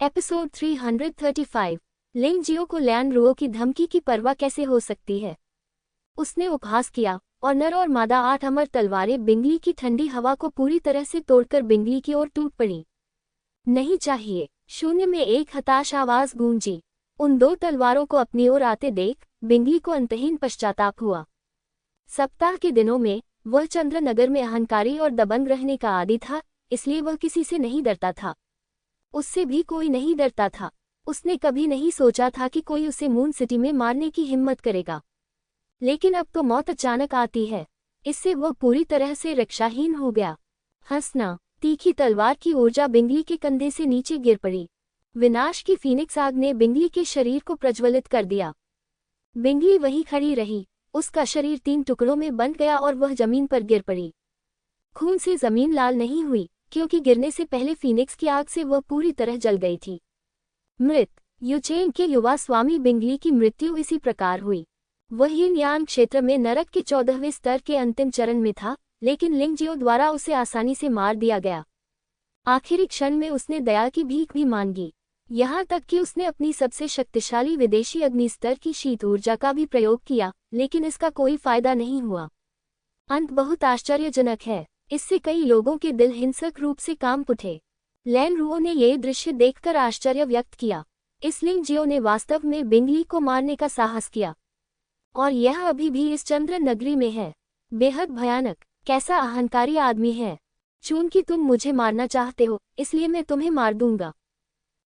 Episode 335। लिंग जियो को लैन रुओ की धमकी की परवाह कैसे हो सकती है। उसने उपहास किया और नर और मादा 8 अमर तलवारें बिंगली की ठंडी हवा को पूरी तरह से तोड़कर बिंगली की ओर टूट पड़ी। नहीं चाहिए, शून्य में एक हताश आवाज गूंजी। उन 2 तलवारों को अपनी ओर आते देख बिंगली को अंतहीन पश्चाताप हुआ। सप्ताह के दिनों में वह चंद्रनगर में अहंकारी और दबंग रहने का आदी था, इसलिए वह किसी से नहीं डरता था। उससे भी कोई नहीं डरता था। उसने कभी नहीं सोचा था कि कोई उसे मून सिटी में मारने की हिम्मत करेगा। लेकिन अब तो मौत अचानक आती है, इससे वह पूरी तरह से रक्षाहीन हो गया। हंसना, तीखी तलवार की ऊर्जा बिंगली के कंधे से नीचे गिर पड़ी। विनाश की फीनिक्स आग ने बिंगली के शरीर को प्रज्वलित कर दिया। बिंगली वहीं खड़ी रही, उसका शरीर 3 टुकड़ों में बंट गया और वह जमीन पर गिर पड़ी। खून से जमीन लाल नहीं हुई, क्योंकि गिरने से पहले फीनिक्स की आग से वह पूरी तरह जल गई थी। मृत युचेन के युवा स्वामी बिंगली की मृत्यु इसी प्रकार हुई। वह यिन यान क्षेत्र में नरक के 14वें स्तर के अंतिम चरण में था, लेकिन लिंग जियो द्वारा उसे आसानी से मार दिया गया। आखिरी क्षण में उसने दया की भीख भी मांगी, यहाँ तक कि उसने अपनी सबसे शक्तिशाली विदेशी अग्नि स्तर की शीत ऊर्जा का भी प्रयोग किया, लेकिन इसका कोई फायदा नहीं हुआ। अंत बहुत आश्चर्यजनक है, इससे कई लोगों के दिल हिंसक रूप से कांप उठे। लैन रुओ ने यह दृश्य देखकर आश्चर्य व्यक्त किया। इस लिंग जियो ने वास्तव में बिंगली को मारने का साहस किया, और यह अभी भी इस चंद्र नगरी में है। बेहद भयानक, कैसा अहंकारी आदमी है। चूंकि तुम मुझे मारना चाहते हो, इसलिए मैं तुम्हें मार दूंगा।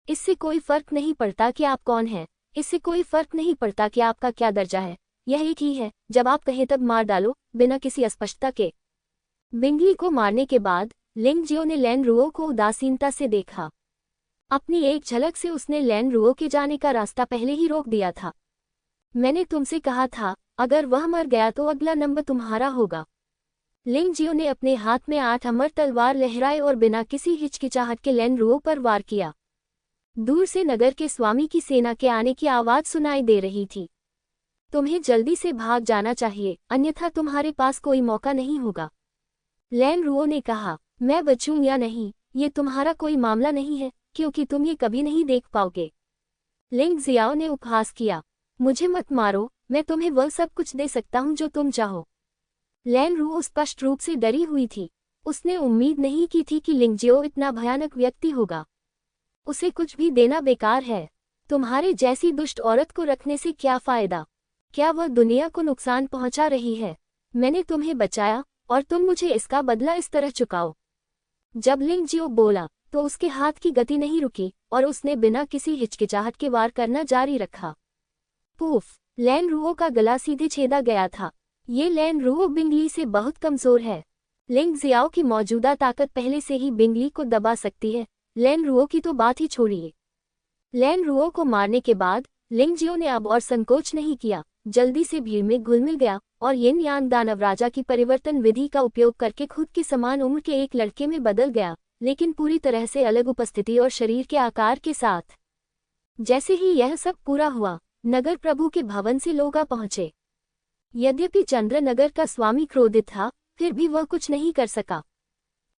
इससे कोई फर्क नहीं पड़ता कि आप कौन हैं, इससे कोई फर्क नहीं पड़ता कि आपका क्या दर्जा है। यह एक ही है, जब आप कहें तब मार डालो, बिना किसी अस्पष्टता के। बिंगली को मारने के बाद लिंग जियो ने लैन रुओ को उदासीनता से देखा। अपनी एक झलक से उसने लैन रुओ के जाने का रास्ता पहले ही रोक दिया था। मैंने तुमसे कहा था, अगर वह मर गया तो अगला नंबर तुम्हारा होगा। लिंग जियो ने अपने हाथ में 8 अमर तलवार लहराए और बिना किसी हिचकिचाहट के लैन रुओ पर वार किया। दूर से नगर के स्वामी की सेना के आने की आवाज सुनाई दे रही थी। तुम्हें जल्दी से भाग जाना चाहिए, अन्यथा तुम्हारे पास कोई मौका नहीं होगा। लैन रुओ ने कहा, मैं बचूं या नहीं, ये तुम्हारा कोई मामला नहीं है, क्योंकि तुम ये कभी नहीं देख पाओगे। लिंग जियाओ ने उपहास किया, मुझे मत मारो, मैं तुम्हें वह सब कुछ दे सकता हूं जो तुम चाहो। लैन रुओ स्पष्ट रूप से डरी हुई थी। उसने उम्मीद नहीं की थी कि लिंग जियो इतना भयानक व्यक्ति होगा। उसे कुछ भी देना बेकार है। तुम्हारे जैसी दुष्ट औरत को रखने से क्या फायदा? क्या वह दुनिया को नुकसान पहुंचा रही है? मैंने तुम्हें बचाया और तुम मुझे इसका बदला इस तरह चुकाओ। जब लिंग जियो बोला तो उसके हाथ की गति नहीं रुकी और उसने बिना किसी हिचकिचाहट के वार करना जारी रखा। पूफ! लैन रुओ का गला सीधे छेदा गया था। ये लैन रुओ बिंगली से बहुत कमजोर है। लिंग जियाओ की मौजूदा ताकत पहले से ही बिंगली को दबा सकती है, लैन रुओ की तो बात ही छोड़िए। लैन रुओ को मारने के बाद लिंग जियो ने अब और संकोच नहीं किया, जल्दी से भीड़ में घुल मिल गया और यिन यान दानव राजा की परिवर्तन विधि का उपयोग करके खुद की समान उम्र के एक लड़के में बदल गया, लेकिन पूरी तरह से अलग उपस्थिति और शरीर के आकार के साथ। जैसे ही यह सब पूरा हुआ, नगर प्रभु के भवन से लोग आ पहुंचे। यद्यपि चंद्रनगर का स्वामी क्रोधित था, फिर भी वह कुछ नहीं कर सका।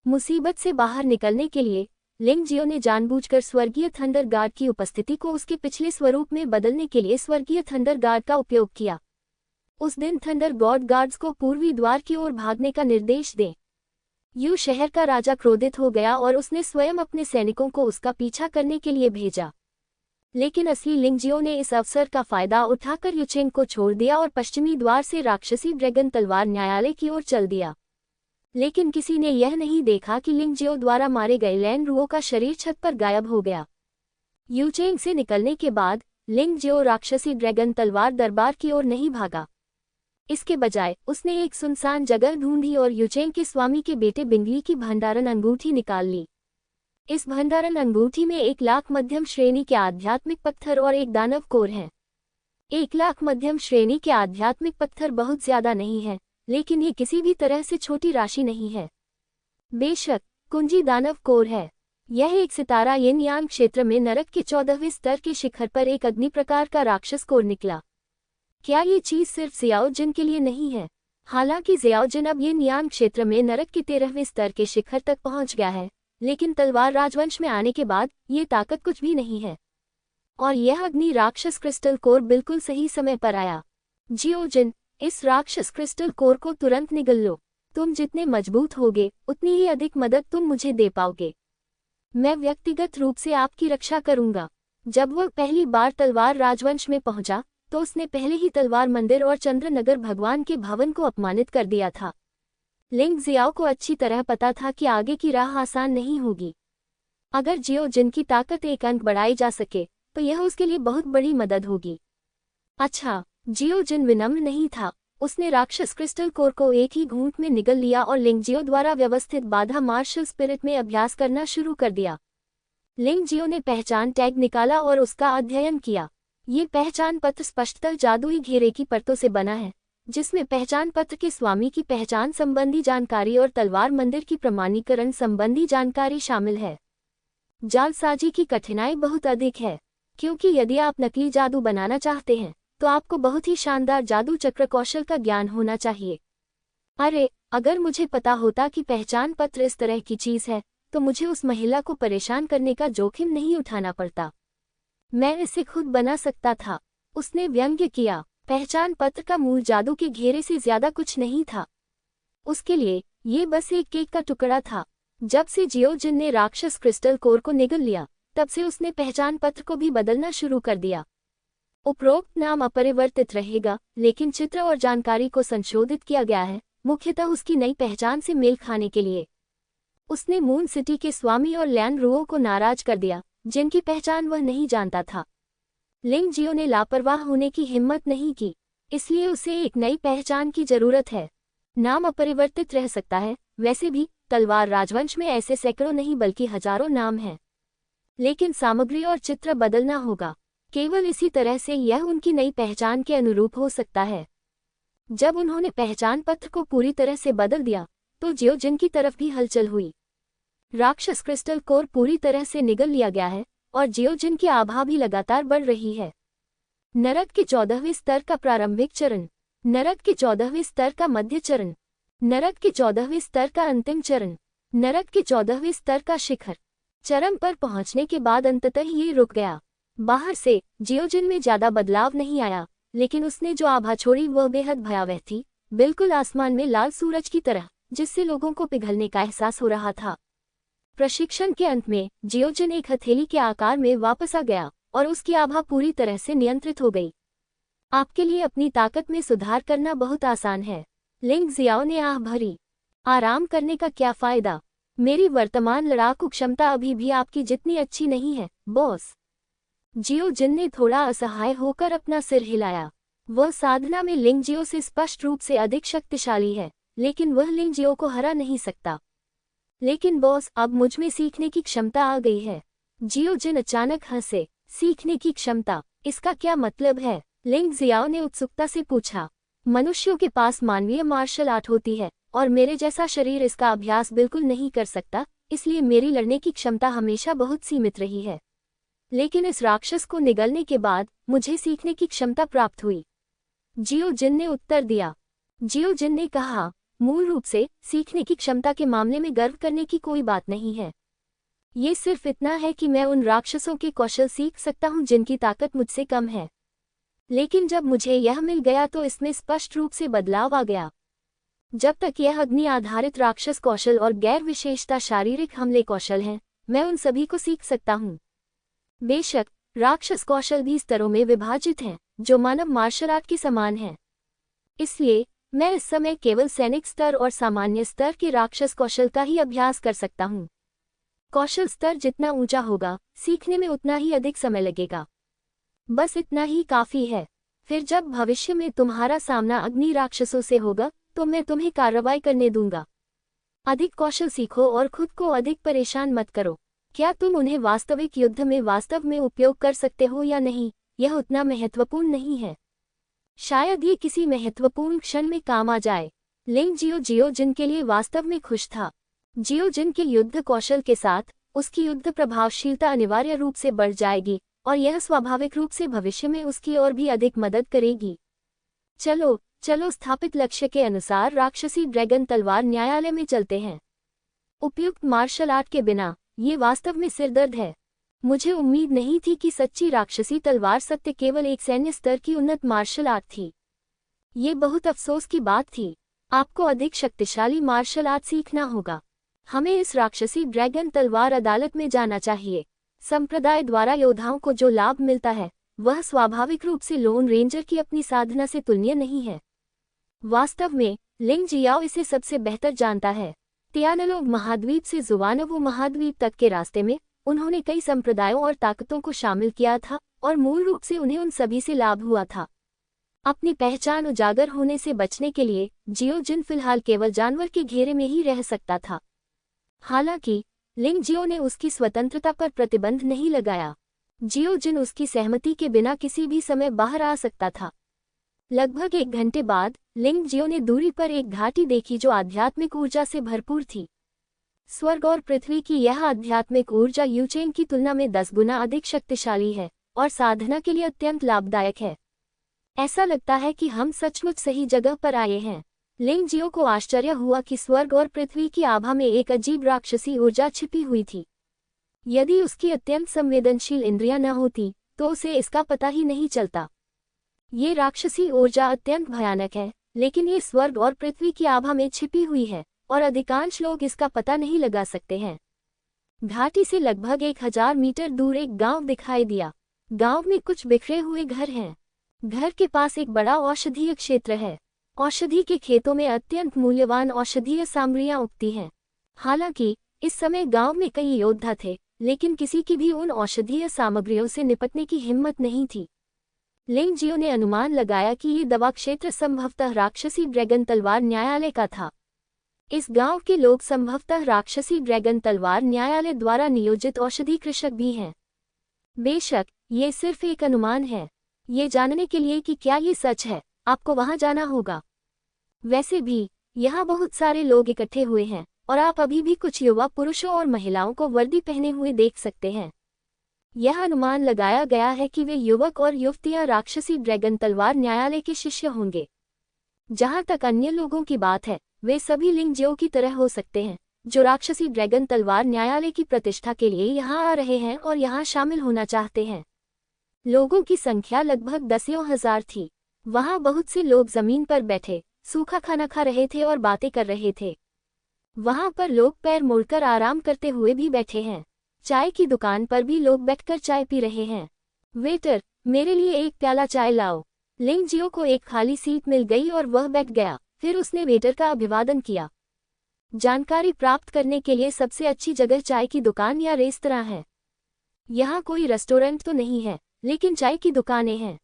मुसीबत से बाहर निकलने के लिए लिंग जियो ने जानबूझकर स्वर्गीय थंडर गार्ड की उपस्थिति को उसके पिछले स्वरूप में बदलने के लिए स्वर्गीय थंडर गार्ड का उपयोग किया। उस दिन थंडर गॉड गार्ड्स को पूर्वी द्वार की ओर भागने का निर्देश दें। यू शहर का राजा क्रोधित हो गया और उसने स्वयं अपने सैनिकों को उसका पीछा करने के लिए भेजा। लेकिन असली लिंग जियो ने इस अवसर का फायदा उठाकर युचेंग को छोड़ दिया और पश्चिमी द्वार से राक्षसी ड्रैगन तलवार न्यायालय की ओर चल दिया। लेकिन किसी ने यह नहीं देखा कि लिंग जियो द्वारा मारे गए लैन रुओ का शरीर छत पर गायब हो गया। युचेंग से निकलने के बाद लिंग जियो राक्षसी ड्रैगन तलवार दरबार की ओर नहीं भागा। इसके बजाय उसने एक सुनसान जगह ढूंढी और युचेंग के स्वामी के बेटे बिंगली की भंडारण अंगूठी निकाल ली। इस भंडारण अंगूठी में 1 लाख मध्यम श्रेणी के आध्यात्मिक पत्थर और एक दानव कोर है। 1 लाख मध्यम श्रेणी के आध्यात्मिक पत्थर बहुत ज्यादा नहीं है, लेकिन ये किसी भी तरह से छोटी राशि नहीं है। बेशक कुंजी दानव कोर है। यह एक सितारा यिन यान क्षेत्र में नरक के 14वें स्तर के शिखर पर एक अग्नि प्रकार का राक्षस कोर निकला। क्या ये चीज सिर्फ जियाओ जिन के लिए नहीं है? हालांकि जियाओ जिन अब यिन यान क्षेत्र में नरक के 13वें स्तर के शिखर तक पहुंच गया है, लेकिन तलवार राजवंश में आने के बाद ये ताकत कुछ भी नहीं है। और यह अग्नि राक्षस क्रिस्टल कोर बिल्कुल सही समय पर आया। जियो जिन, इस राक्षस क्रिस्टल कोर को तुरंत निगल लो। तुम जितने मजबूत होगे उतनी ही अधिक मदद तुम मुझे दे पाओगे। मैं व्यक्तिगत रूप से आपकी रक्षा करूंगा। जब वह पहली बार तलवार राजवंश में पहुंचा तो उसने पहले ही तलवार मंदिर और चंद्रनगर भगवान के भवन को अपमानित कर दिया था। लिंग जियाओ को अच्छी तरह पता था कि आगे की राह आसान नहीं होगी। अगर जियो जिन की ताकत एक अंक बढ़ाई जा सके तो यह उसके लिए बहुत बड़ी मदद होगी। अच्छा, जियो जिन विनम्र नहीं था। उसने राक्षस क्रिस्टल कोर को एक ही घूंट में निगल लिया और लिंगजियो द्वारा व्यवस्थित बाधा मार्शल स्पिरिट में अभ्यास करना शुरू कर दिया। लिंगजियो ने पहचान टैग निकाला और उसका अध्ययन किया। ये पहचान पत्र स्पष्टतः जादुई घेरे की परतों से बना है, जिसमें पहचान पत्र के स्वामी की पहचान संबंधी जानकारी और तलवार मंदिर की प्रमाणीकरण संबंधी जानकारी शामिल है। जालसाजी की कठिनाई बहुत अधिक है, क्योंकि यदि आप नकली जादू बनाना चाहते हैं तो आपको बहुत ही शानदार जादू चक्र कौशल का ज्ञान होना चाहिए। अरे, अगर मुझे पता होता कि पहचान पत्र इस तरह की चीज है तो मुझे उस महिला को परेशान करने का जोखिम नहीं उठाना पड़ता। मैं इसे खुद बना सकता था, उसने व्यंग्य किया। पहचान पत्र का मूल जादू के घेरे से ज्यादा कुछ नहीं था। उसके लिए ये बस एक केक का टुकड़ा था। जब से जियो जिन ने राक्षस क्रिस्टल कोर को निगल लिया तब से उसने पहचान पत्र को भी बदलना शुरू कर दिया। उपरोक्त नाम अपरिवर्तित रहेगा, लेकिन चित्र और जानकारी को संशोधित किया गया है, मुख्यतः उसकी नई पहचान से मेल खाने के लिए। उसने मून सिटी के स्वामी और लैन रुओ को नाराज कर दिया, जिनकी पहचान वह नहीं जानता था। लिंग जियो ने लापरवाह होने की हिम्मत नहीं की, इसलिए उसे एक नई पहचान की जरूरत है। नाम अपरिवर्तित रह सकता है, वैसे भी तलवार राजवंश में ऐसे सैकड़ों नहीं बल्कि हजारों नाम हैं। लेकिन सामग्री और चित्र बदलना होगा। केवल इसी तरह से यह उनकी नई पहचान के अनुरूप हो सकता है। जब उन्होंने पहचान पत्र को पूरी तरह से बदल दिया तो जियो जिन की तरफ भी हलचल हुई। राक्षस क्रिस्टल कोर पूरी तरह से निगल लिया गया है और जियो जिन की आभा भी लगातार बढ़ रही है। नरक के 14वें स्तर का प्रारंभिक चरण, नरक के 14वें स्तर का मध्य चरण, नरक के 14वें स्तर का अंतिम चरण, नरक के 14वें स्तर का शिखर। चरम पर पहुंचने के बाद अंततः ये रुक गया। बाहर से जियो जिन में ज्यादा बदलाव नहीं आया, लेकिन उसने जो आभा छोड़ी वह बेहद भयावह थी, बिल्कुल आसमान में लाल सूरज की तरह, जिससे लोगों को पिघलने का एहसास हो रहा था। प्रशिक्षण के अंत में जियो जिन एक हथेली के आकार में वापस आ गया और उसकी आभा पूरी तरह से नियंत्रित हो गई। आपके लिए अपनी ताकत में सुधार करना बहुत आसान है। लिंग जियाओ ने आह भरी। आराम करने का क्या फायदा? मेरी वर्तमान लड़ाकू क्षमता अभी भी आपकी जितनी अच्छी नहीं है, बॉस। जियो जिन ने थोड़ा असहाय होकर अपना सिर हिलाया। वह साधना में लिंग जियो से स्पष्ट रूप से अधिक शक्तिशाली है, लेकिन वह लिंग जियो को हरा नहीं सकता। लेकिन बॉस, अब मुझ में सीखने की क्षमता आ गई है। जियो जिन अचानक हंसे। सीखने की क्षमता, इसका क्या मतलब है? लिंग जियाओ ने उत्सुकता से पूछा। मनुष्यों के पास मानवीय मार्शल आर्ट होती है और मेरे जैसा शरीर इसका अभ्यास बिल्कुल नहीं कर सकता, इसलिए मेरी लड़ने की क्षमता हमेशा बहुत सीमित रही है। लेकिन इस राक्षस को निगलने के बाद मुझे सीखने की क्षमता प्राप्त हुई, जियो जिन ने उत्तर दिया। जियो जिन ने कहा, मूल रूप से सीखने की क्षमता के मामले में गर्व करने की कोई बात नहीं है। ये सिर्फ इतना है कि मैं उन राक्षसों के कौशल सीख सकता हूँ जिनकी ताकत मुझसे कम है। लेकिन जब मुझे यह मिल गया तो इसमें स्पष्ट रूप से बदलाव आ गया। जब तक यह अग्नि आधारित राक्षस कौशल और गैर विशेषता शारीरिक हमले कौशल हैं, मैं उन सभी को सीख सकता हूँ। बेशक राक्षस कौशल भी स्तरों में विभाजित हैं, जो मानव मार्शल आर्ट के समान हैं। इसलिए मैं इस समय केवल सैनिक स्तर और सामान्य स्तर के राक्षस कौशल का ही अभ्यास कर सकता हूँ। कौशल स्तर जितना ऊंचा होगा, सीखने में उतना ही अधिक समय लगेगा। बस इतना ही काफी है। फिर जब भविष्य में तुम्हारा सामना अग्नि राक्षसों से होगा तो मैं तुम्हें कार्रवाई करने दूंगा। अधिक कौशल सीखो और खुद को अधिक परेशान मत करो। क्या तुम उन्हें वास्तविक युद्ध में वास्तव में उपयोग कर सकते हो या नहीं, यह उतना महत्वपूर्ण नहीं है। शायद ये किसी महत्वपूर्ण क्षण में काम आ जाए। लिंग जियो जिन के लिए वास्तव में खुश था। जियो जिन के युद्ध कौशल के साथ उसकी युद्ध प्रभावशीलता अनिवार्य रूप से बढ़ जाएगी और यह स्वाभाविक रूप से भविष्य में उसकी और भी अधिक मदद करेगी। चलो चलो स्थापित लक्ष्य के अनुसार राक्षसी ड्रैगन तलवार न्यायालय में चलते हैं। उपयुक्त मार्शल आर्ट के बिना ये वास्तव में सिरदर्द है। मुझे उम्मीद नहीं थी कि सच्ची राक्षसी तलवार सत्य केवल एक सैन्य स्तर की उन्नत मार्शल आर्ट थी। ये बहुत अफसोस की बात थी। आपको अधिक शक्तिशाली मार्शल आर्ट सीखना होगा। हमें इस राक्षसी ड्रैगन तलवार अदालत में जाना चाहिए। संप्रदाय द्वारा योद्धाओं को जो लाभ मिलता है वह स्वाभाविक रूप से लोन रेंजर की अपनी साधना से तुलनीय नहीं है। वास्तव में लिंग जियाओ इसे सबसे बेहतर जानता है। तियानलोग महाद्वीप से जुवानवो महाद्वीप तक के रास्ते में उन्होंने कई संप्रदायों और ताकतों को शामिल किया था और मूल रूप से उन्हें उन सभी से लाभ हुआ था। अपनी पहचान उजागर होने से बचने के लिए जियो जिन फिलहाल केवल जानवर के घेरे में ही रह सकता था। हालांकि लिंग जियो ने उसकी स्वतंत्रता पर प्रतिबंध नहीं लगाया। जियो जिन उसकी सहमति के बिना किसी भी समय बाहर आ सकता था। लगभग 1 घंटे बाद लिंग जियो ने दूरी पर एक घाटी देखी जो आध्यात्मिक ऊर्जा से भरपूर थी। स्वर्ग और पृथ्वी की यह आध्यात्मिक ऊर्जा यूचेन की तुलना में 10 गुना अधिक शक्तिशाली है और साधना के लिए अत्यंत लाभदायक है। ऐसा लगता है कि हम सचमुच सही जगह पर आए हैं। लिंग जियो को आश्चर्य हुआ कि स्वर्ग और पृथ्वी की आभा में एक अजीब राक्षसी ऊर्जा छिपी हुई थी। यदि उसकी अत्यंत संवेदनशील इंद्रियां न होती तो उसे इसका पता ही नहीं चलता। ये राक्षसी ऊर्जा अत्यंत भयानक है, लेकिन ये स्वर्ग और पृथ्वी की आभा में छिपी हुई है और अधिकांश लोग इसका पता नहीं लगा सकते हैं। घाटी से लगभग 1000 मीटर दूर एक गांव दिखाई दिया। गांव में कुछ बिखरे हुए घर हैं। घर के पास एक बड़ा औषधीय क्षेत्र है। औषधि के खेतों में अत्यंत मूल्यवान औषधीय सामग्रियां उगती हैं। हालांकि इस समय गांव में कई योद्धा थे, लेकिन किसी की भी उन औषधीय सामग्रियों से निपटने की हिम्मत नहीं थी। लिंग जियो ने अनुमान लगाया कि ये दवा क्षेत्र संभवतः राक्षसी ड्रैगन तलवार न्यायालय का था। इस गांव के लोग संभवतः राक्षसी ड्रैगन तलवार न्यायालय द्वारा नियोजित औषधि कृषक भी हैं। बेशक ये सिर्फ एक अनुमान है। ये जानने के लिए कि क्या ये सच है, आपको वहां जाना होगा। वैसे भी यहाँ बहुत सारे लोग इकट्ठे हुए हैं और आप अभी भी कुछ युवा पुरुषों और महिलाओं को वर्दी पहने हुए देख सकते हैं। यह अनुमान लगाया गया है कि वे युवक और युवतियां राक्षसी ड्रैगन तलवार न्यायालय के शिष्य होंगे। जहां तक अन्य लोगों की बात है, वे सभी लिंग जियो की तरह हो सकते हैं, जो राक्षसी ड्रैगन तलवार न्यायालय की प्रतिष्ठा के लिए यहाँ आ रहे हैं और यहाँ शामिल होना चाहते हैं। लोगों की संख्या लगभग 10,000 थी। वहां बहुत से लोग जमीन पर बैठे सूखा खाना खा रहे थे और बातें कर रहे थे। वहां पर लोग पैर मोड़कर आराम करते हुए भी बैठे हैं। चाय की दुकान पर भी लोग बैठकर चाय पी रहे हैं। वेटर, मेरे लिए एक प्याला चाय लाओ। लिंग जियो को एक खाली सीट मिल गई और वह बैठ गया। फिर उसने वेटर का अभिवादन किया। जानकारी प्राप्त करने के लिए सबसे अच्छी जगह चाय की दुकान या रेस्तरां है। यहाँ कोई रेस्टोरेंट तो नहीं है, लेकिन चाय की दुकानें हैं।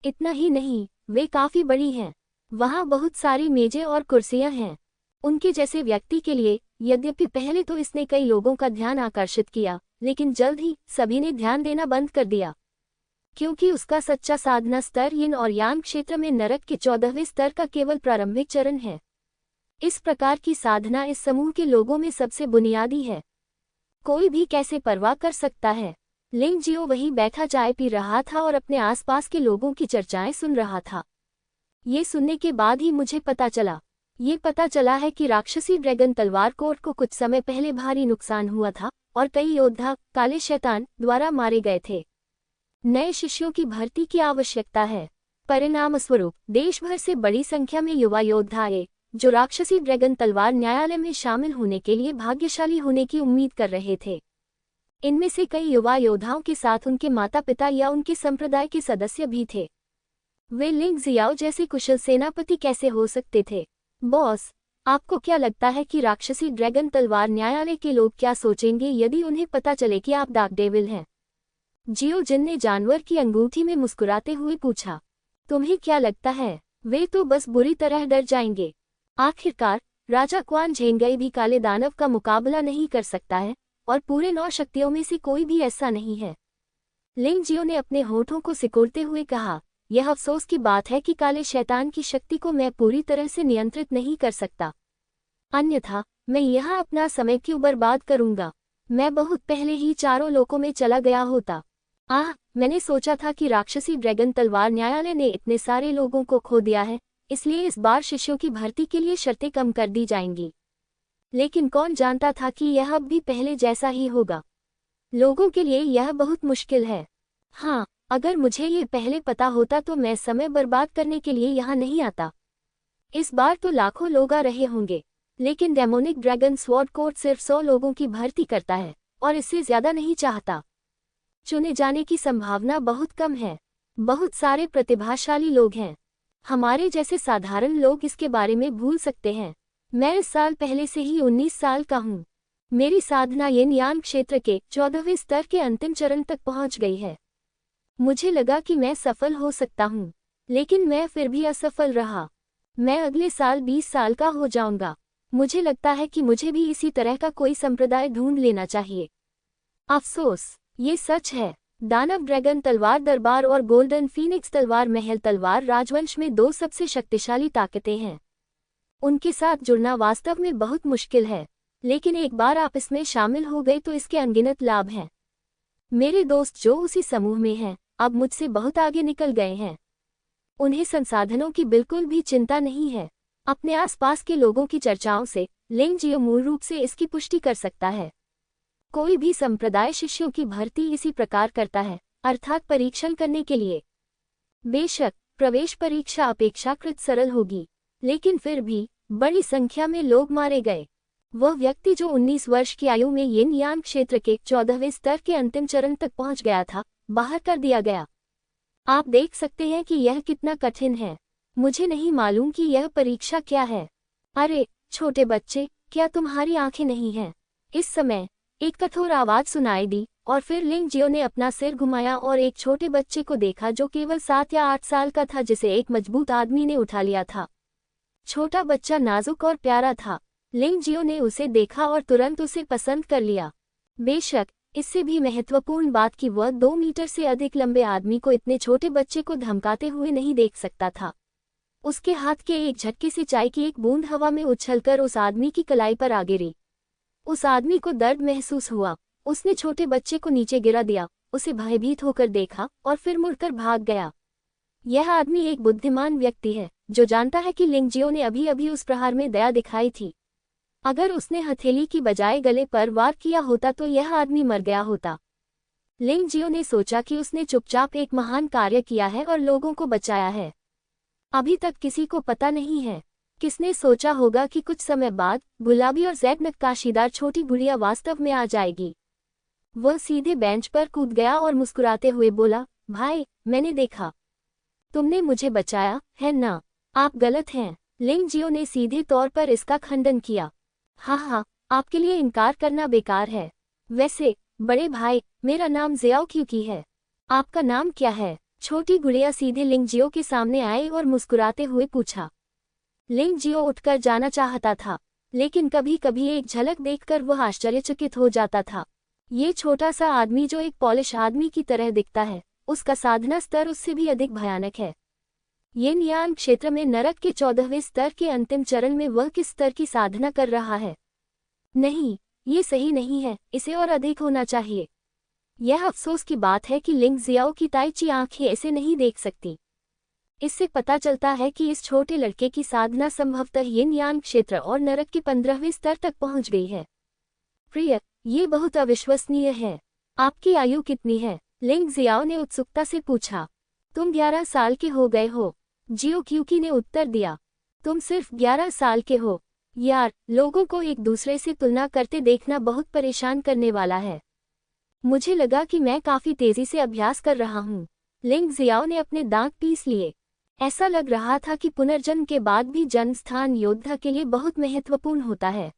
इतना ही नहीं, वे काफी बड़ी हैं। वहाँ बहुत सारी मेजें और कुर्सियां हैं। उनके जैसे व्यक्ति के लिए, यद्यपि पहले तो इसने कई लोगों का ध्यान आकर्षित किया, लेकिन जल्द ही सभी ने ध्यान देना बंद कर दिया, क्योंकि उसका सच्चा साधना स्तर यिन और यांग क्षेत्र में नरक के 14वें स्तर का केवल प्रारंभिक चरण है। इस प्रकार की साधना इस समूह के लोगों में सबसे बुनियादी है। कोई भी कैसे परवाह कर सकता है। लिंग जियो वहीं बैठा चाय पी रहा था और अपने आसपास के लोगों की चर्चाएं सुन रहा था। ये सुनने के बाद ही मुझे पता चला है कि राक्षसी ड्रैगन तलवार कोर्ट को कुछ समय पहले भारी नुकसान हुआ था और कई योद्धा काले शैतान द्वारा मारे गए थे। नए शिष्यों की भर्ती की आवश्यकता है। परिणामस्वरूप देश भर से बड़ी संख्या में युवा योद्धा आए, जो राक्षसी ड्रैगन तलवार न्यायालय में शामिल होने के लिए भाग्यशाली होने की उम्मीद कर रहे थे। इनमें से कई युवा योद्धाओं के साथ उनके माता पिता या उनके संप्रदाय के सदस्य भी थे। वे लिंग जियाओ जैसे कुशल सेनापति कैसे हो सकते थे? बॉस, आपको क्या लगता है कि राक्षसी ड्रैगन तलवार न्यायालय के लोग क्या सोचेंगे यदि उन्हें पता चले कि आप डार्क डेविल हैं? जियो जिन ने जानवर की अंगूठी में मुस्कुराते हुए पूछा। तुम्हें क्या लगता है? वे तो बस बुरी तरह डर जाएंगे। आखिरकार राजा क्वान झेंगई भी काले दानव का मुकाबला नहीं कर सकता है और पूरे 9 शक्तियों में से कोई भी ऐसा नहीं है। लिंग जियो ने अपने होठों को सिकोड़ते हुए कहा, यह अफसोस की बात है कि काले शैतान की शक्ति को मैं पूरी तरह से नियंत्रित नहीं कर सकता, अन्यथा मैं यहाँ अपना समय क्यों बर्बाद करूंगा। मैं बहुत पहले ही चारों लोकों में चला गया होता। मैंने सोचा था कि राक्षसी ड्रैगन तलवार न्यायालय ने इतने सारे लोगों को खो दिया है, इसलिए इस बार शिष्यों की भर्ती के लिए शर्तें कम कर दी जाएंगी। लेकिन कौन जानता था कि यह अब भी पहले जैसा ही होगा। लोगों के लिए यह बहुत मुश्किल है। हाँ, अगर मुझे ये पहले पता होता तो मैं समय बर्बाद करने के लिए यहाँ नहीं आता। इस बार तो लाखों लोग आ रहे होंगे, लेकिन डेमोनिक ड्रैगन स्वॉर्ड कोर्ट सिर्फ 100 लोगों की भर्ती करता है और इससे ज्यादा नहीं चाहता। चुने जाने की संभावना बहुत कम है। बहुत सारे प्रतिभाशाली लोग हैं। हमारे जैसे साधारण लोग इसके बारे में भूल सकते हैं। मैं इस साल पहले से ही 19 साल का हूँ। मेरी साधना येनयान क्षेत्र के 14वें स्तर के अंतिम चरण तक पहुँच गई है। मुझे लगा कि मैं सफल हो सकता हूँ, लेकिन मैं फिर भी असफल रहा। मैं अगले साल 20 साल का हो जाऊंगा। मुझे लगता है कि मुझे भी इसी तरह का कोई संप्रदाय ढूंढ लेना चाहिए। अफसोस, ये सच है। दानव ड्रैगन तलवार दरबार और गोल्डन फीनिक्स तलवार महल तलवार राजवंश में 2 सबसे शक्तिशाली ताकतें हैं। उनके साथ जुड़ना वास्तव में बहुत मुश्किल है, लेकिन एक बार आप इसमें शामिल हो गए तो इसके अनगिनत लाभ हैं। मेरे दोस्त जो उसी समूह में हैं, अब मुझसे बहुत आगे निकल गए हैं। उन्हें संसाधनों की बिल्कुल भी चिंता नहीं है। अपने आसपास के लोगों की चर्चाओं से लिंग जियो मूल रूप से इसकी पुष्टि कर सकता है। कोई भी संप्रदाय शिष्यों की भर्ती इसी प्रकार करता है, अर्थात परीक्षण करने के लिए। बेशक प्रवेश परीक्षा अपेक्षाकृत सरल होगी, लेकिन फिर भी बड़ी संख्या में लोग मारे गए। वह व्यक्ति जो 19 वर्ष की आयु में यिन यान क्षेत्र के 14वें स्तर के अंतिम चरण तक पहुंच गया था, बाहर कर दिया गया। आप देख सकते हैं कि यह कितना कठिन है। मुझे नहीं मालूम कि यह परीक्षा क्या है। अरे छोटे बच्चे, क्या तुम्हारी आंखें नहीं हैं? इस समय एक कठोर आवाज सुनाई दी और फिर लिंग जियो ने अपना सिर घुमाया और एक छोटे बच्चे को देखा जो केवल 7 या 8 साल का था, जिसे एक मजबूत आदमी ने उठा लिया था। छोटा बच्चा नाजुक और प्यारा था। लिंग जियो ने उसे देखा और तुरंत उसे पसंद कर लिया। बेशक इससे भी महत्वपूर्ण बात कि वह 2 मीटर से अधिक लंबे आदमी को इतने छोटे बच्चे को धमकाते हुए नहीं देख सकता था। उसके हाथ के एक झटके से चाय की एक बूंद हवा में उछलकर उस आदमी की कलाई पर आ गिरी। उस आदमी को दर्द महसूस हुआ। उसने छोटे बच्चे को नीचे गिरा दिया, उसे भयभीत होकर देखा और फिर मुड़कर भाग गया। यह आदमी एक बुद्धिमान व्यक्ति है जो जानता है कि लिंग जियो ने अभी अभी उस प्रहार में दया दिखाई थी। अगर उसने हथेली की बजाय गले पर वार किया होता तो यह आदमी मर गया होता। लिंग जियो ने सोचा कि उसने चुपचाप एक महान कार्य किया है और लोगों को बचाया है। अभी तक किसी को पता नहीं है। किसने सोचा होगा कि कुछ समय बाद गुलाबी और ज़ेड नक्काशीदार छोटी गुड़िया वास्तव में आ जाएगी। वह सीधे बेंच पर कूद गया और मुस्कुराते हुए बोला, भाई, मैंने देखा। तुमने मुझे बचाया, है ना? आप गलत हैं। लिंग जियो ने सीधे तौर पर इसका खंडन किया। हाँ, आपके लिए इनकार करना बेकार है। वैसे बड़े भाई, मेरा नाम ज़ियाओ क्यूकी है। आपका नाम क्या है? छोटी गुड़िया सीधे लिंग जियो के सामने आई और मुस्कुराते हुए पूछा। लिंग जियो उठकर जाना चाहता था, लेकिन कभी कभी एक झलक देखकर वह आश्चर्यचकित हो जाता था। ये छोटा सा आदमी जो एक पॉलिश आदमी की तरह दिखता है, उसका साधना स्तर उससे भी अधिक भयानक है। यिन यान क्षेत्र में नरक के 14वें स्तर के अंतिम चरण में वह किस स्तर की साधना कर रहा है? नहीं, ये सही नहीं है, इसे और अधिक होना चाहिए। यह अफसोस की बात है कि लिंग जियाओ की ताइची आंखें ऐसे नहीं देख सकती। इससे पता चलता है कि इस छोटे लड़के की साधना संभवतः यिन यान क्षेत्र और नरक के 15वें स्तर तक पहुंच गई है। प्रिय, ये बहुत अविश्वसनीय है। आपकी आयु कितनी है? लिंग जियाओ ने उत्सुकता से पूछा। तुम 11 साल के हो गए हो, जियो क्यूकी ने उत्तर दिया। तुम सिर्फ 11 साल के हो? यार, लोगों को एक दूसरे से तुलना करते देखना बहुत परेशान करने वाला है। मुझे लगा कि मैं काफी तेजी से अभ्यास कर रहा हूँ। लिंग जियाओ ने अपने दांत पीस लिए। ऐसा लग रहा था कि पुनर्जन्म के बाद भी जन्म स्थान योद्धा के लिए बहुत महत्वपूर्ण होता है।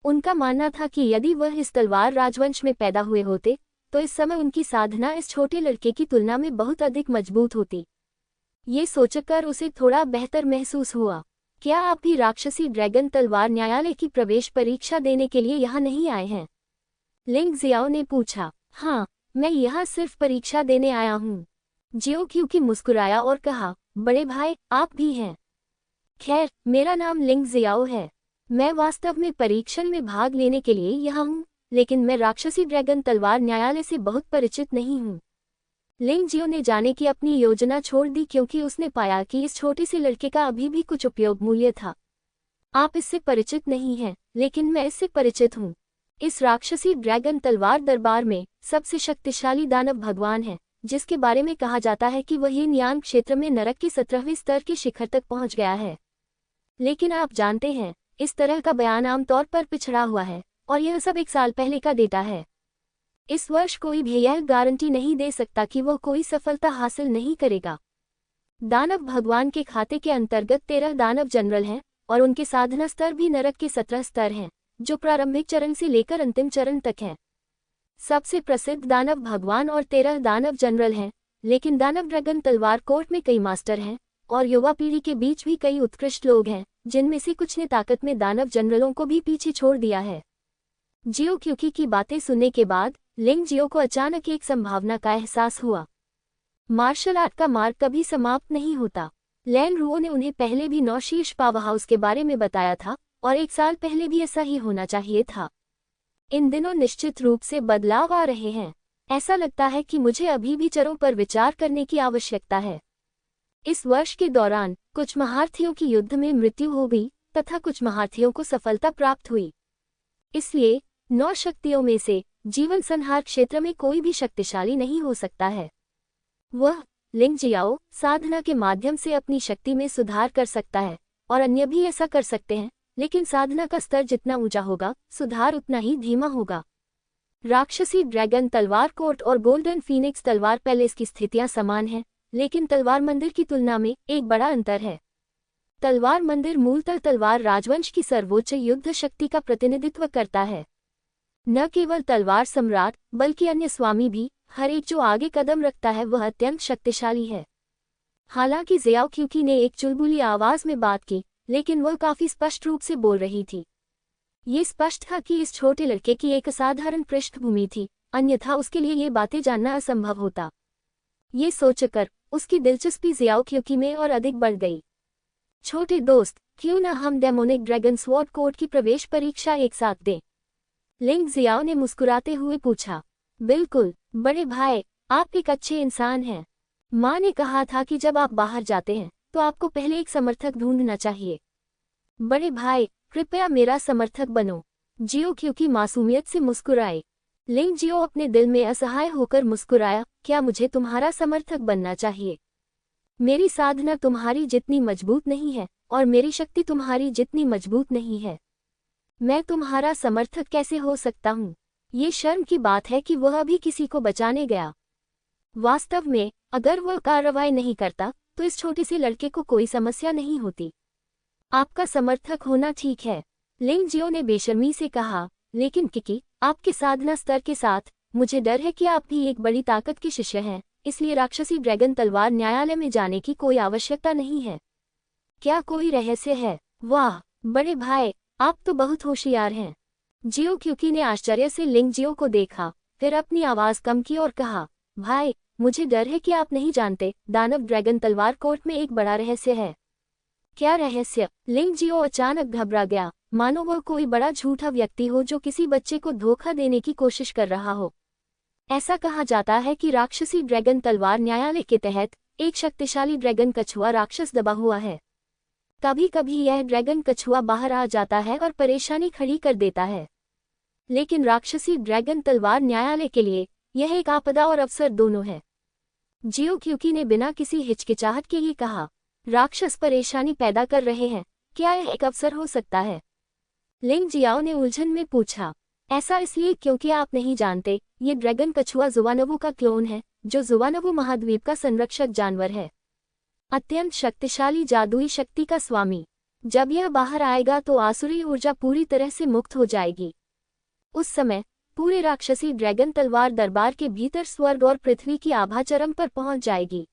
उनका मानना था कि यदि वह इस तलवार राजवंश में पैदा हुए होते तो इस समय उनकी साधना इस छोटे लड़के की तुलना में बहुत अधिक मजबूत होती। ये सोचकर उसे थोड़ा बेहतर महसूस हुआ। क्या आप भी राक्षसी ड्रैगन तलवार न्यायालय की प्रवेश परीक्षा देने के लिए यहाँ नहीं आए हैं? लिंग जियाओ ने पूछा। हाँ, मैं यहाँ सिर्फ परीक्षा देने आया हूँ। जियो क्यूकी मुस्कुराया और कहा, बड़े भाई, आप भी हैं? खैर, मेरा नाम लिंग जियाओ है। मैं वास्तव में परीक्षण में भाग लेने के लिए यहाँ हूँ, लेकिन मैं राक्षसी ड्रैगन तलवार न्यायालय से बहुत परिचित नहीं हूँ। लिंग जियो ने जाने की अपनी योजना छोड़ दी क्योंकि उसने पाया कि इस छोटे से लड़के का अभी भी कुछ उपयोग मूल्य था। आप इससे परिचित नहीं हैं, लेकिन मैं इससे परिचित हूँ। इस राक्षसी ड्रैगन तलवार दरबार में सबसे शक्तिशाली दानव भगवान है, जिसके बारे में कहा जाता है कि वह यान क्षेत्र में नरक के 17वें स्तर के शिखर तक पहुंच गया है। लेकिन आप जानते हैं, इस तरह का बयान आमतौर पर पिछड़ा हुआ है, और यह सब 1 साल पहले का डेटा है। इस वर्ष कोई भी यह गारंटी नहीं दे सकता कि वह कोई सफलता हासिल नहीं करेगा। दानव भगवान के खाते के अंतर्गत 13 दानव जनरल हैं, और उनके साधना स्तर भी नरक के 17 स्तर हैं, जो प्रारंभिक चरण से लेकर अंतिम चरण तक हैं। सबसे प्रसिद्ध दानव भगवान और 13 दानव जनरल हैं, लेकिन दानव ड्रैगन तलवार कोर्ट में कई मास्टर हैं, और युवा पीढ़ी के बीच भी कई उत्कृष्ट लोग हैं, जिनमें से कुछ ने ताकत में दानव जनरलों को भी पीछे छोड़ दिया है। जियो क्यूकी की बातें सुनने के बाद लिंग जियो को अचानक एक संभावना का एहसास हुआ। मार्शल आर्ट का मार्ग कभी समाप्त नहीं होता। लैन रुओ ने उन्हें पहले भी 9 शीर्ष पावर हाउस के बारे में बताया था, और 1 साल पहले भी ऐसा ही होना चाहिए था। इन दिनों निश्चित रूप से बदलाव आ रहे हैं। ऐसा लगता है कि मुझे अभी भी चरों पर विचार करने की आवश्यकता है। इस वर्ष के दौरान कुछ महारथियों की युद्ध में मृत्यु हो गई, तथा कुछ महारथियों को सफलता प्राप्त हुई। इसलिए 9 शक्तियों में से जीवन संहार क्षेत्र में कोई भी शक्तिशाली नहीं हो सकता है। वह लिंग जियाओ साधना के माध्यम से अपनी शक्ति में सुधार कर सकता है, और अन्य भी ऐसा कर सकते हैं, लेकिन साधना का स्तर जितना ऊंचा होगा, सुधार उतना ही धीमा होगा। राक्षसी ड्रैगन तलवार कोर्ट और गोल्डन फीनिक्स तलवार पैलेस की स्थितियां समान हैं, लेकिन तलवार मंदिर की तुलना में एक बड़ा अंतर है। तलवार मंदिर मूलतः तलवार राजवंश की सर्वोच्च युद्ध शक्ति का प्रतिनिधित्व करता है। न केवल तलवार सम्राट, बल्कि अन्य स्वामी भी, हर एक जो आगे कदम रखता है वह अत्यंत शक्तिशाली है। हालांकि ज़ियाओ क्यूकी ने एक चुलबुली आवाज में बात की, लेकिन वह काफी स्पष्ट रूप से बोल रही थी। ये स्पष्ट था कि इस छोटे लड़के की एक असाधारण पृष्ठभूमि थी, अन्यथा उसके लिए ये बातें जानना असंभव होता। ये सोचकर उसकी दिलचस्पी ज़ियाओ क्यूकी में और अधिक बढ़ गई। छोटे दोस्त, क्यों न हम डेमोनिक ड्रैगन स्वॉर्ड कोर्ट की प्रवेश परीक्षा एक साथ दें? लिंग ज़ियाओ ने मुस्कुराते हुए पूछा। बिल्कुल बड़े भाई, आप एक अच्छे इंसान हैं। माँ ने कहा था कि जब आप बाहर जाते हैं तो आपको पहले एक समर्थक ढूंढना चाहिए। बड़े भाई, कृपया मेरा समर्थक बनो। जियो क्यूकी मासूमियत से मुस्कुराए। लिंग जियो अपने दिल में असहाय होकर मुस्कुराया। क्या मुझे तुम्हारा समर्थक बनना चाहिए? मेरी साधना तुम्हारी जितनी मजबूत नहीं है, और मेरी शक्ति तुम्हारी जितनी मजबूत नहीं है। मैं तुम्हारा समर्थक कैसे हो सकता हूँ? ये शर्म की बात है कि वह अभी किसी को बचाने गया। वास्तव में अगर वह कार्रवाई नहीं करता तो इस छोटे से लड़के को कोई समस्या नहीं होती। आपका समर्थक होना ठीक है, लिंग जियो ने बेशर्मी से कहा, लेकिन किकी, आपके साधना स्तर के साथ मुझे डर है कि आप भी एक बड़ी ताकत के शिष्य हैं, इसलिए राक्षसी ड्रैगन तलवार न्यायालय में जाने की कोई आवश्यकता नहीं है। क्या कोई रहस्य है? वाह बड़े भाई, आप तो बहुत होशियार हैं। जियो क्यूकी ने आश्चर्य से लिंग जियो को देखा, फिर अपनी आवाज कम की और कहा, भाई, मुझे डर है कि आप नहीं जानते, दानव ड्रैगन तलवार कोर्ट में एक बड़ा रहस्य है। क्या रहस्य? लिंग जियो अचानक घबरा गया, मानो वह कोई बड़ा झूठा व्यक्ति हो जो किसी बच्चे को धोखा देने की कोशिश कर रहा हो। ऐसा कहा जाता है कि राक्षसी ड्रैगन तलवार न्यायालय के तहत एक शक्तिशाली ड्रैगन कछुआ राक्षस दबा हुआ है। कभी कभी यह ड्रैगन कछुआ बाहर आ जाता है और परेशानी खड़ी कर देता है। लेकिन राक्षसी ड्रैगन तलवार न्यायालय के लिए यह एक आपदा और अवसर दोनों है। जियो क्यूकी ने बिना किसी हिचकिचाहट के ये कहा, राक्षस परेशानी पैदा कर रहे हैं, क्या यह एक अवसर हो सकता है? लिंग जियाओ ने उलझन में पूछा। ऐसा इसलिए क्योंकि आप नहीं जानते, ये ड्रैगन कछुआ जुवानवू का क्लोन है, जो जुवानवू महाद्वीप का संरक्षक जानवर है। अत्यंत शक्तिशाली जादुई शक्ति का स्वामी। जब यह बाहर आएगा तो आसुरी ऊर्जा पूरी तरह से मुक्त हो जाएगी। उस समय पूरे राक्षसी ड्रैगन तलवार दरबार के भीतर स्वर्ग और पृथ्वी की आभा चरम पर पहुंच जाएगी।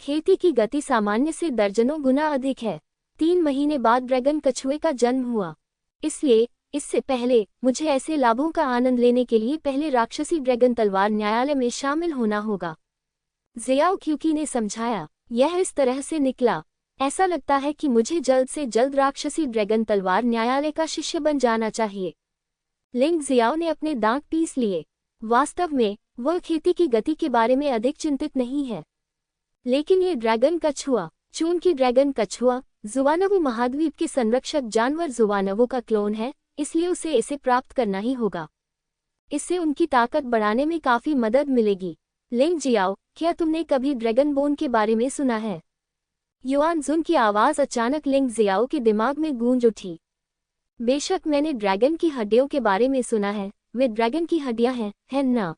खेती की गति सामान्य से दर्जनों गुना अधिक है। 3 महीने बाद ड्रैगन कछुए का जन्म हुआ। इसलिए इससे पहले मुझे ऐसे लाभों का आनंद लेने के लिए पहले राक्षसी ड्रैगन तलवार न्यायालय में शामिल होना होगा। ज़ियाओ क्यूकी ने समझाया। यह इस तरह से निकला, ऐसा लगता है कि मुझे जल्द से जल्द राक्षसी ड्रैगन तलवार न्यायालय का शिष्य बन जाना चाहिए। लिंग ज़ियाओ ने अपने दांत पीस लिए। वास्तव में वह खेती की गति के बारे में अधिक चिंतित नहीं है। लेकिन ये ड्रैगन कछुआ, चून की ड्रैगन कछुआ, ज़ुवानवु महाद्वीप के संरक्षक जानवर ज़ुवानवु का क्लोन है, इसलिए उसे इसे प्राप्त करना ही होगा। इससे उनकी ताकत बढ़ाने में काफी मदद मिलेगी। लिंग जियाओ, क्या तुमने कभी ड्रैगन बोन के बारे में सुना है? युआन जुन की आवाज अचानक लिंग जियाओ के दिमाग में गूंज उठी। बेशक मैंने ड्रैगन की हड्डियों के बारे में सुना है, वे ड्रैगन की हड्डियां हैं, है ना?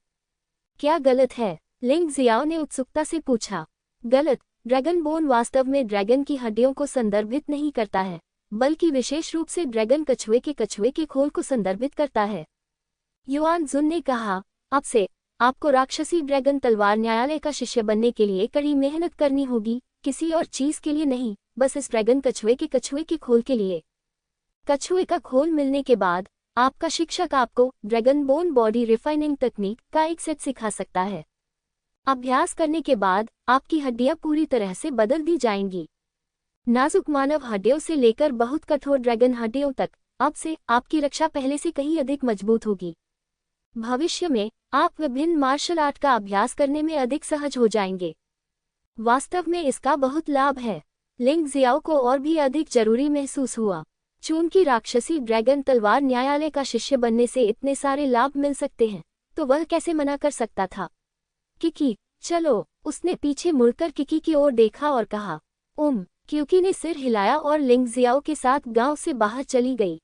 क्या गलत है? लिंग जियाओ ने उत्सुकता से पूछा। गलत, ड्रैगन बोन वास्तव में ड्रैगन की हड्डियों को संदर्भित नहीं करता है, बल्कि विशेष रूप से ड्रैगन कछुए के खोल को संदर्भित करता है। युआन जुन ने कहा, अब से आपको राक्षसी ड्रैगन तलवार न्यायालय का शिष्य बनने के लिए कड़ी मेहनत करनी होगी, किसी और चीज के लिए नहीं, बस इस ड्रैगन कछुए के खोल के लिए। कछुए का खोल मिलने के बाद आपका शिक्षक आपको ड्रैगन बोन बॉडी रिफाइनिंग तकनीक का एक सेट सिखा सकता है। अभ्यास करने के बाद आपकी हड्डियां पूरी तरह से बदल दी जाएंगी। नाजुक मानव हड्डियों से लेकर बहुत कठोर ड्रैगन हड्डियों तक, अब से आपकी रक्षा पहले से कहीं अधिक मजबूत होगी। भविष्य में आप विभिन्न मार्शल आर्ट का अभ्यास करने में अधिक सहज हो जाएंगे। वास्तव में इसका बहुत लाभ है। लिंग जियाओ को और भी अधिक जरूरी महसूस हुआ। चूंकि राक्षसी ड्रैगन तलवार न्यायालय का शिष्य बनने से इतने सारे लाभ मिल सकते हैं, तो वह कैसे मना कर सकता था? किकी, चलो। उसने पीछे मुड़कर किकी की ओर देखा और कहा। क्यूकी ने सिर हिलाया और लिंग जियाओ के साथ गांव से बाहर चली गई।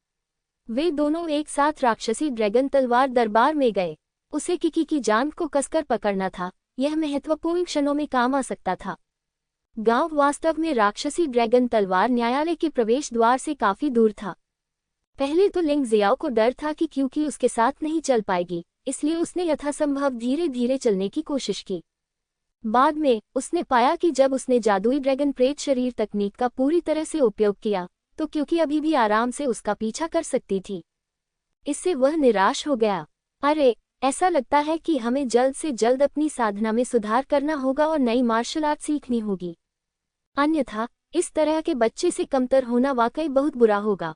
वे दोनों एक साथ राक्षसी ड्रैगन तलवार दरबार में गए। उसे किकी की जांघ को कसकर पकड़ना था, यह महत्वपूर्ण क्षणों में काम आ सकता था। गांव वास्तव में राक्षसी ड्रैगन तलवार न्यायालय के प्रवेश द्वार से काफी दूर था। पहले तो लिंग जियाओ को डर था कि क्यूकी उसके साथ नहीं चल पाएगी, इसलिए उसने यथासंभव धीरे धीरे चलने की कोशिश की। बाद में उसने पाया कि जब उसने जादुई ड्रैगन प्रेत शरीर तकनीक का पूरी तरह से उपयोग किया, तो क्योंकि अभी भी आराम से उसका पीछा कर सकती थी। इससे वह निराश हो गया। अरे, ऐसा लगता है कि हमें जल्द से जल्द अपनी साधना में सुधार करना होगा और नई मार्शल आर्ट सीखनी होगी, अन्यथा इस तरह के बच्चे से कमतर होना वाकई बहुत बुरा होगा।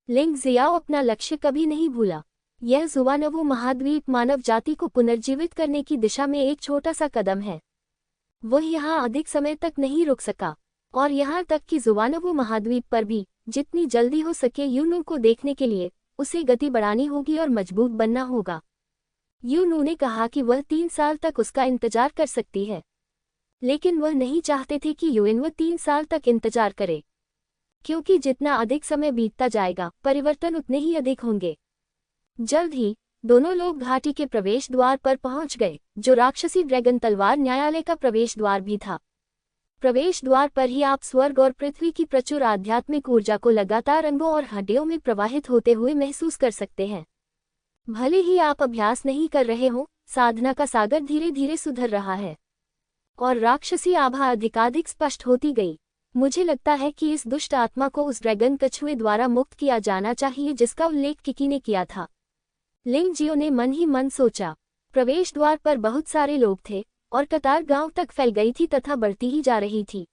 लिंग जियाओ अपना लक्ष्य कभी नहीं भूला। यह ज़ुवानवु महाद्वीप मानव जाति को पुनर्जीवित करने की दिशा में एक छोटा सा कदम है। वह यहाँ अधिक समय तक नहीं रुक सका, और यहाँ तक कि ज़ुवानवु महाद्वीप पर भी जितनी जल्दी हो सके यूनू को देखने के लिए उसे गति बढ़ानी होगी और मजबूत बनना होगा। यूनू ने कहा कि वह 3 साल तक उसका इंतजार कर सकती है, लेकिन वह नहीं चाहते थे कि यूएनवु 3 साल तक इंतजार करे, क्योंकि जितना अधिक समय बीतता जाएगा परिवर्तन उतने ही अधिक होंगे। जल्द ही दोनों लोग घाटी के प्रवेश द्वार पर पहुंच गए, जो राक्षसी ड्रैगन तलवार न्यायालय का प्रवेश द्वार भी था। प्रवेश द्वार पर ही आप स्वर्ग और पृथ्वी की प्रचुर आध्यात्मिक ऊर्जा को लगातार अंगों और हड्डियों में प्रवाहित होते हुए महसूस कर सकते हैं। भले ही आप अभ्यास नहीं कर रहे हो, साधना का सागर धीरे धीरे सुधर रहा है और राक्षसी आभा अधिकाधिक स्पष्ट होती गई। मुझे लगता है कि इस दुष्ट आत्मा को उस ड्रैगन कछुए द्वारा मुक्त किया जाना चाहिए जिसका उल्लेख किकी ने किया था। लिंग जियो ने मन ही मन सोचा। प्रवेश द्वार पर बहुत सारे लोग थे और कतार गांव तक फैल गई थी तथा बढ़ती ही जा रही थी।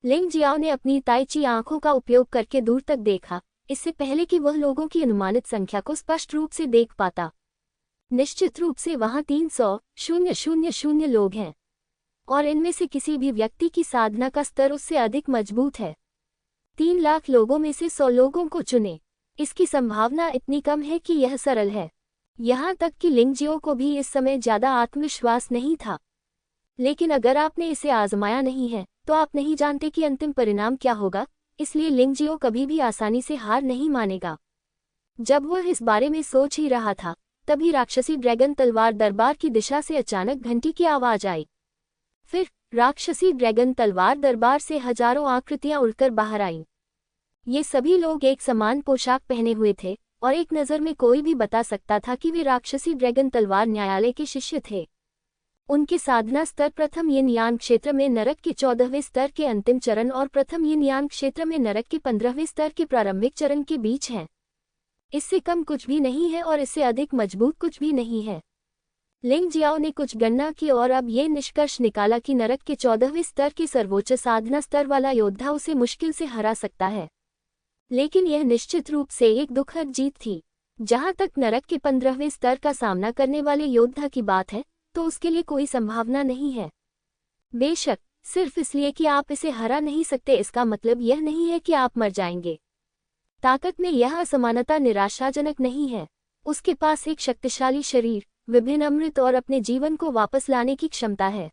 लिंग जियाओ ने अपनी ताइची आंखों का उपयोग करके दूर तक देखा, इससे पहले कि वह लोगों की अनुमानित संख्या को स्पष्ट रूप से देख पाता। निश्चित रूप से वहां 300,000 लोग हैं, और इनमें से किसी भी व्यक्ति की साधना का स्तर उससे अधिक मजबूत है। 3 लाख लोगों में से 100 लोगों को चुने। इसकी संभावना इतनी कम है कि यह सरल है। यहाँ तक कि लिंग जियो को भी इस समय ज्यादा आत्मविश्वास नहीं था। लेकिन अगर आपने इसे आजमाया नहीं है, तो आप नहीं जानते कि अंतिम परिणाम क्या होगा, इसलिए लिंग जियो कभी भी आसानी से हार नहीं मानेगा। जब वह इस बारे में सोच ही रहा था, तभी राक्षसी ड्रैगन तलवार दरबार की दिशा से अचानक घंटी की आवाज आई। फिर राक्षसी ड्रैगन तलवार दरबार से हजारों आकृतियां उड़कर बाहर आईं। ये सभी लोग एक समान पोशाक पहने हुए थे और एक नज़र में कोई भी बता सकता था कि वे राक्षसी ड्रैगन तलवार न्यायालय के शिष्य थे। उनके साधना स्तर प्रथम यिन यान क्षेत्र में नरक के 14वें स्तर के अंतिम चरण और प्रथम यिन यान क्षेत्र में नरक के 15वें स्तर के प्रारंभिक चरण के बीच हैं। इससे कम कुछ भी नहीं है और इससे अधिक मजबूत कुछ भी नहीं है। लिंग जियाओ ने कुछ गणना की और अब ये निष्कर्ष निकाला कि नरक के 14वें स्तर के सर्वोच्च साधना स्तर वाला योद्धा उसे मुश्किल से हरा सकता है। लेकिन यह निश्चित रूप से एक दुखद जीत थी। जहां तक नरक के 15वें स्तर का सामना करने वाले योद्धा की बात है, तो उसके लिए कोई संभावना नहीं है। बेशक सिर्फ इसलिए कि आप इसे हरा नहीं सकते इसका मतलब यह नहीं है कि आप मर जाएंगे। ताकत में यह असमानता निराशाजनक नहीं है। उसके पास एक शक्तिशाली शरीर, विभिन्न अमृत और अपने जीवन को वापस लाने की क्षमता है।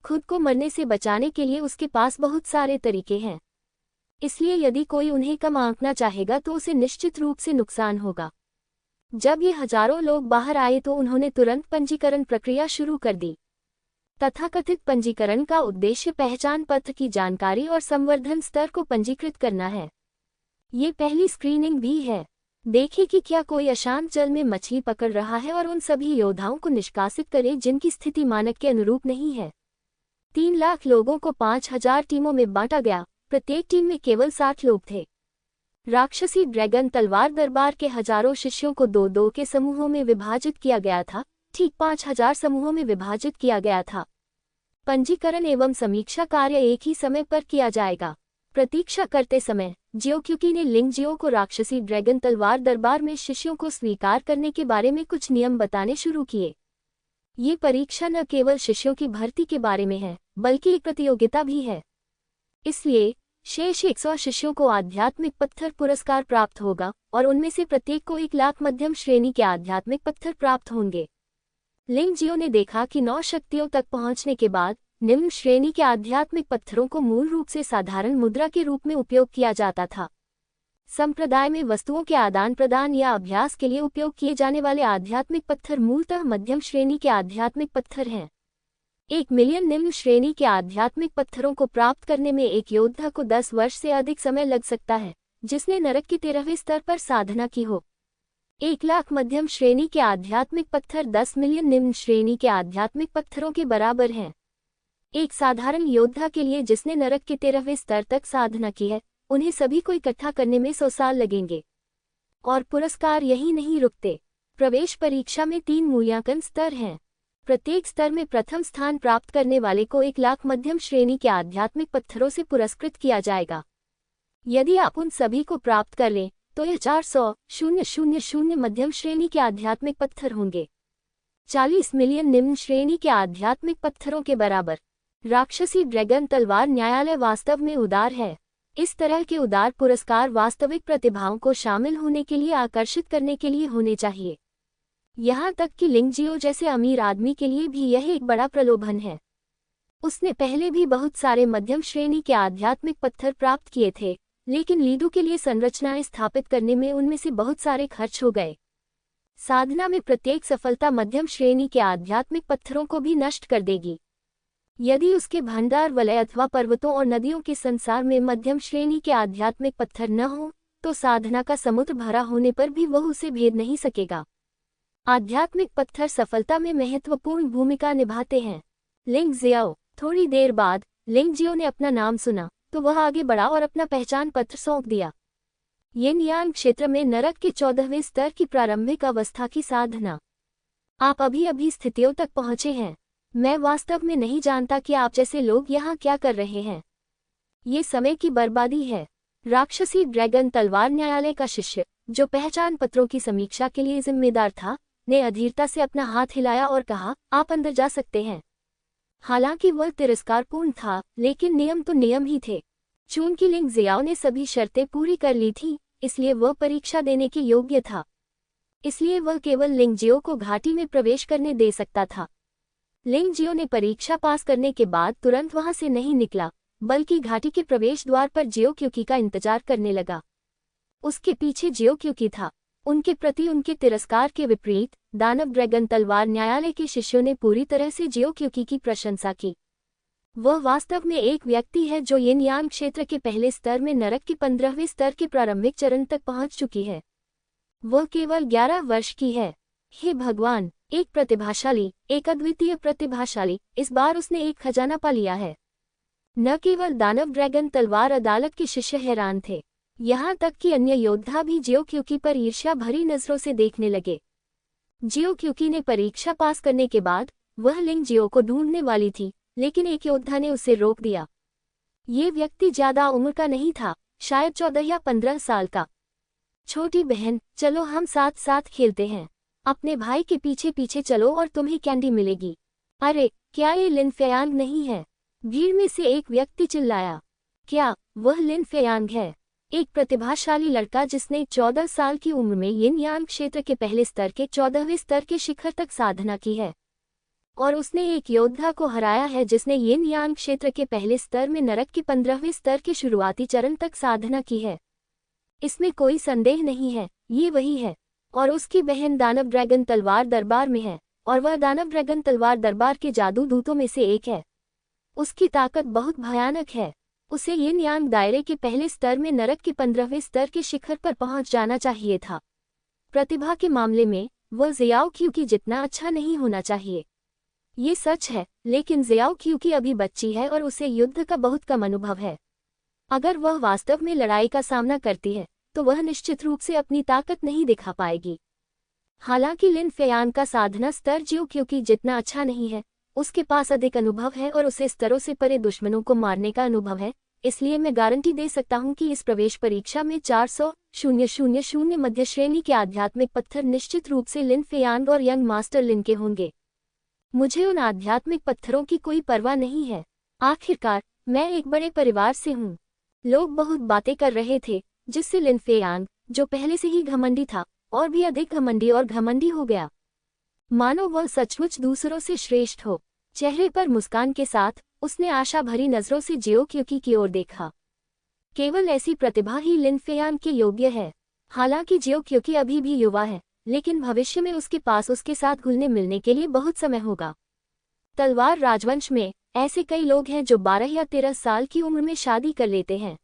खुद को मरने से बचाने के लिए उसके पास बहुत सारे तरीके हैं। इसलिए यदि कोई उन्हें कम आंकना चाहेगा तो उसे निश्चित रूप से नुकसान होगा। जब ये हजारों लोग बाहर आए तो उन्होंने तुरंत पंजीकरण प्रक्रिया शुरू कर दी। तथाकथित पंजीकरण का उद्देश्य पहचान पत्र की जानकारी और संवर्धन स्तर को पंजीकृत करना है। ये पहली स्क्रीनिंग भी है। देखें कि क्या कोई अशांत जल में मछली पकड़ रहा है और उन सभी योद्धाओं को निष्कासित करें जिनकी स्थिति मानक के अनुरूप नहीं है। 3 लाख लोगों को 5000 टीमों में बांटा गया, प्रत्येक टीम में केवल 60 लोग थे। राक्षसी ड्रैगन तलवार दरबार के हजारों शिष्यों को 2-2 के समूहों में विभाजित किया गया था, ठीक 5000 समूहों में विभाजित किया गया था। पंजीकरण एवं समीक्षा कार्य एक ही समय पर किया जाएगा। प्रतीक्षा करते समय जियोक्युकी ने लिंग जियो को राक्षसी ड्रैगन तलवार दरबार में शिष्यों को स्वीकार करने के बारे में कुछ नियम बताने शुरू किए। ये परीक्षा न केवल शिष्यों की भर्ती के बारे में है, बल्कि एक प्रतियोगिता भी है। इसलिए शेष 100 शिष्यों को आध्यात्मिक पत्थर पुरस्कार प्राप्त होगा और उनमें से प्रत्येक को 1 लाख मध्यम श्रेणी के आध्यात्मिक पत्थर प्राप्त होंगे। लिंग जियो ने देखा कि 9 शक्तियों तक पहुंचने के बाद निम्न श्रेणी के आध्यात्मिक पत्थरों को मूल रूप से साधारण मुद्रा के रूप में उपयोग किया जाता था। संप्रदाय में वस्तुओं के आदान प्रदान या अभ्यास के लिए उपयोग किए जाने वाले आध्यात्मिक पत्थर मूलतः मध्यम श्रेणी के आध्यात्मिक पत्थर हैं। 1 मिलियन निम्न श्रेणी के आध्यात्मिक पत्थरों को प्राप्त करने में एक योद्धा को 10 वर्ष से अधिक समय लग सकता है, जिसने नरक के 13वें स्तर पर साधना की हो। 1 लाख मध्यम श्रेणी के आध्यात्मिक पत्थर 10 मिलियन निम्न श्रेणी के आध्यात्मिक पत्थरों के बराबर हैं। एक साधारण योद्धा के लिए जिसने नरक के 13वें स्तर तक साधना की है, उन्हें सभी को इकट्ठा करने में 100 साल लगेंगे। और पुरस्कार यही नहीं रुकते। प्रवेश परीक्षा में 3 मूल्यांकन स्तर हैं। प्रत्येक स्तर में प्रथम स्थान प्राप्त करने वाले को 1 लाख मध्यम श्रेणी के आध्यात्मिक पत्थरों से पुरस्कृत किया जाएगा। यदि आप उन सभी को प्राप्त कर लें तो यह 400,000 मध्यम श्रेणी के आध्यात्मिक पत्थर होंगे, 40 मिलियन निम्न श्रेणी के आध्यात्मिक पत्थरों के बराबर। राक्षसी ड्रैगन तलवार न्यायालय वास्तव में उदार है। इस तरह के उदार पुरस्कार वास्तविक प्रतिभाओं को शामिल होने के लिए आकर्षित करने के लिए होने चाहिए। यहाँ तक कि लिंग जियो जैसे अमीर आदमी के लिए भी यह एक बड़ा प्रलोभन है। उसने पहले भी बहुत सारे मध्यम श्रेणी के आध्यात्मिक पत्थर प्राप्त किए थे, लेकिन लीडू के लिए संरचनाएं स्थापित करने में उनमें से बहुत सारे खर्च हो गए। साधना में प्रत्येक सफलता मध्यम श्रेणी के आध्यात्मिक पत्थरों को भी नष्ट कर देगी। यदि उसके भंडार वलय अथवा पर्वतों और नदियों के संसार में मध्यम श्रेणी के आध्यात्मिक पत्थर न हो, तो साधना का समुद्र भरा होने पर भी वह उसे भेद नहीं सकेगा। आध्यात्मिक पत्थर सफलता में महत्वपूर्ण भूमिका निभाते हैं। लिंग जियो। थोड़ी देर बाद लिंग जियो ने अपना नाम सुना तो वह आगे बढ़ा और अपना पहचान पत्र सौंप दिया। येनयान क्षेत्र में नरक के 14वें स्तर की प्रारंभिक अवस्था की साधना। आप अभी अभी स्थितियों तक पहुंचे हैं। मैं वास्तव में नहीं जानता कि आप जैसे लोग यहाँ क्या कर रहे हैं। ये समय की बर्बादी है। राक्षसी ड्रैगन तलवार न्यायालय का शिष्य, जो पहचान पत्रों की समीक्षा के लिए जिम्मेदार था, ने अधीरता से अपना हाथ हिलाया और कहा, आप अंदर जा सकते हैं। हालांकि वह तिरस्कारपूर्ण था, लेकिन नियम तो नियम ही थे। चूंकि लिंग जियाओ ने सभी शर्तें पूरी कर ली थीं, इसलिए वह परीक्षा देने के योग्य था। इसलिए वह केवल लिंग जियो को घाटी में प्रवेश करने दे सकता था। लिंग जियो ने परीक्षा पास करने के बाद तुरंत वहां से नहीं निकला, बल्कि घाटी के प्रवेश द्वार पर जियोक्युकी का इंतजार करने लगा। उसके पीछे जियोक्युकी था। उनके प्रति उनके तिरस्कार के विपरीत दानव ड्रैगन तलवार न्यायालय के शिष्यों ने पूरी तरह से जियोक्युकी की प्रशंसा की। वह वास्तव में एक व्यक्ति है जो येनयान क्षेत्र के पहले स्तर में नरक के 15वें स्तर के प्रारंभिक चरण तक पहुंच चुकी है। वह केवल 11 वर्ष की है। हे भगवान, एक प्रतिभाशाली, एक अद्वितीय प्रतिभाशाली, इस बार उसने एक खजाना पा लिया है। न केवल दानव ड्रैगन तलवार अदालत के शिष्य हैरान थे, यहाँ तक कि अन्य योद्धा भी जियोक्युकी पर ईर्ष्या भरी नजरों से देखने लगे। जियोक्युकी ने परीक्षा पास करने के बाद वह लिंग जियो को ढूंढने वाली थी, लेकिन एक योद्धा ने उसे रोक दिया। ये व्यक्ति ज्यादा उम्र का नहीं था, शायद 14 या 15 साल का। छोटी बहन, चलो हम साथ साथ खेलते हैं। अपने भाई के पीछे पीछे चलो और तुम्हें कैंडी मिलेगी। अरे, क्या ये लिन फेयांग नहीं है? भीड़ में से एक व्यक्ति चिल्लाया। क्या वह लिन फेयांग है? एक प्रतिभाशाली लड़का जिसने 14 साल की उम्र में यिन यांग क्षेत्र के पहले स्तर के 14वें स्तर के शिखर तक साधना की है। और उसने एक योद्धा को हराया है जिसने यिन यांग क्षेत्र के पहले स्तर में नरक के 15वें स्तर के शुरुआती चरण तक साधना की है। इसमें कोई संदेह नहीं है, ये वही है। और उसकी बहन दानव ड्रैगन तलवार दरबार में है, और वह दानव ड्रैगन तलवार दरबार के जादू दूतों में से एक है। उसकी ताकत बहुत भयानक है। उसे यिन यांग दायरे के पहले स्तर में नरक के 15वें स्तर के शिखर पर पहुंच जाना चाहिए था। प्रतिभा के मामले में वह ज़ियाओ क्यूकी जितना अच्छा नहीं होना चाहिए। ये सच है, लेकिन ज़ियाओ क्यूकी अभी बच्ची है और उसे युद्ध का बहुत कम अनुभव है। अगर वह वास्तव में लड़ाई का सामना करती है तो वह निश्चित रूप से अपनी ताकत नहीं दिखा पाएगी। हालांकि लिन फेयांग का साधना स्तर जियो क्यूकी जितना अच्छा नहीं है, उसके पास अधिक अनुभव है और उसे स्तरों से परे दुश्मनों को मारने का अनुभव है। इसलिए मैं गारंटी दे सकता हूं कि इस प्रवेश परीक्षा में 400,000 मध्य श्रेणी के आध्यात्मिक पत्थर निश्चित रूप से लिन फेयांग और यंग मास्टर लिन के होंगे। मुझे उन आध्यात्मिक पत्थरों की कोई परवाह नहीं है। आखिरकार मैं एक बड़े परिवार से हूँ। लोग बहुत बातें कर रहे थे, जिससे लिन फेयांग, जो पहले से ही घमंडी था, और भी अधिक घमंडी और घमंडी हो गया। मानो वह सचमुच दूसरों से श्रेष्ठ हो। चेहरे पर मुस्कान के साथ उसने आशा भरी नजरों से जियो क्यूकी की ओर देखा। केवल ऐसी प्रतिभा ही लिन फेयांग के योग्य है। हालांकि जियो क्यूकी अभी भी युवा है, लेकिन भविष्य में उसके पास उसके साथ घुलने मिलने के लिए बहुत समय होगा। तलवार राजवंश में ऐसे कई लोग हैं जो 12 या 13 साल की उम्र में शादी कर लेते हैं।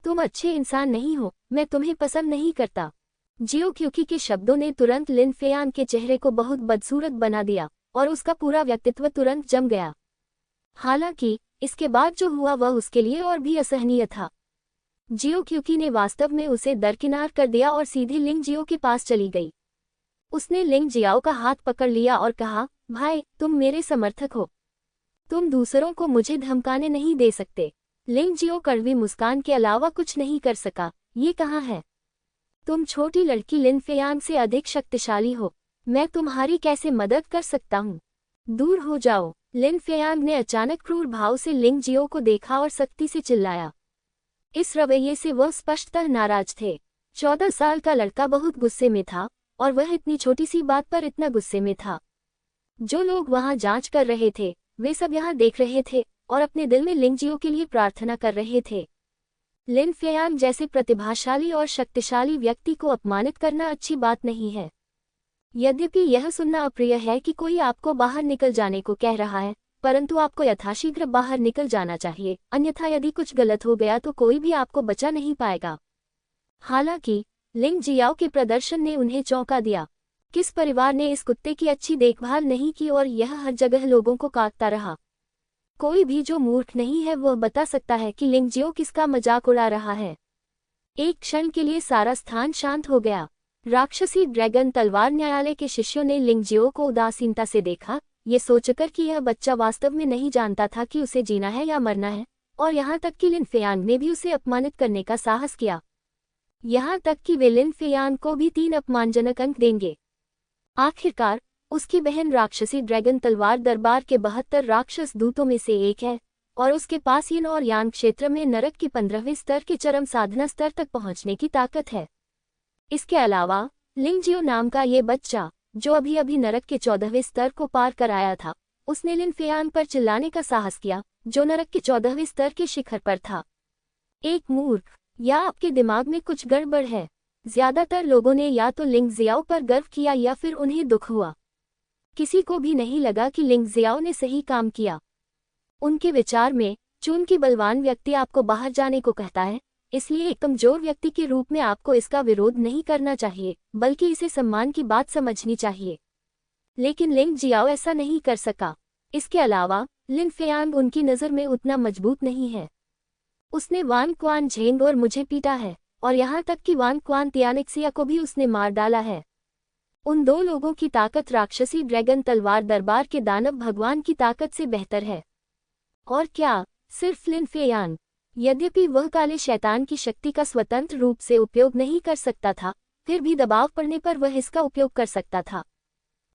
तुम अच्छे इंसान नहीं हो, मैं तुम्हें पसंद नहीं करता। जियो क्यूकी के शब्दों ने तुरंत लिन फेयांग के चेहरे को बहुत बदसूरत बना दिया और उसका पूरा व्यक्तित्व तुरंत जम गया। हालांकि इसके बाद जो हुआ वह उसके लिए और भी असहनीय था। जियो क्यूकी ने वास्तव में उसे दरकिनार कर दिया और सीधे लिंग जियो के पास चली गई। उसने लिंग जियाओ का हाथ पकड़ लिया और कहा, भाई, तुम मेरे समर्थक हो। तुम दूसरों को मुझे धमकाने नहीं दे सकते। लिंग जियो कड़वी मुस्कान के अलावा कुछ नहीं कर सका। ये कहाँ है? तुम छोटी लड़की लिन फेयांग से अधिक शक्तिशाली हो। मैं तुम्हारी कैसे मदद कर सकता हूँ? दूर हो जाओ। लिन फेयांग ने अचानक क्रूर भाव से लिंग जियो को देखा और सख्ती से चिल्लाया। इस रवैये से वह स्पष्टतः नाराज थे। 14 साल का लड़का बहुत गुस्से में था, और वह इतनी छोटी सी बात पर इतना गुस्से में था। जो लोग वहां जांच कर रहे थे, वे सब यहाँ देख रहे थे और अपने दिल में लिंग जियो के लिए प्रार्थना कर रहे थे। लिन फेयांग जैसे प्रतिभाशाली और शक्तिशाली व्यक्ति को अपमानित करना अच्छी बात नहीं है। यद्यपि यह सुनना अप्रिय है कि कोई आपको बाहर निकल जाने को कह रहा है, परंतु आपको यथाशीघ्र बाहर निकल जाना चाहिए, अन्यथा यदि कुछ गलत हो गया तो कोई भी आपको बचा नहीं पाएगा। हालांकि लिंग जियाओ के प्रदर्शन ने उन्हें चौंका दिया। किस परिवार ने इस कुत्ते की अच्छी देखभाल नहीं की और यह हर जगह लोगों को काटता रहा? कोई भी जो मूर्ख नहीं है वह बता सकता है कि लिंग जियो किसका मजाक उड़ा रहा है। एक क्षण के लिए सारा स्थान शांत हो गया। राक्षसी ड्रैगन तलवार न्यायालय के शिष्यों ने लिंग जियो को उदासीनता से देखा, ये सोचकर कि यह बच्चा वास्तव में नहीं जानता था कि उसे जीना है या मरना है, और यहाँ तक कि लिन फेयांग ने भी उसे अपमानित करने का साहस किया। यहाँ तक कि वे लिन फेयांग को भी 3 अपमानजनक अंक देंगे। आखिरकार उसकी बहन राक्षसी ड्रैगन तलवार दरबार के 72 राक्षस दूतों में से एक है, और उसके पास यिन और यांग क्षेत्र में नरक के 15वें स्तर के चरम साधना स्तर तक पहुंचने की ताकत है। इसके अलावा लिंग जियो नाम का ये बच्चा, जो अभी अभी नरक के 14वें स्तर को पार कर आया था, उसने लिन फेयांग पर चिल्लाने का साहस किया, जो नरक के 14वें स्तर के शिखर पर था। एक मूर्ख, या आपके दिमाग में कुछ गड़बड़ है? ज्यादातर लोगों ने या तो लिंग जियाओ पर गर्व किया या फिर उन्हें दुख हुआ। किसी को भी नहीं लगा कि लिंग जियाओ ने सही काम किया। उनके विचार में चून की बलवान व्यक्ति आपको बाहर जाने को कहता है, इसलिए एक कमजोर व्यक्ति के रूप में आपको इसका विरोध नहीं करना चाहिए, बल्कि इसे सम्मान की बात समझनी चाहिए। लेकिन लिंग जियाओ ऐसा नहीं कर सका। इसके अलावा लिन फेयांग उनकी नज़र में उतना मजबूत नहीं है। उसने वान क्वान झेंग और मुझे पीटा है, और यहाँ तक कि वान क्वान तियानिक्सिया को भी उसने मार डाला है। उन 2 लोगों की ताकत राक्षसी ड्रैगन तलवार दरबार के दानव भगवान की ताकत से बेहतर है। और क्या सिर्फ लिन फेयांग? यद्यपि वह काले शैतान की शक्ति का स्वतंत्र रूप से उपयोग नहीं कर सकता था, फिर भी दबाव पड़ने पर वह इसका उपयोग कर सकता था।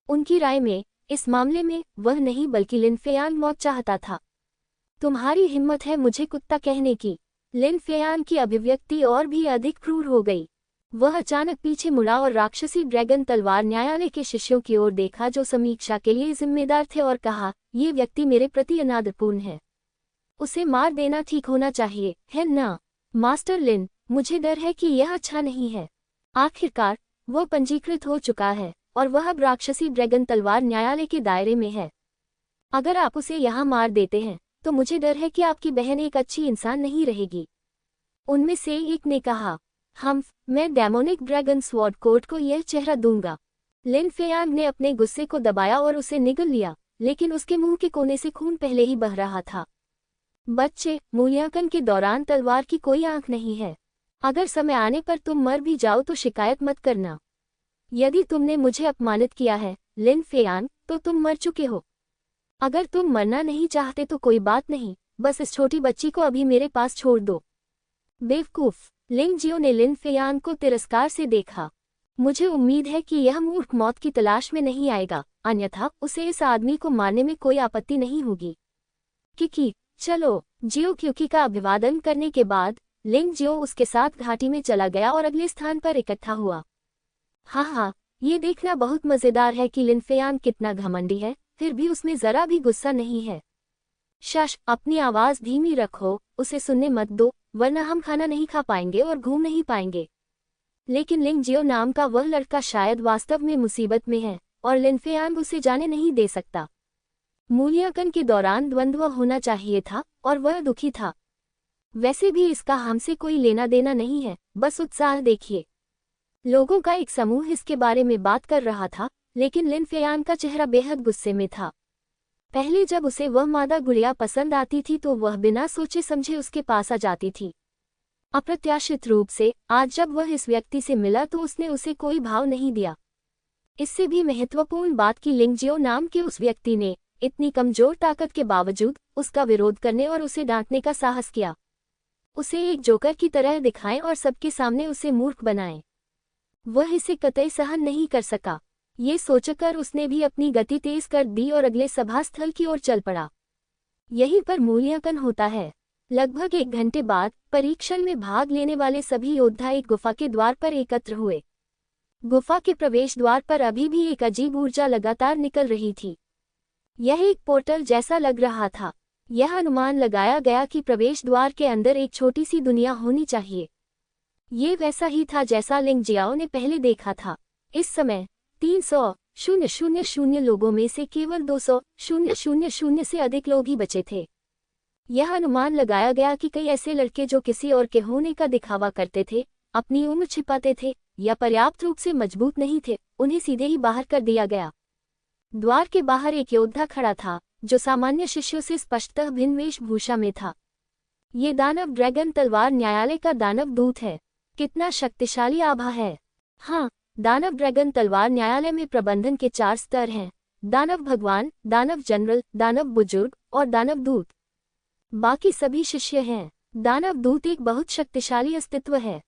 उनकी राय में इस मामले में वह नहीं बल्कि लिन फेयांग मौत चाहता था। तुम्हारी हिम्मत है मुझे कुत्ता कहने की। लिन फेयान की अभिव्यक्ति और भी अधिक क्रूर हो गई। वह अचानक पीछे मुड़ा और राक्षसी ड्रैगन तलवार न्यायालय के शिष्यों की ओर देखा जो समीक्षा के लिए जिम्मेदार थे और कहा, ये व्यक्ति मेरे प्रति अनादरपूर्ण है। उसे मार देना ठीक होना चाहिए, है ना? मास्टर लिन, मुझे डर है कि यह अच्छा नहीं है। आखिरकार वह पंजीकृत हो चुका है और वह अब राक्षसी ड्रैगन तलवार न्यायालय के दायरे में है। अगर आप उसे यहाँ मार देते हैं तो मुझे डर है कि आपकी बहन एक अच्छी इंसान नहीं रहेगी। उनमें से एक ने कहा, मैं डेमोनिक ड्रैगन स्वॉर्ड कोर्ट को यह चेहरा दूंगा। लिन फेयांग ने अपने गुस्से को दबाया और उसे निगल लिया, लेकिन उसके मुंह के कोने से खून पहले ही बह रहा था। बच्चे, मूल्यांकन के दौरान तलवार की कोई आंख नहीं है। अगर समय आने पर तुम मर भी जाओ तो शिकायत मत करना। यदि तुमने मुझे अपमानित किया है लिन फेयांग, तो तुम मर चुके हो। अगर तुम मरना नहीं चाहते तो कोई बात नहीं, बस इस छोटी बच्ची को अभी मेरे पास छोड़ दो। बेवकूफ, लिंग जियो ने लिन फेयांग को तिरस्कार से देखा। मुझे उम्मीद है कि यह मूर्ख मौत की तलाश में नहीं आएगा, अन्यथा उसे इस आदमी को मारने में कोई आपत्ति नहीं होगी। किकी, चलो। जियो क्यूकी का अभिवादन करने के बाद लिंग जियो उसके साथ घाटी में चला गया और अगले स्थान पर इकट्ठा हुआ। हाँ, ये देखना बहुत मजेदार है कि लिन फेयांग कितना घमंडी है, फिर भी उसमें जरा भी गुस्सा नहीं है। शश, अपनी आवाज धीमी रखो, उसे सुनने मत दो, वरना हम खाना नहीं खा पाएंगे और घूम नहीं पाएंगे। लेकिन लिंग जियो नाम का वह लड़का शायद वास्तव में मुसीबत में है और लिन फेयांग उसे जाने नहीं दे सकता। मूल्यांकन के दौरान द्वंद्व होना चाहिए था और वह दुखी था। वैसे भी इसका हमसे कोई लेना देना नहीं है, बस उत्साह देखिए। लोगों का एक समूह इसके बारे में बात कर रहा था, लेकिन लिन फेयांग का चेहरा बेहद गुस्से में था। पहले जब उसे वह मादा गुड़िया पसंद आती थी तो वह बिना सोचे समझे उसके पास आ जाती थी। अप्रत्याशित रूप से आज जब वह इस व्यक्ति से मिला तो उसने उसे कोई भाव नहीं दिया। इससे भी महत्वपूर्ण बात कि लिंग जियो नाम के उस व्यक्ति ने इतनी कमजोर ताकत के बावजूद उसका विरोध करने और उसे डांटने का साहस किया। उसे एक जोकर की तरह दिखाएं और सबके सामने उसे मूर्ख बनाएं। वह इसे कतई सहन नहीं कर सका। ये सोचकर उसने भी अपनी गति तेज कर दी और अगले सभा स्थल की ओर चल पड़ा। यहीं पर मूल्यांकन होता है। लगभग 1 घंटे बाद परीक्षण में भाग लेने वाले सभी योद्धा एक गुफा के द्वार पर एकत्र हुए। गुफा के प्रवेश द्वार पर अभी भी एक अजीब ऊर्जा लगातार निकल रही थी। यह एक पोर्टल जैसा लग रहा था। यह अनुमान लगाया गया कि प्रवेश द्वार के अंदर एक छोटी सी दुनिया होनी चाहिए। ये वैसा ही था जैसा लिंग जियाओ ने पहले देखा था। इस समय 300,000 लोगों में से केवल 200,000 से अधिक लोग ही बचे थे। यह अनुमान लगाया गया कि कई ऐसे लड़के जो किसी और के होने का दिखावा करते थे, अपनी उम्र छिपाते थे या पर्याप्त रूप से मजबूत नहीं थे, उन्हें सीधे ही बाहर कर दिया गया। द्वार के बाहर एक योद्धा खड़ा था जो सामान्य शिष्यों से स्पष्टतः भिन्न वेशभूषा में था। ये दानव ड्रैगन तलवार न्यायालय का दानव दूत है। कितना शक्तिशाली आभा है। हाँ, दानव ड्रैगन तलवार न्यायालय में प्रबंधन के 4 स्तर हैं: दानव भगवान, दानव जनरल, दानव बुजुर्ग और दानव दूत। बाकी सभी शिष्य हैं। दानव दूत एक बहुत शक्तिशाली अस्तित्व है।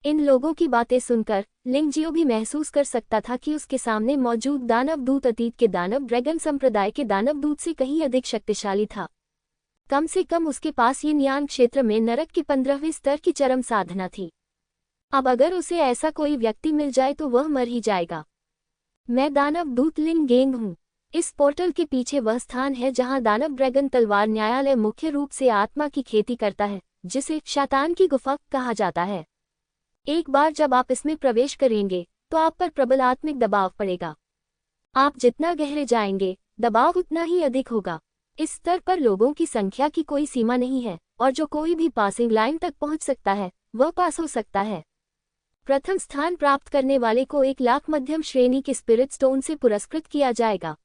इन लोगों की बातें सुनकर लिंग जियो भी महसूस कर सकता था कि उसके सामने मौजूद दानव दूत अतीत के दानव ड्रैगन संप्रदाय के दानव दूत से कहीं अधिक शक्तिशाली था। कम से कम उसके पास ये न्यान क्षेत्र में नरक के 15वें स्तर की चरम साधना थी। अब अगर उसे ऐसा कोई व्यक्ति मिल जाए तो वह मर ही जाएगा। मैं दानव दूत लिंग गेंग हूँ। इस पोर्टल के पीछे वह स्थान है जहाँ दानव ड्रैगन तलवार न्यायालय मुख्य रूप से आत्मा की खेती करता है, जिसे शैतान की गुफा कहा जाता है। एक बार जब आप इसमें प्रवेश करेंगे तो आप पर प्रबल आत्मिक दबाव पड़ेगा। आप जितना गहरे जाएंगे, दबाव उतना ही अधिक होगा। इस स्तर पर लोगों की संख्या की कोई सीमा नहीं है और जो कोई भी पासिंग लाइन तक पहुंच सकता है वह पास हो सकता है। प्रथम स्थान प्राप्त करने वाले को 1 लाख मध्यम श्रेणी के स्पिरिट स्टोन से पुरस्कृत किया जाएगा।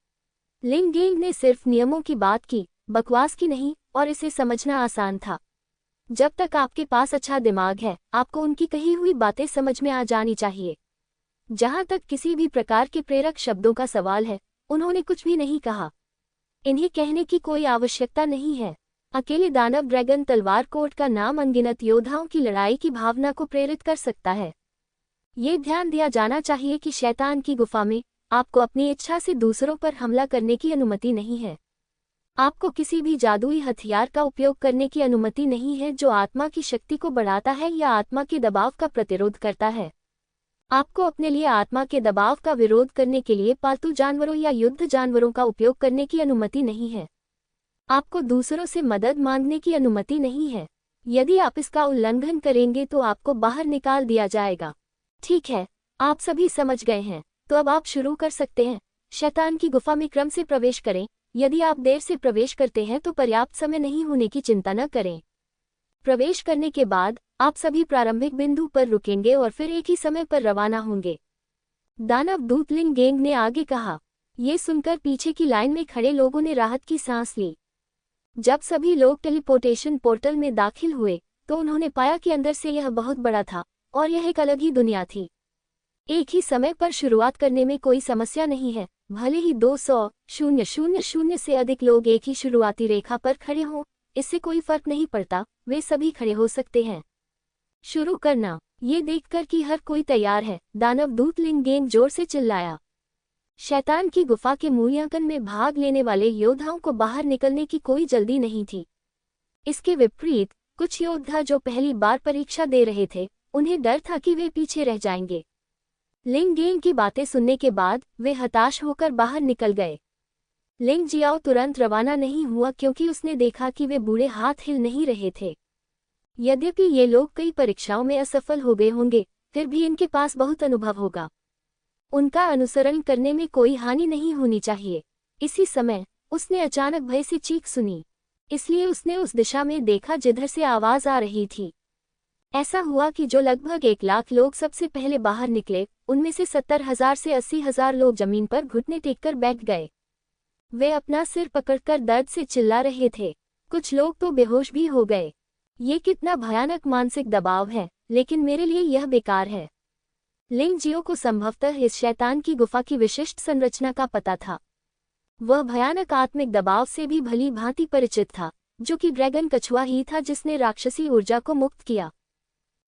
लिंग गेंग ने सिर्फ नियमों की बात की, बकवास की नहीं, और इसे समझना आसान था। जब तक आपके पास अच्छा दिमाग है, आपको उनकी कही हुई बातें समझ में आ जानी चाहिए। जहां तक किसी भी प्रकार के प्रेरक शब्दों का सवाल है, उन्होंने कुछ भी नहीं कहा। इन्हें कहने की कोई आवश्यकता नहीं है। अकेले दानव ड्रैगन तलवार कोर्ट का नाम अनगिनत योद्धाओं की लड़ाई की भावना को प्रेरित कर सकता है। ये ध्यान दिया जाना चाहिए कि शैतान की गुफा में आपको अपनी इच्छा से दूसरों पर हमला करने की अनुमति नहीं है। आपको किसी भी जादुई हथियार का उपयोग करने की अनुमति नहीं है जो आत्मा की शक्ति को बढ़ाता है या आत्मा के दबाव का प्रतिरोध करता है। आपको अपने लिए आत्मा के दबाव का विरोध करने के लिए पालतू जानवरों या युद्ध जानवरों का उपयोग करने की अनुमति नहीं है। आपको दूसरों से मदद मांगने की अनुमति नहीं है। यदि आप इसका उल्लंघन करेंगे तो आपको बाहर निकाल दिया जाएगा। ठीक है, आप सभी समझ गए हैं, तो अब आप शुरू कर सकते हैं। शैतान की गुफा में क्रम से प्रवेश करें। यदि आप देर से प्रवेश करते हैं तो पर्याप्त समय नहीं होने की चिंता न करें। प्रवेश करने के बाद आप सभी प्रारंभिक बिंदु पर रुकेंगे और फिर एक ही समय पर रवाना होंगे। दानव दूत लिंग गेंग ने आगे कहा। ये सुनकर पीछे की लाइन में खड़े लोगों ने राहत की सांस ली। जब सभी लोग टेलीपोर्टेशन पोर्टल में दाखिल हुए तो उन्होंने पाया कि अंदर से यह बहुत बड़ा था और यह एक अलग ही दुनिया थी। एक ही समय पर शुरुआत करने में कोई समस्या नहीं है। भले ही 200,000 से अधिक लोग एक ही शुरुआती रेखा पर खड़े हों, इससे कोई फर्क नहीं पड़ता, वे सभी खड़े हो सकते हैं। शुरू करना। ये देखकर कि हर कोई तैयार है, दानव दूत लिंग गेंग जोर से चिल्लाया। शैतान की गुफा के मूल्यांकन में भाग लेने वाले योद्धाओं को बाहर निकलने की कोई जल्दी नहीं थी। इसके विपरीत कुछ योद्धा जो पहली बार परीक्षा दे रहे थे, उन्हें डर था कि वे पीछे रह जाएंगे। लिंग गेंग की बातें सुनने के बाद वे हताश होकर बाहर निकल गए। लिंग जियाओ तुरंत रवाना नहीं हुआ क्योंकि उसने देखा कि वे बूढ़े हाथ हिल नहीं रहे थे। यद्यपि ये लोग कई परीक्षाओं में असफल हो गए होंगे, फिर भी इनके पास बहुत अनुभव होगा। उनका अनुसरण करने में कोई हानि नहीं होनी चाहिए। इसी समय उसने अचानक भय से चीख सुनी, इसलिए उसने उस दिशा में देखा जिधर से आवाज आ रही थी। ऐसा हुआ कि जो लगभग 1 लाख लोग सबसे पहले बाहर निकले, उनमें से 70,000 से 80,000 लोग जमीन पर घुटने टेककर बैठ गए। वे अपना सिर पकड़कर दर्द से चिल्ला रहे थे। कुछ लोग तो बेहोश भी हो गए। ये कितना भयानक मानसिक दबाव है, लेकिन मेरे लिए यह बेकार है। लिंग जियो को संभवतः इस शैतान की गुफा की विशिष्ट संरचना का पता था। वह भयानक आत्मिक दबाव से भी भली भांति परिचित था, जो कि ड्रैगन कछुआ ही था जिसने राक्षसी ऊर्जा को मुक्त किया।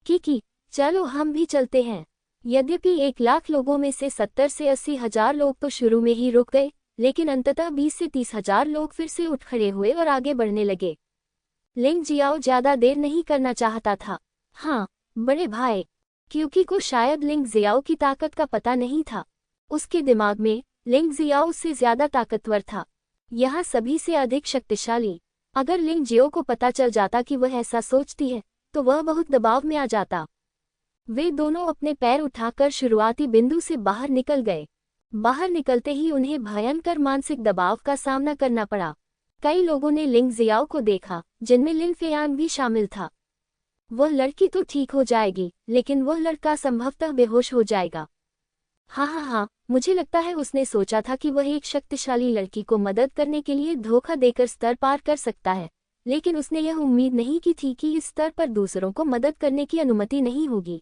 कि चलो हम भी चलते हैं। यद्यपि 1 लाख लोगों में से 70 से 80,000 लोग तो शुरू में ही रुक गए, लेकिन अंततः 20 से 30,000 लोग फिर से उठ खड़े हुए और आगे बढ़ने लगे। लिंग जियाओ ज्यादा देर नहीं करना चाहता था। हाँ, बड़े भाई, क्योंकि को शायद लिंग जियाओ की ताकत का पता नहीं था। उसके दिमाग में लिंग जियाओ उससे ज्यादा ताकतवर था, यहाँ सभी से अधिक शक्तिशाली। अगर लिंग जियो को पता चल जाता कि वह ऐसा सोचती है, तो वह बहुत दबाव में आ जाता। वे दोनों अपने पैर उठाकर शुरुआती बिंदु से बाहर निकल गए। बाहर निकलते ही उन्हें भयंकर मानसिक दबाव का सामना करना पड़ा। कई लोगों ने लिंग जियाओ को देखा, जिनमें लिन फेयान भी शामिल था। वह लड़की तो ठीक हो जाएगी, लेकिन वह लड़का संभवतः बेहोश हो जाएगा। हाँ, मुझे लगता है उसने सोचा था कि वह एक शक्तिशाली लड़की को मदद करने के लिए धोखा देकर स्तर पार कर सकता है, लेकिन उसने यह उम्मीद नहीं की थी कि इस स्तर पर दूसरों को मदद करने की अनुमति नहीं होगी।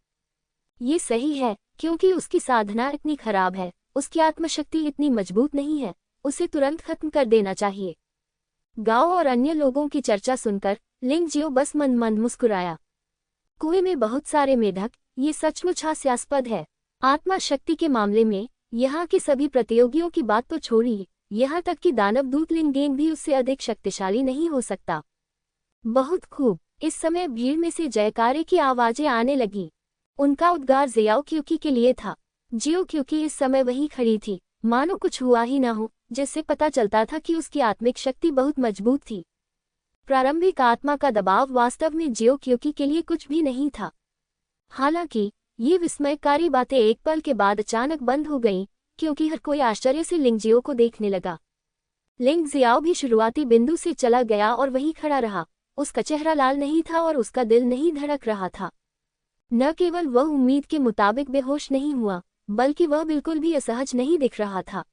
ये सही है, क्योंकि उसकी साधना इतनी खराब है, उसकी आत्मशक्ति इतनी मजबूत नहीं है, उसे तुरंत खत्म कर देना चाहिए। गांव और अन्य लोगों की चर्चा सुनकर लिंग जियो बस मंद मंद मुस्कुराया। कुएं में बहुत सारे मेढक, ये सचमुच हास्यास्पद है। आत्मा शक्ति के मामले में यहाँ के सभी प्रतियोगियों की बात तो छोड़िए, यहाँ तक कि दानव दूत लिंग गेंग भी उससे अधिक शक्तिशाली नहीं हो सकता। बहुत खूब। इस समय भीड़ में से जयकारे की आवाजें आने लगीं। उनका उद्गार जियाओ क्यूकी के लिए था। जियो क्यूकी इस समय वहीं खड़ी थी, मानो कुछ हुआ ही न हो, जिससे पता चलता था कि उसकी आत्मिक शक्ति बहुत मजबूत थी। प्रारंभिक आत्मा का दबाव वास्तव में जियो क्यूकी के लिए कुछ भी नहीं था। हालांकि ये विस्मयकारी बातें एक पल के बाद अचानक बंद हो गईं, क्योंकि हर कोई आश्चर्य से लिंग जियो को देखने लगा। लिंग जियाओ भी शुरुआती बिंदु से चला गया और वहीं खड़ा रहा। उसका चेहरा लाल नहीं था और उसका दिल नहीं धड़क रहा था। न केवल वह उम्मीद के मुताबिक बेहोश नहीं हुआ, बल्कि वह बिल्कुल भी असहज नहीं दिख रहा था।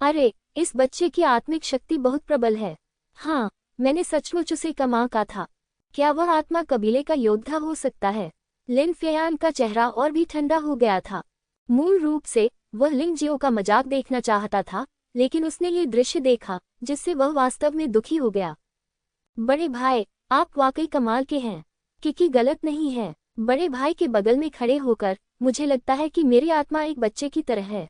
अरे, इस बच्चे की आत्मिक शक्ति बहुत प्रबल है। हाँ, मैंने सचमुच उसे कमा का था। क्या वह आत्मा कबीले का योद्धा हो सकता है? लिन फेयान का चेहरा और भी ठंडा हो गया था। मूल रूप से वह लिंग जियो का मजाक देखना चाहता था, लेकिन उसने ये दृश्य देखा जिससे वह वास्तव में दुखी हो गया। बड़े भाई, आप वाकई कमाल के हैं। किकी गलत नहीं है। बड़े भाई के बगल में खड़े होकर मुझे लगता है कि मेरी आत्मा एक बच्चे की तरह है,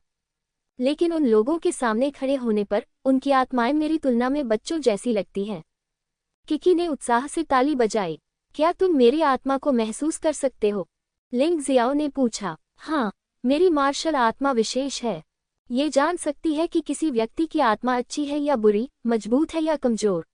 लेकिन उन लोगों के सामने खड़े होने पर उनकी आत्माएं मेरी तुलना में बच्चों जैसी लगती हैं। किकी ने उत्साह से ताली बजाई। क्या तुम मेरी आत्मा को महसूस कर सकते हो? लिंग जियाओ ने पूछा। हाँ, मेरी मार्शल आत्मा विशेष है। ये जान सकती है कि किसी व्यक्ति की आत्मा अच्छी है या बुरी, मजबूत है या कमजोर।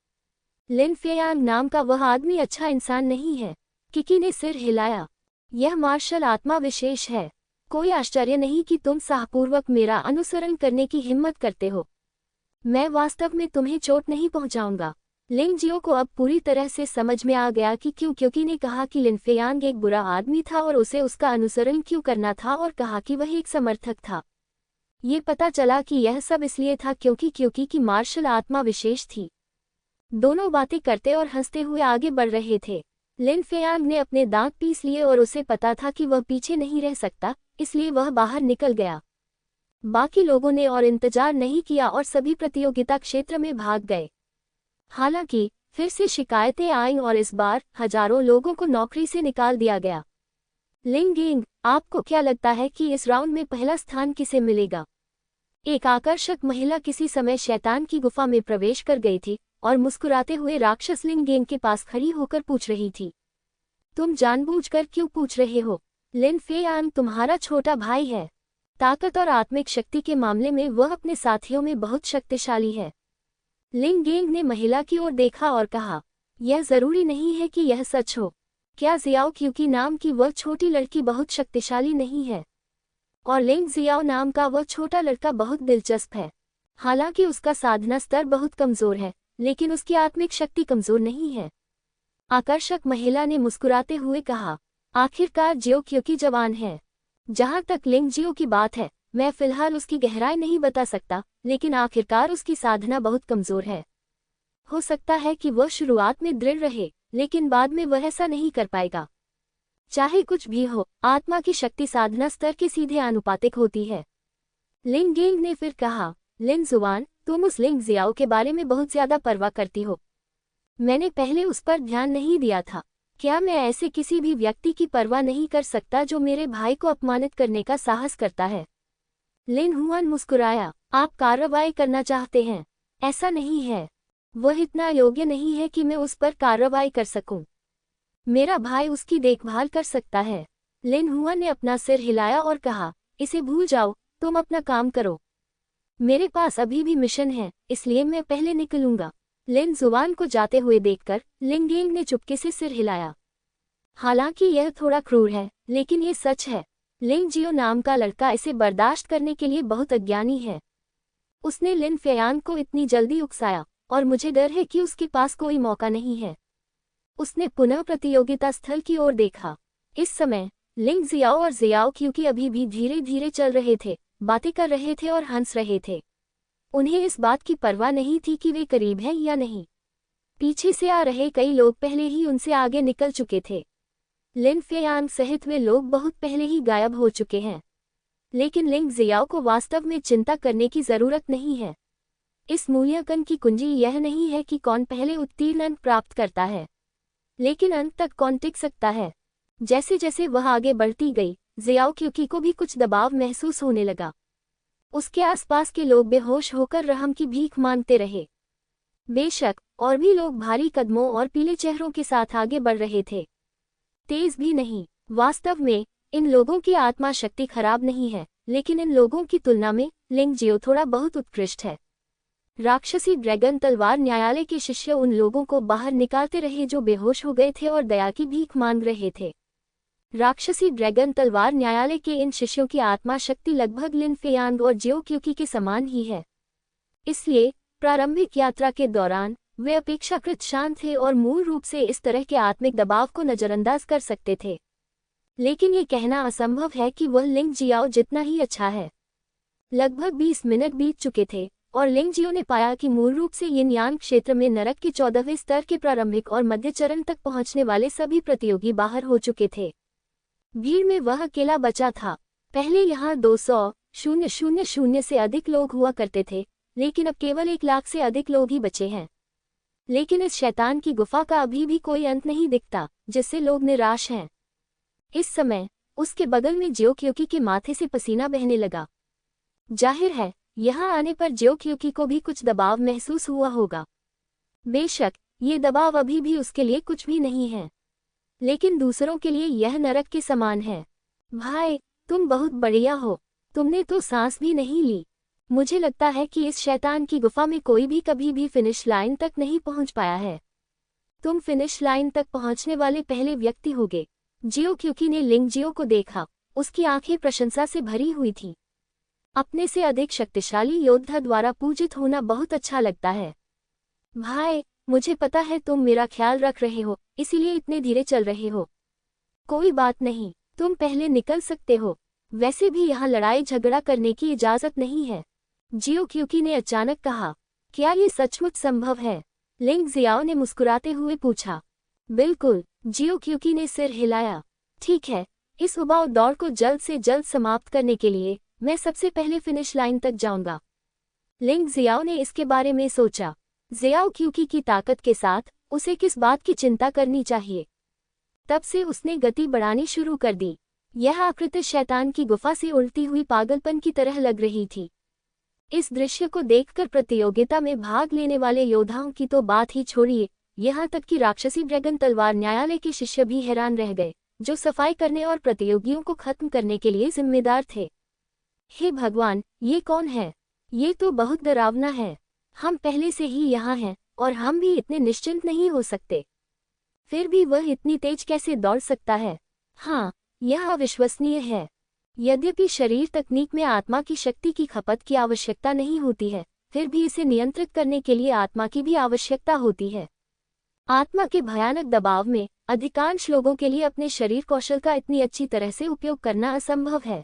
लिन फेयांग नाम का वह आदमी अच्छा इंसान नहीं है। किकी ने सिर हिलाया। यह मार्शल आत्मा विशेष है। कोई आश्चर्य नहीं कि तुम साहपूर्वक मेरा अनुसरण करने की हिम्मत करते हो। मैं वास्तव में तुम्हें चोट नहीं पहुंचाऊंगा। लिंग जियो को अब पूरी तरह से समझ में आ गया कि क्यों क्योंकि ने कहा कि लिन फेयांग एक बुरा आदमी था और उसे उसका अनुसरण क्यों करना था, और कहा कि वह एक समर्थक था। ये पता चला कि यह सब इसलिए था क्योंकि की मार्शल आत्मा विशेष थी। दोनों बातें करते और हंसते हुए आगे बढ़ रहे थे। लिन फेयांग ने अपने दांत पीस लिए और उसे पता था कि वह पीछे नहीं रह सकता, इसलिए वह बाहर निकल गया। बाकी लोगों ने और इंतजार नहीं किया और सभी प्रतियोगिता क्षेत्र में भाग गए। हालांकि फिर से शिकायतें आईं और इस बार हजारों लोगों को नौकरी से निकाल दिया गया। लिंग यिंग, आपको क्या लगता है कि इस राउंड में पहला स्थान किसे मिलेगा? एक आकर्षक महिला किसी समय शैतान की गुफा में प्रवेश कर गई थी और मुस्कुराते हुए राक्षस लिंग यिंग के पास खड़ी होकर पूछ रही थी। तुम जानबूझकर क्यों पूछ रहे हो? लिन फेयांग तुम्हारा छोटा भाई है। ताकत और आत्मिक शक्ति के मामले में वह अपने साथियों में बहुत शक्तिशाली है। लिंग यिंग ने महिला की ओर देखा और कहा, यह जरूरी नहीं है कि यह सच हो। क्या जियाओ क्यूकी नाम की वह छोटी लड़की बहुत शक्तिशाली नहीं है? और लिंग जियाओ नाम का वह छोटा लड़का बहुत दिलचस्प है। हालांकि उसका साधना स्तर बहुत कमजोर है, लेकिन उसकी आत्मिक शक्ति कमजोर नहीं है। आकर्षक महिला ने मुस्कुराते हुए कहा, आखिरकार जियो क्योंकि जवान है। जहां तक लिंग जियो की बात है, मैं फिलहाल उसकी गहराई नहीं बता सकता, लेकिन आखिरकार उसकी साधना बहुत कमजोर है। हो सकता है कि वह शुरुआत में दृढ़ रहे, लेकिन बाद में वह ऐसा नहीं कर पाएगा। चाहे कुछ भी हो, आत्मा की शक्ति साधना स्तर के सीधे आनुपातिक होती है। लिंग यिंग ने फिर कहा, लिन जुआन, तुम उस लिंग जियाओ के बारे में बहुत ज्यादा परवाह करती हो। मैंने पहले उस पर ध्यान नहीं दिया था। क्या मैं ऐसे किसी भी व्यक्ति की परवाह नहीं कर सकता जो मेरे भाई को अपमानित करने का साहस करता है? लिन हुआन मुस्कुराया। आप कार्रवाई करना चाहते हैं? ऐसा नहीं है। वह इतना योग्य नहीं है कि मैं उस पर कार्रवाई कर सकूं। मेरा भाई उसकी देखभाल कर सकता है। लिन हुआन ने अपना सिर हिलाया और कहा, इसे भूल जाओ, तुम अपना काम करो। मेरे पास अभी भी मिशन है, इसलिए मैं पहले निकलूंगा। लिन जुआन को जाते हुए देखकर लिंग यिंग ने चुपके से सिर हिलाया। हालांकि यह थोड़ा क्रूर है, लेकिन ये सच है। लिंग जियो नाम का लड़का इसे बर्दाश्त करने के लिए बहुत अज्ञानी है। उसने लिन फेयांग को इतनी जल्दी उकसाया, और मुझे डर है कि उसके पास कोई मौका नहीं है। उसने पुनः प्रतियोगिता स्थल की ओर देखा। इस समय लिंग जियाओ और जियाओ क्यूकी अभी भी धीरे धीरे चल रहे थे, बातें कर रहे थे और हंस रहे थे। उन्हें इस बात की परवाह नहीं थी कि वे करीब हैं या नहीं। पीछे से आ रहे कई लोग पहले ही उनसे आगे निकल चुके थे। लिन फेयांग सहित वे लोग बहुत पहले ही गायब हो चुके हैं। लेकिन लिंग जियाओ को वास्तव में चिंता करने की जरूरत नहीं है। इस मूल्यांकन की कुंजी यह नहीं है कि कौन पहले उत्तीर्ण अंक प्राप्त करता है, लेकिन अंत तक कौन टिक सकता है। जैसे जैसे वह आगे बढ़ती गई, जियाओ क्यूकी को भी कुछ दबाव महसूस होने लगा। उसके आसपास के लोग बेहोश होकर रहम की भीख मांगते रहे। बेशक और भी लोग भारी कदमों और पीले चेहरों के साथ आगे बढ़ रहे थे। तेज भी नहीं। वास्तव में इन लोगों की आत्मा शक्ति खराब नहीं है, लेकिन इन लोगों की तुलना में लिंग जियो थोड़ा बहुत उत्कृष्ट है। राक्षसी ड्रैगन तलवार न्यायालय के शिष्य उन लोगों को बाहर निकालते रहे जो बेहोश हो गए थे और दया की भीख मांग रहे थे। राक्षसी ड्रैगन तलवार न्यायालय के इन शिष्यों की आत्मा शक्ति लगभग लिन फेयांग और जियो क्यूकी के समान ही है। इसलिए प्रारंभिक यात्रा के दौरान वे अपेक्षाकृत शांत थे और मूल रूप से इस तरह के आत्मिक दबाव को नजरअंदाज कर सकते थे। लेकिन ये कहना असंभव है कि वह लिंग जियाओ जितना ही अच्छा है। लगभग 20 मिनट बीत चुके थे और लिंग जियो ने पाया कि मूल रूप से यिन यान क्षेत्र में नरक के 14वें स्तर के प्रारंभिक और मध्य चरण तक पहुंचने वाले सभी प्रतियोगी बाहर हो चुके थे। भीड़ में वह अकेला बचा था। पहले यहाँ 200,000 से अधिक लोग हुआ करते थे, लेकिन अब केवल 1 लाख से अधिक लोग ही बचे हैं। लेकिन इस शैतान की गुफा का अभी भी कोई अंत नहीं दिखता, जिससे लोग निराश हैं। इस समय उसके बगल में जियो क्यूकी के माथे से पसीना बहने लगा। जाहिर है यहाँ आने पर जियो क्यूकी को भी कुछ दबाव महसूस हुआ होगा। बेशक ये दबाव अभी भी उसके लिए कुछ भी नहीं है, लेकिन दूसरों के लिए यह नरक के समान है। भाई, तुम बहुत बढ़िया हो, तुमने तो सांस भी नहीं ली। मुझे लगता है कि इस शैतान की गुफा में कोई भी कभी भी फिनिश लाइन तक नहीं पहुंच पाया है। तुम फिनिश लाइन तक पहुंचने वाले पहले व्यक्ति होगे। जियो क्यूकी ने लिंग जियो को देखा, उसकी आंखें प्रशंसा से भरी हुई थी। अपने से अधिक शक्तिशाली योद्धा द्वारा पूजित होना बहुत अच्छा लगता है। भाई, मुझे पता है तुम मेरा ख्याल रख रहे हो, इसीलिए इतने धीरे चल रहे हो। कोई बात नहीं, तुम पहले निकल सकते हो। वैसे भी यहाँ लड़ाई झगड़ा करने की इजाजत नहीं है, जियो क्यूकी ने अचानक कहा। क्या ये सचमुच संभव है? लिंग जियाओ ने मुस्कुराते हुए पूछा। बिल्कुल, जियो क्यूकी ने सिर हिलाया। ठीक है, इस उबाऊ दौड़ को जल्द से जल्द समाप्त करने के लिए मैं सबसे पहले फिनिश लाइन तक जाऊंगा। लिंग जियाओ ने इसके बारे में सोचा। जियाओ क्यूकी की ताकत के साथ उसे किस बात की चिंता करनी चाहिए। तब से उसने गति बढ़ानी शुरू कर दी। यह आकृति शैतान की गुफा से उड़ती हुई पागलपन की तरह लग रही थी। इस दृश्य को देखकर प्रतियोगिता में भाग लेने वाले योद्धाओं की तो बात ही छोड़िए, यहाँ तक कि राक्षसी ड्रैगन तलवार न्यायालय के शिष्य भी हैरान रह गए, जो सफाई करने और प्रतियोगियों को खत्म करने के लिए जिम्मेदार थे। हे भगवान, ये कौन है? ये तो बहुत डरावना है। हम पहले से ही यहाँ हैं और हम भी इतने निश्चिंत नहीं हो सकते। फिर भी वह इतनी तेज कैसे दौड़ सकता है? हाँ, यह अविश्वसनीय है। यद्यपि शरीर तकनीक में आत्मा की शक्ति की खपत की आवश्यकता नहीं होती है, फिर भी इसे नियंत्रित करने के लिए आत्मा की भी आवश्यकता होती है। आत्मा के भयानक दबाव में अधिकांश लोगों के लिए अपने शरीर कौशल का इतनी अच्छी तरह से उपयोग करना असंभव है।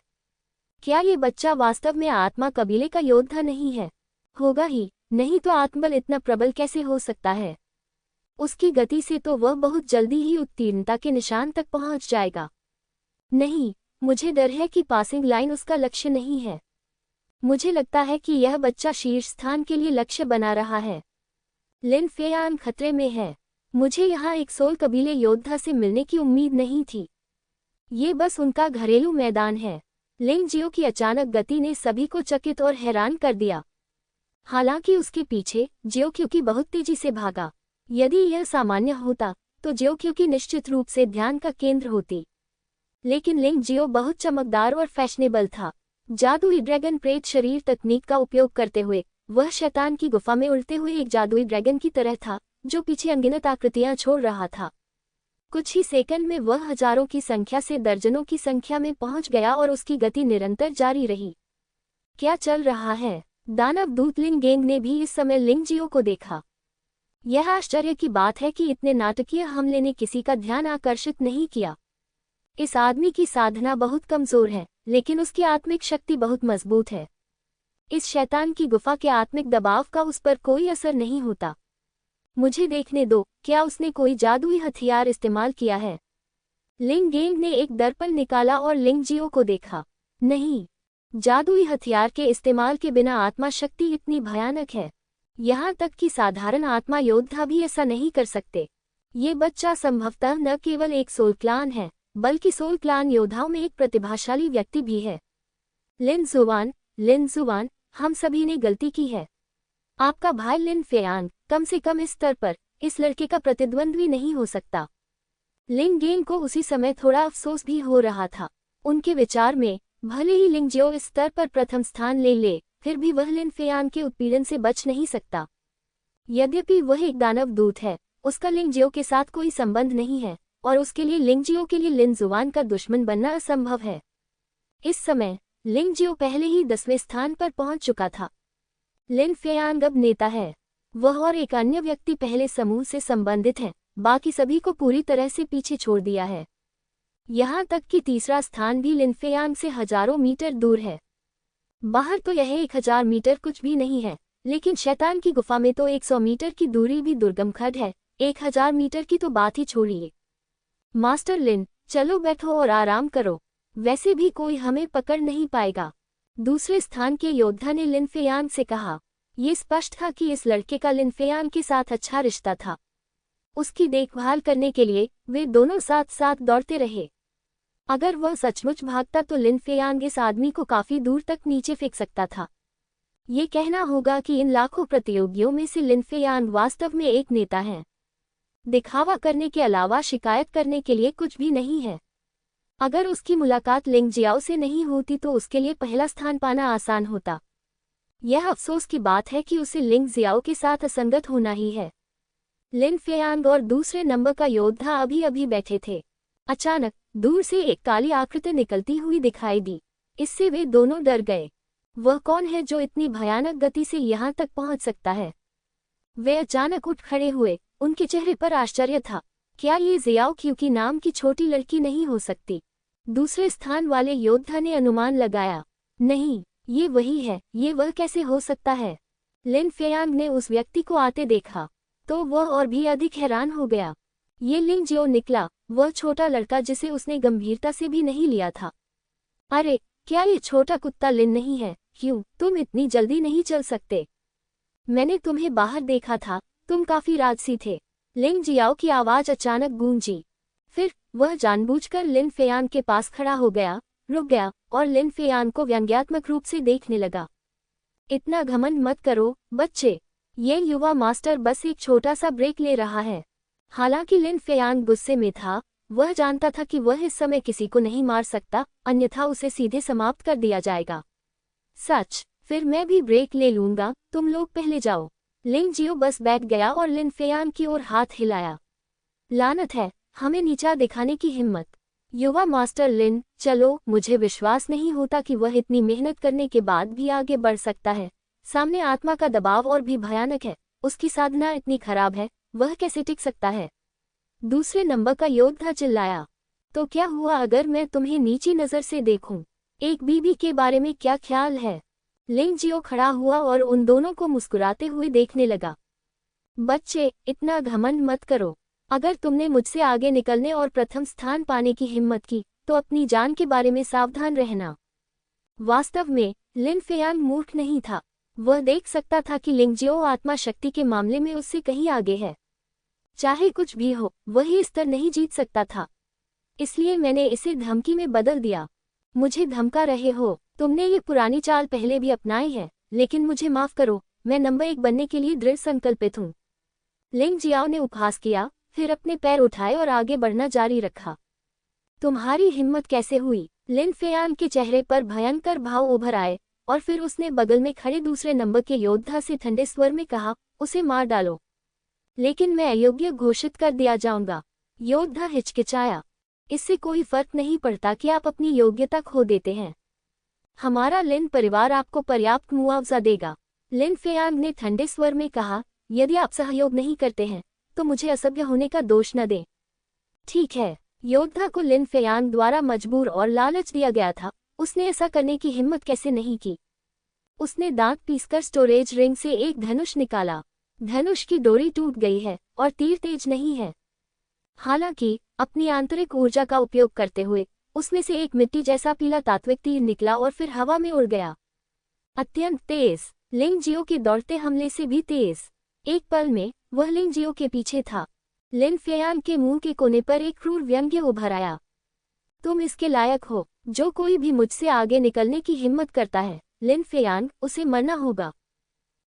क्या ये बच्चा वास्तव में आत्मा कबीले का योद्धा नहीं है? होगा ही, नहीं तो आत्मबल इतना प्रबल कैसे हो सकता है? उसकी गति से तो वह बहुत जल्दी ही उत्तीर्णता के निशान तक पहुंच जाएगा। नहीं, मुझे डर है कि पासिंग लाइन उसका लक्ष्य नहीं है। मुझे लगता है कि यह बच्चा शीर्ष स्थान के लिए लक्ष्य बना रहा है। लिन फेयान खतरे में है। मुझे यहाँ एक सोल कबीले योद्धा से मिलने की उम्मीद नहीं थी। ये बस उनका घरेलू मैदान है। लिंग जियो की अचानक गति ने सभी को चकित और हैरान कर दिया। हालांकि उसके पीछे जियो क्यूकी बहुत तेजी से भागा। यदि यह सामान्य होता तो जियो क्यूकी निश्चित रूप से ध्यान का केंद्र होती, लेकिन लिंग जियो बहुत चमकदार और फैशनेबल था। जादुई ड्रैगन प्रेत शरीर तकनीक का उपयोग करते हुए वह शैतान की गुफा में उड़ते हुए एक जादुई ड्रैगन की तरह था, जो पीछे अनगिनत आकृतियां छोड़ रहा था। कुछ ही सेकंड में वह हजारों की संख्या से दर्जनों की संख्या में पहुंच गया और उसकी गति निरंतर जारी रही। क्या चल रहा है? दानव दूत लिन गेंग ने भी इस समय लिंग जियो को देखा। यह आश्चर्य की बात है कि इतने नाटकीय हमले ने किसी का ध्यान आकर्षित नहीं किया। इस आदमी की साधना बहुत कमजोर है, लेकिन उसकी आत्मिक शक्ति बहुत मजबूत है। इस शैतान की गुफा के आत्मिक दबाव का उस पर कोई असर नहीं होता। मुझे देखने दो, क्या उसने कोई जादुई हथियार इस्तेमाल किया है? लिंग गेंग ने एक दर्पण निकाला और लिंग जियो को देखा। नहीं, जादुई हथियार के इस्तेमाल के बिना आत्मा शक्ति इतनी भयानक है, यहाँ तक कि साधारण आत्मा योद्धा भी ऐसा नहीं कर सकते। ये बच्चा संभवतः न केवल एक सोल क्लान है, बल्कि सोल क्लान योद्धाओं में एक प्रतिभाशाली व्यक्ति भी है। लिन जुवान, हम सभी ने गलती की है। आपका भाई लिन फेयांग कम से कम इस स्तर पर इस लड़के का प्रतिद्वंद्वी नहीं हो सकता। लिंग गेंग को उसी समय थोड़ा अफसोस भी हो रहा था। उनके विचार में भले ही लिंग जियो इस स्तर पर प्रथम स्थान ले, फिर भी वह लिन फेयांग के उत्पीड़न से बच नहीं सकता। यद्यपि वह एक दानव दूत है, उसका लिंग जियो के साथ कोई संबंध नहीं है, और उसके लिए लिंग जियो के लिए लिन जुवान का दुश्मन बनना असंभव है। इस समय लिंग जियो पहले ही 10वें स्थान पर पहुंच चुका था। लिन फेयांग अब नेता है। वह और एक अन्य व्यक्ति पहले समूह से संबंधित हैं, बाकी सभी को पूरी तरह से पीछे छोड़ दिया है। यहाँ तक कि तीसरा स्थान भी लिन फेयांग से हजारों मीटर दूर है। बाहर तो यह 1000 मीटर कुछ भी नहीं है, लेकिन शैतान की गुफा में तो 100 मीटर की दूरी भी दुर्गम खड्ड है। 1000 मीटर की तो बात ही छोड़िए। मास्टर लिन, चलो बैठो और आराम करो, वैसे भी कोई हमें पकड़ नहीं पाएगा। दूसरे स्थान के योद्धा ने लिन फेयांग से कहा। ये स्पष्ट था कि इस लड़के का लिन फेयांग के साथ अच्छा रिश्ता था। उसकी देखभाल करने के लिए वे दोनों साथ साथ दौड़ते रहे। अगर वह सचमुच भागता तो लिन फेयांग इस आदमी को काफी दूर तक नीचे फेंक सकता था। ये कहना होगा कि इन लाखों प्रतियोगियों में से लिन फेयांग वास्तव में एक नेता है। दिखावा करने के अलावा शिकायत करने के लिए कुछ भी नहीं है। अगर उसकी मुलाकात लिंग जियाओ से नहीं होती तो उसके लिए पहला स्थान पाना आसान होता। यह अफसोस की बात है कि उसे लिंग जियाओ के साथ असंगत होना ही है। लिन फेयांग और दूसरे नंबर का योद्धा अभी अभी बैठे थे। अचानक दूर से एक काली आकृति निकलती हुई दिखाई दी। इससे वे दोनों डर गए। वह कौन है जो इतनी भयानक गति से यहाँ तक पहुँच सकता है? वे अचानक उठ खड़े हुए। उनके चेहरे पर आश्चर्य था। क्या ये जियाओ क्योंकि नाम की छोटी लड़की नहीं हो सकती? दूसरे स्थान वाले योद्धा ने अनुमान लगाया। नहीं, ये वही है। ये वह कैसे हो सकता है? लिन फेयांग ने उस व्यक्ति को आते देखा तो वह और भी अधिक हैरान हो गया। ये लिंग जियो निकला, वह छोटा लड़का जिसे उसने गंभीरता से भी नहीं लिया था। अरे, क्या ये छोटा कुत्ता लिन नहीं है? क्यों तुम इतनी जल्दी नहीं चल सकते? मैंने तुम्हें बाहर देखा था, तुम काफी राजसी थे। लिंग जियाओ की आवाज अचानक गूंजी। फिर वह जानबूझकर लिन फेयांग के पास खड़ा हो गया, रुक गया और लिन फेयांग को व्यंग्यात्मक रूप से देखने लगा। इतना घमंड मत करो बच्चे, ये युवा मास्टर बस एक छोटा सा ब्रेक ले रहा है। हालांकि लिन फेयांग गुस्से में था। वह जानता था कि वह इस समय किसी को नहीं मार सकता, अन्यथा उसे सीधे समाप्त कर दिया जाएगा। सच, फिर मैं भी ब्रेक ले लूंगा, तुम लोग पहले जाओ। लिंग जियो बस बैठ गया और लिन फेयांग की ओर हाथ हिलाया। लानत है, हमें नीचा दिखाने की हिम्मत। युवा मास्टर लिन, चलो, मुझे विश्वास नहीं होता कि वह इतनी मेहनत करने के बाद भी आगे बढ़ सकता है। सामने आत्मा का दबाव और भी भयानक है, उसकी साधना इतनी खराब है, वह कैसे टिक सकता है? दूसरे नंबर का योद्धा चिल्लाया। तो क्या हुआ अगर मैं तुम्हें नीची नजर से देखूं? एक बीबी के बारे में क्या ख्याल है? लिंग जियो खड़ा हुआ और उन दोनों को मुस्कुराते हुए देखने लगा। बच्चे, इतना घमंड मत करो। अगर तुमने मुझसे आगे निकलने और प्रथम स्थान पाने की हिम्मत की तो अपनी जान के बारे में सावधान रहना। वास्तव में लिन फेयांग मूर्ख नहीं था। वह देख सकता था कि लिंग जियो आत्मा शक्ति के मामले में उससे कहीं आगे है। चाहे कुछ भी हो, वह ये स्तर नहीं जीत सकता था। इसलिए मैंने इसे धमकी में बदल दिया। मुझे धमका रहे हो? तुमने ये पुरानी चाल पहले भी अपनाई है, लेकिन मुझे माफ करो, मैं नंबर 1 बनने के लिए दृढ़ संकल्पित हूँ। लिंग जियाओ ने उपहास किया, फिर अपने पैर उठाए और आगे बढ़ना जारी रखा। तुम्हारी हिम्मत कैसे हुई? लिन फेयांग के चेहरे पर भयंकर भाव उभर आए और फिर उसने बगल में खड़े दूसरे नंबर के योद्धा से ठंडे स्वर में कहा, उसे मार डालो, लेकिन मैं अयोग्य घोषित कर दिया जाऊंगा। योद्धा हिचकिचाया। इससे कोई फर्क नहीं पड़ता कि आप अपनी योग्यता खो देते हैं। हमारा लिन परिवार आपको पर्याप्त मुआवजा देगा। लिन फेयांग ने ठंडे स्वर में कहा, यदि आप सहयोग नहीं करते हैं तो मुझे असभ्य होने का दोष न दें। ठीक है। योद्धा को लिन फेयांग द्वारा मजबूर और लालच दिया गया था, उसने ऐसा करने की हिम्मत कैसे नहीं की? उसने दांत पीसकर स्टोरेज रिंग से एक धनुष निकाला। धनुष की डोरी टूट गई है और तीर तेज नहीं है। हालांकि अपनी आंतरिक ऊर्जा का उपयोग करते हुए उसमें से एक मिट्टी जैसा पीला तात्विक तीर निकला और फिर हवा में उड़ गया। अत्यंत तेज, लिंग जियो के दौड़ते हमले से भी तेज। एक पल में वह लिंग जियो के पीछे था। लिन फेयांग के मुंह के कोने पर एक क्रूर व्यंग्य उभर आया। तुम इसके लायक हो। जो कोई भी मुझसे आगे निकलने की हिम्मत करता है, लिन फेयांग, उसे मरना होगा।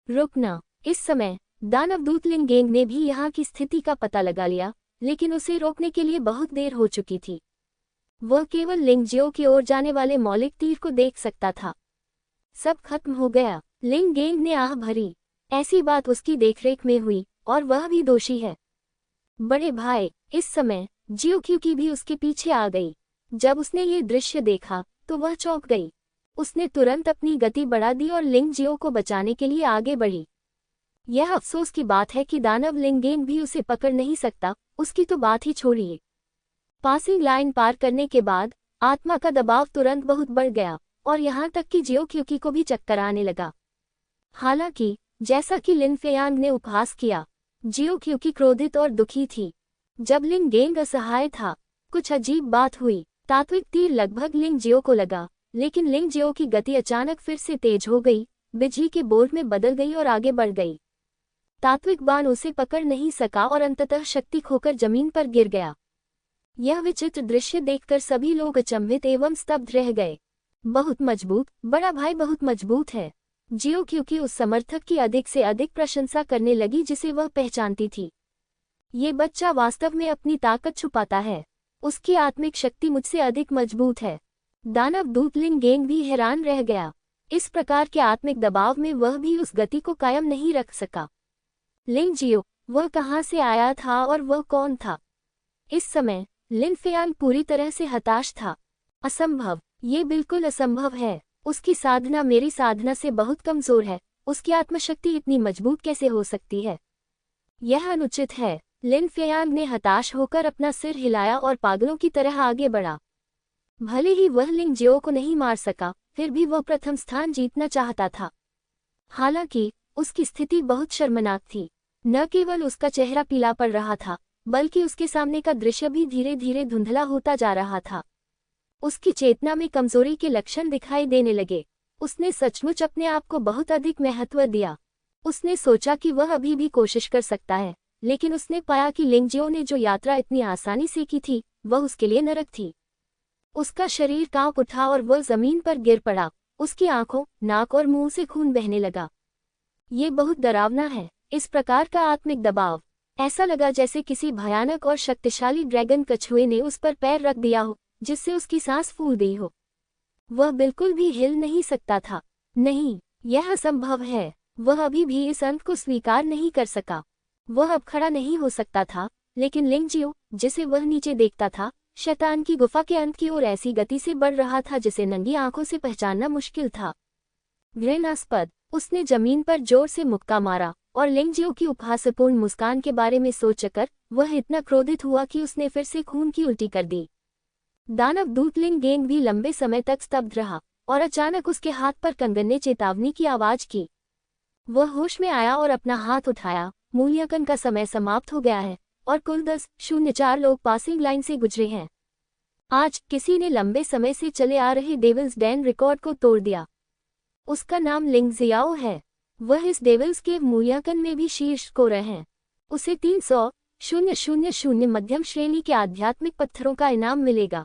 रुकना। इस समय दानवदूत लिन गेंग ने भी यहाँ की स्थिति का पता लगा लिया, लेकिन उसे रोकने के लिए बहुत देर हो चुकी थी। वह केवल लिंग जियो की ओर जाने वाले मौलिक तीर को देख सकता था। सब खत्म हो गया। लिंग गेंग ने आह भरी। ऐसी बात उसकी देखरेख में हुई और वह भी दोषी है। बड़े भाई, इस समय जियो क्यूकी भी उसके पीछे आ गई। जब उसने ये दृश्य देखा तो वह चौंक गई। उसने तुरंत अपनी गति बढ़ा दी और लिंग जियो को बचाने के लिए आगे बढ़ी। यह अफसोस की बात है कि दानव लिंग गेंग भी उसे पकड़ नहीं सकता, उसकी तो बात ही छोड़िए। पासिंग लाइन पार करने के बाद आत्मा का दबाव तुरंत बहुत बढ़ गया और यहाँ तक कि जियो क्यूकी को भी चक्कर आने लगा। हालांकि जैसा कि लिन फेयांग ने उपहास किया, जियो क्यूकी क्रोधित और दुखी थी। जब लिंग गेंग असहाय था, कुछ अजीब बात हुई। तात्विक तीर लगभग लिंग जियो को लगा, लेकिन लिंग जियो की गति अचानक फिर से तेज हो गई, बिजली के बोल्ट में बदल गई और आगे बढ़ गई। तात्विक बाण उसे पकड़ नहीं सका और अंततः शक्ति खोकर जमीन पर गिर गया। यह विचित्र दृश्य देखकर सभी लोग अचंभित एवं स्तब्ध रह गए। बहुत मजबूत, बड़ा भाई बहुत मजबूत है। जियो क्योंकि उस समर्थक की अधिक से अधिक प्रशंसा करने लगी जिसे वह पहचानती थी। ये बच्चा वास्तव में अपनी ताकत छुपाता है। उसकी आत्मिक शक्ति मुझसे अधिक मजबूत है। दानव दूत लिंग गेंग भी हैरान रह गया। इस प्रकार के आत्मिक दबाव में वह भी उस गति को कायम नहीं रख सका। लिंग जियो, वह कहाँ से आया था और वह कौन था? इस समय लिन फेयांग पूरी तरह से हताश था। असंभव, ये बिल्कुल असंभव है। उसकी साधना मेरी साधना से बहुत कमजोर है। उसकी आत्मशक्ति इतनी मजबूत कैसे हो सकती है? यह अनुचित है। लिन फेयांग ने हताश होकर अपना सिर हिलाया और पागलों की तरह आगे बढ़ा। भले ही वह लिंग जियो को नहीं मार सका, फिर भी वह प्रथम स्थान जीतना चाहता था। हालांकि उसकी स्थिति बहुत शर्मनाक थी। न केवल उसका चेहरा पीला पड़ रहा था, बल्कि उसके सामने का दृश्य भी धीरे धीरे धुंधला होता जा रहा था। उसकी चेतना में कमजोरी के लक्षण दिखाई देने लगे। उसने सचमुच अपने आप को बहुत अधिक महत्व दिया। उसने सोचा कि वह अभी भी कोशिश कर सकता है, लेकिन उसने पाया कि लिंग जियो ने जो यात्रा इतनी आसानी से की थी, वह उसके लिए नरक थी। उसका शरीर कांप उठा और वह जमीन पर गिर पड़ा। उसकी आंखों, नाक और मुंह से खून बहने लगा। ये बहुत डरावना है, इस प्रकार का आत्मिक दबाव। ऐसा लगा जैसे किसी भयानक और शक्तिशाली ड्रैगन कछुए ने उस पर पैर रख दिया हो, जिससे उसकी सांस फूल गई हो। वह बिल्कुल भी हिल नहीं सकता था। नहीं, यह असंभव है। वह अभी भी इस अंत को स्वीकार नहीं कर सका। वह अब खड़ा नहीं हो सकता था, लेकिन लिंग जियो, जिसे वह नीचे देखता था, शैतान की गुफा के अंत की ओर ऐसी गति से बढ़ रहा था जिसे नंगी आंखों से पहचानना मुश्किल था। घृणास्पद। उसने जमीन पर जोर से मुक्का मारा और लिंग जियो की उपहासपूर्ण मुस्कान के बारे में सोचकर वह इतना क्रोधित हुआ कि उसने फिर से खून की उल्टी कर दी। दानव दूत लिंग गेंग भी लंबे समय तक स्तब्ध रहा और अचानक उसके हाथ पर कंगन ने चेतावनी की आवाज की। वह होश में आया और अपना हाथ उठाया। मूल्यांकन का समय समाप्त हो गया है और कुल 10.04 लोग पासिंग लाइन से गुजरे हैं। आज किसी ने लंबे समय से चले आ रहे डेविल्स डेन रिकॉर्ड को तोड़ दिया। उसका नाम लिंग जियाओ है। वह इस डेविल्स के मूल्यांकन में भी शीर्ष स्कोर हैं। उसे 300,000 मध्यम श्रेणी के आध्यात्मिक पत्थरों का इनाम मिलेगा।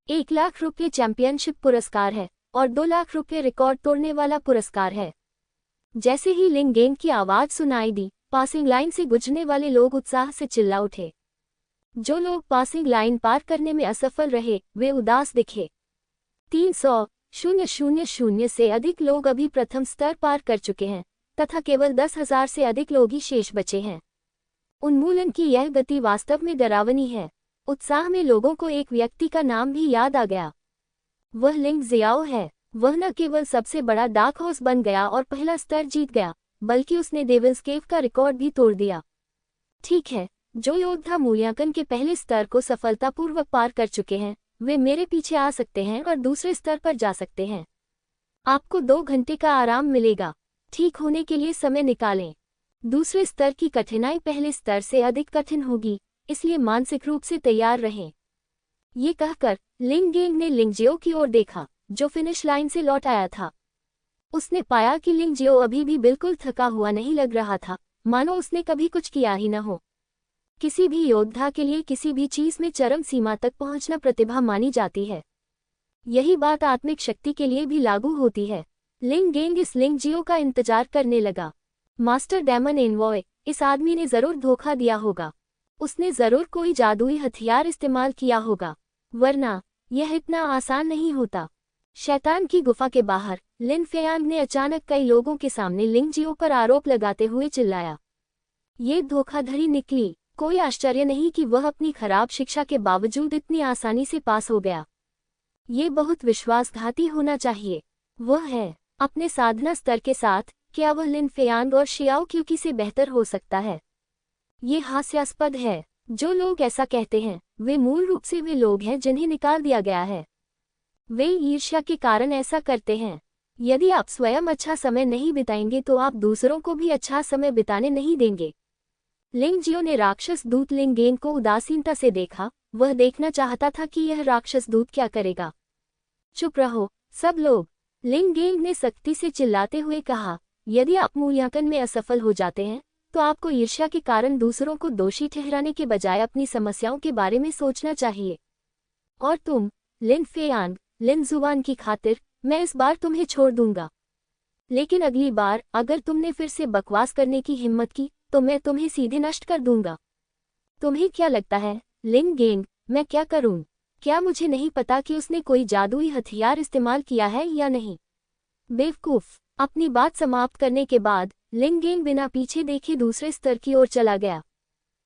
1 लाख रुपये चैंपियनशिप पुरस्कार है और 2 लाख रुपये रिकॉर्ड तोड़ने वाला पुरस्कार है। जैसे ही लिंग गेंग की आवाज सुनाई दी, पासिंग लाइन से गुजरने वाले लोग उत्साह से चिल्ला उठे। जो लोग पासिंग लाइन पार करने में असफल रहे, वे उदास दिखे। 300,000 से अधिक लोग अभी प्रथम स्तर पार कर चुके हैं तथा केवल 10,000 से अधिक लोग ही शेष बचे हैं। उन्मूलन की यह गति वास्तव में डरावनी है। उत्साह में लोगों को एक व्यक्ति का नाम भी याद आ गया। वह लिंग जियाओ है। वह न केवल सबसे बड़ा डार्क हॉर्स बन गया और पहला स्तर जीत गया, बल्कि उसने डेविल्स केव का रिकॉर्ड भी तोड़ दिया। ठीक है, जो योद्धा मूल्यांकन के पहले स्तर को सफलतापूर्वक पार कर चुके हैं, वे मेरे पीछे आ सकते हैं और दूसरे स्तर पर जा सकते हैं। आपको 2 घंटे का आराम मिलेगा। ठीक होने के लिए समय निकालें। दूसरे स्तर की कठिनाई पहले स्तर से अधिक कठिन होगी, इसलिए मानसिक रूप से तैयार रहें। ये कहकर लिंग गेंग ने लिंग जियो की ओर देखा, जो फिनिश लाइन से लौट आया था। उसने पाया कि लिंग जियो अभी भी बिल्कुल थका हुआ नहीं लग रहा था, मानो उसने कभी कुछ किया ही न हो। किसी भी योद्धा के लिए किसी भी चीज में चरम सीमा तक पहुंचना प्रतिभा मानी जाती है। यही बात आत्मिक शक्ति के लिए भी लागू होती है। लिंग गेंग इस लिंग जियो का इंतजार करने लगा। मास्टर डेमन एनवॉय, इस आदमी ने जरूर धोखा दिया होगा। उसने जरूर कोई जादुई हथियार इस्तेमाल किया होगा, वरना यह इतना आसान नहीं होता। शैतान की गुफा के बाहर लिन फेयांग ने अचानक कई लोगों के सामने लिंग जियो पर आरोप लगाते हुए चिल्लाया। ये धोखाधड़ी निकली। कोई आश्चर्य नहीं कि वह अपनी खराब शिक्षा के बावजूद इतनी आसानी से पास हो गया। ये बहुत विश्वासघाती होना चाहिए। वह है अपने साधना स्तर के साथ, क्या वह लिन फेयांग और शियाओ क्यूकी से बेहतर हो सकता है? ये हास्यास्पद है। जो लोग ऐसा कहते हैं, वे मूल रूप से वे लोग हैं जिन्हें निकाल दिया गया है। वे ईर्ष्या के कारण ऐसा करते हैं। यदि आप स्वयं अच्छा समय नहीं बिताएंगे तो आप दूसरों को भी अच्छा समय बिताने नहीं देंगे। लिंग जियो ने राक्षस दूत लिंग गेंग को उदासीनता से देखा। वह देखना चाहता था कि यह राक्षस दूत क्या करेगा। चुप रहो सब लोग, लिंग गेंग ने सख्ती से चिल्लाते हुए कहा। यदि आप मूल्यांकन में असफल हो जाते हैं, तो आपको ईर्ष्या के कारण दूसरों को दोषी ठहराने के बजाय अपनी समस्याओं के बारे में सोचना चाहिए। और तुम, लिन फेयांग, लिन जुवान की खातिर, मैं इस बार तुम्हें छोड़ दूंगा। लेकिन अगली बार अगर तुमने फिर से बकवास करने की हिम्मत की तो मैं तुम्हें सीधे नष्ट कर दूंगा। तुम्हें क्या लगता है लिंग गेंग, मैं क्या करूं? क्या मुझे नहीं पता कि उसने कोई जादुई हथियार इस्तेमाल किया है या नहीं? बेवकूफ। अपनी बात समाप्त करने के बाद लिंग गेंग बिना पीछे देखे दूसरे स्तर की ओर चला गया।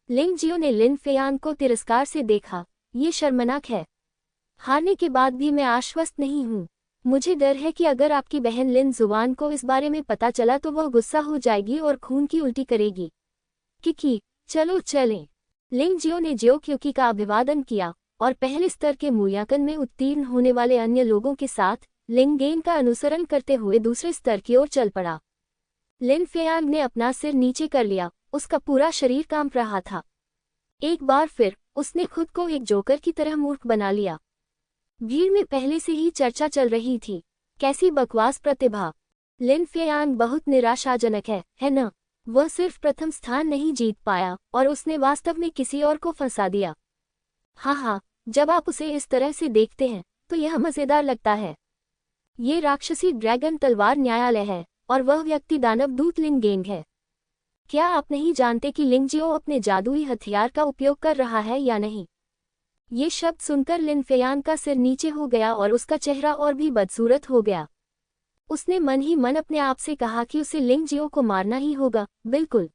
लिंग जियो ने लिन फेयांग को तिरस्कार से देखा। ये शर्मनाक है। हारने के बाद भी मैं आश्वस्त नहीं हूँ। मुझे डर है कि अगर आपकी बहन लिन जुआन को इस बारे में पता चला तो वह गुस्सा हो जाएगी और खून की उल्टी करेगी। किकी, चलो चलें। लिंग जियो ने जियो क्यूकी का अभिवादन किया और पहले स्तर के मूल्यांकन में उत्तीर्ण होने वाले अन्य लोगों के साथ लिंग गेंग का अनुसरण करते हुए दूसरे स्तर की ओर चल पड़ा। लिन फेयांग ने अपना सिर नीचे कर लिया, उसका पूरा शरीर कांप रहा था। एक बार फिर उसने खुद को एक जोकर की तरह मूर्ख बना लिया। भीड़ में पहले से ही चर्चा चल रही थी, कैसी बकवास प्रतिभा। लिन फेयांग बहुत निराशाजनक है न? वह सिर्फ प्रथम स्थान नहीं जीत पाया और उसने वास्तव में किसी और को फंसा दिया। हाँ, जब आप उसे इस तरह से देखते हैं तो यह मजेदार लगता है। ये राक्षसी ड्रैगन तलवार न्यायालय है और वह व्यक्ति दानव दूत लिंग गेंग है। क्या आप नहीं जानते कि लिंग जियो अपने जादुई हथियार का उपयोग कर रहा है या नहीं? ये शब्द सुनकर लिन फेयांग का सिर नीचे हो गया और उसका चेहरा और भी बदसूरत हो गया। उसने मन ही मन अपने आप से कहा कि उसे लिंग जियो को मारना ही होगा, बिल्कुल,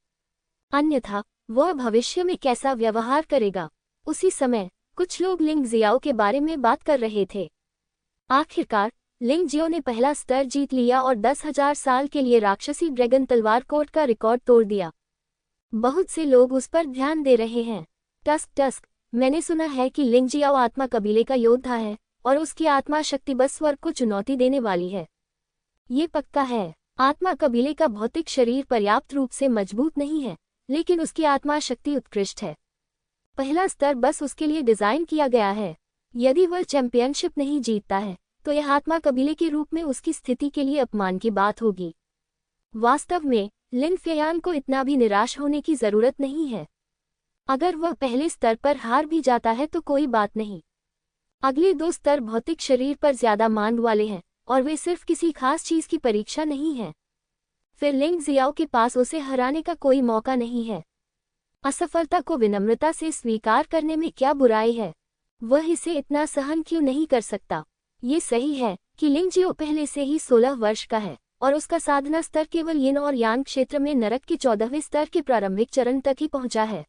अन्यथा वह भविष्य में कैसा व्यवहार करेगा। उसी समय कुछ लोग लिंग जियाओ के बारे में बात कर रहे थे। आखिरकार लिंग जियो ने पहला स्तर जीत लिया और 10,000 साल के लिए राक्षसी ड्रैगन तलवार कोर्ट का रिकॉर्ड तोड़ दिया। बहुत से लोग उस पर ध्यान दे रहे हैं। टस्क, मैंने सुना है कि लिंग जियाओ आत्मा कबीले का योद्धा है और उसकी आत्मा शक्ति बस स्वर्ग को चुनौती देने वाली है। ये पक्का है। आत्मा कबीले का भौतिक शरीर पर्याप्त रूप से मजबूत नहीं है, लेकिन उसकी आत्मा शक्ति उत्कृष्ट है। पहला स्तर बस उसके लिए डिजाइन किया गया है। यदि वह चैंपियनशिप नहीं जीतता है तो यह आत्मा कबीले के रूप में उसकी स्थिति के लिए अपमान की बात होगी। वास्तव में लिन फेयांग को इतना भी निराश होने की जरूरत नहीं है। अगर वह पहले स्तर पर हार भी जाता है तो कोई बात नहीं। अगले 2 स्तर भौतिक शरीर पर ज्यादा मांग वाले हैं और वे सिर्फ किसी खास चीज की परीक्षा नहीं है। फिर लिंग जियाओ के पास उसे हराने का कोई मौका नहीं है। असफलता को विनम्रता से स्वीकार करने में क्या बुराई है? वह इसे इतना सहन क्यों नहीं कर सकता? ये सही है कि लिंग जियो पहले से ही 16 वर्ष का है और उसका साधना स्तर केवल यिन और यांग क्षेत्र में नरक के 14वें स्तर के प्रारंभिक चरण तक ही पहुंचा है।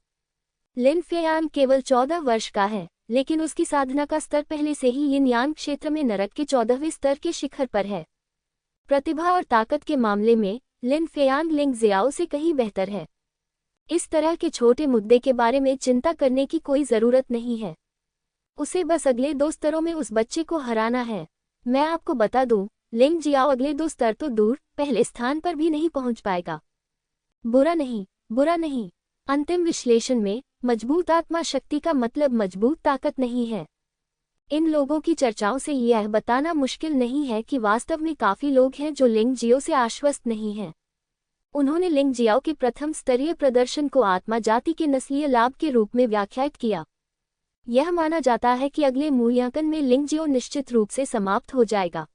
लिन फेयांग केवल 14 वर्ष का है, लेकिन उसकी साधना का स्तर पहले से ही यिन यांग क्षेत्र में नरक के 14वें स्तर के शिखर पर है। प्रतिभा और ताकत के मामले में लिन फेयांग लिंग जियाओ से कहीं बेहतर है। इस तरह के छोटे मुद्दे के बारे में चिंता करने की कोई जरूरत नहीं है। उसे बस अगले 2 स्तरों में उस बच्चे को हराना है। मैं आपको बता दूं, लिंग जियाओ अगले 2 स्तर तो दूर, पहले स्थान पर भी नहीं पहुंच पाएगा। बुरा नहीं। अंतिम विश्लेषण में मजबूत आत्मा शक्ति का मतलब मजबूत ताकत नहीं है। इन लोगों की चर्चाओं से यह बताना मुश्किल नहीं है कि वास्तव में काफी लोग हैं जो लिंग जियो से आश्वस्त नहीं हैं। उन्होंने लिंग जियाओ के प्रथम स्तरीय प्रदर्शन को आत्मा जाति के नस्लीय लाभ के रूप में व्याख्यायित किया। यह माना जाता है कि अगले मूल्यांकन में लिंग जियो निश्चित रूप से समाप्त हो जाएगा।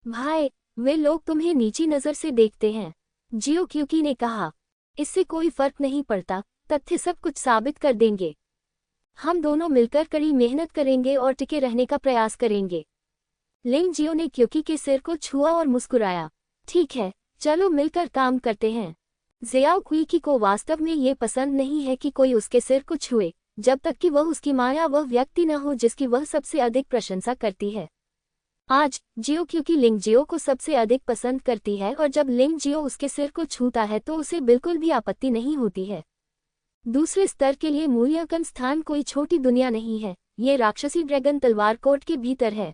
भाई, वे लोग तुम्हें नीची नजर से देखते हैं, जियो क्यूकी ने कहा। इससे कोई फर्क नहीं पड़ता, तथ्य सब कुछ साबित कर देंगे। हम दोनों मिलकर कड़ी मेहनत करेंगे और टिके रहने का प्रयास करेंगे। लिंग जियो ने क्यूकी के सिर को छुआ और मुस्कुराया। ठीक है, चलो मिलकर काम करते हैं। जियाओ क्यूकी को वास्तव में ये पसंद नहीं है कि कोई उसके सिर को छुए, जब तक कि वह उसकी मां या वह व्यक्ति न हो जिसकी वह सबसे अधिक प्रशंसा करती है। आज जियो क्यूकी लिंग जियो को सबसे अधिक पसंद करती है और जब लिंग जियो उसके सिर को छूता है तो उसे बिल्कुल भी आपत्ति नहीं होती है। दूसरे स्तर के लिए मूल्यांकन स्थान कोई छोटी दुनिया नहीं है, ये राक्षसी ड्रैगन तलवार कोर्ट के भीतर है।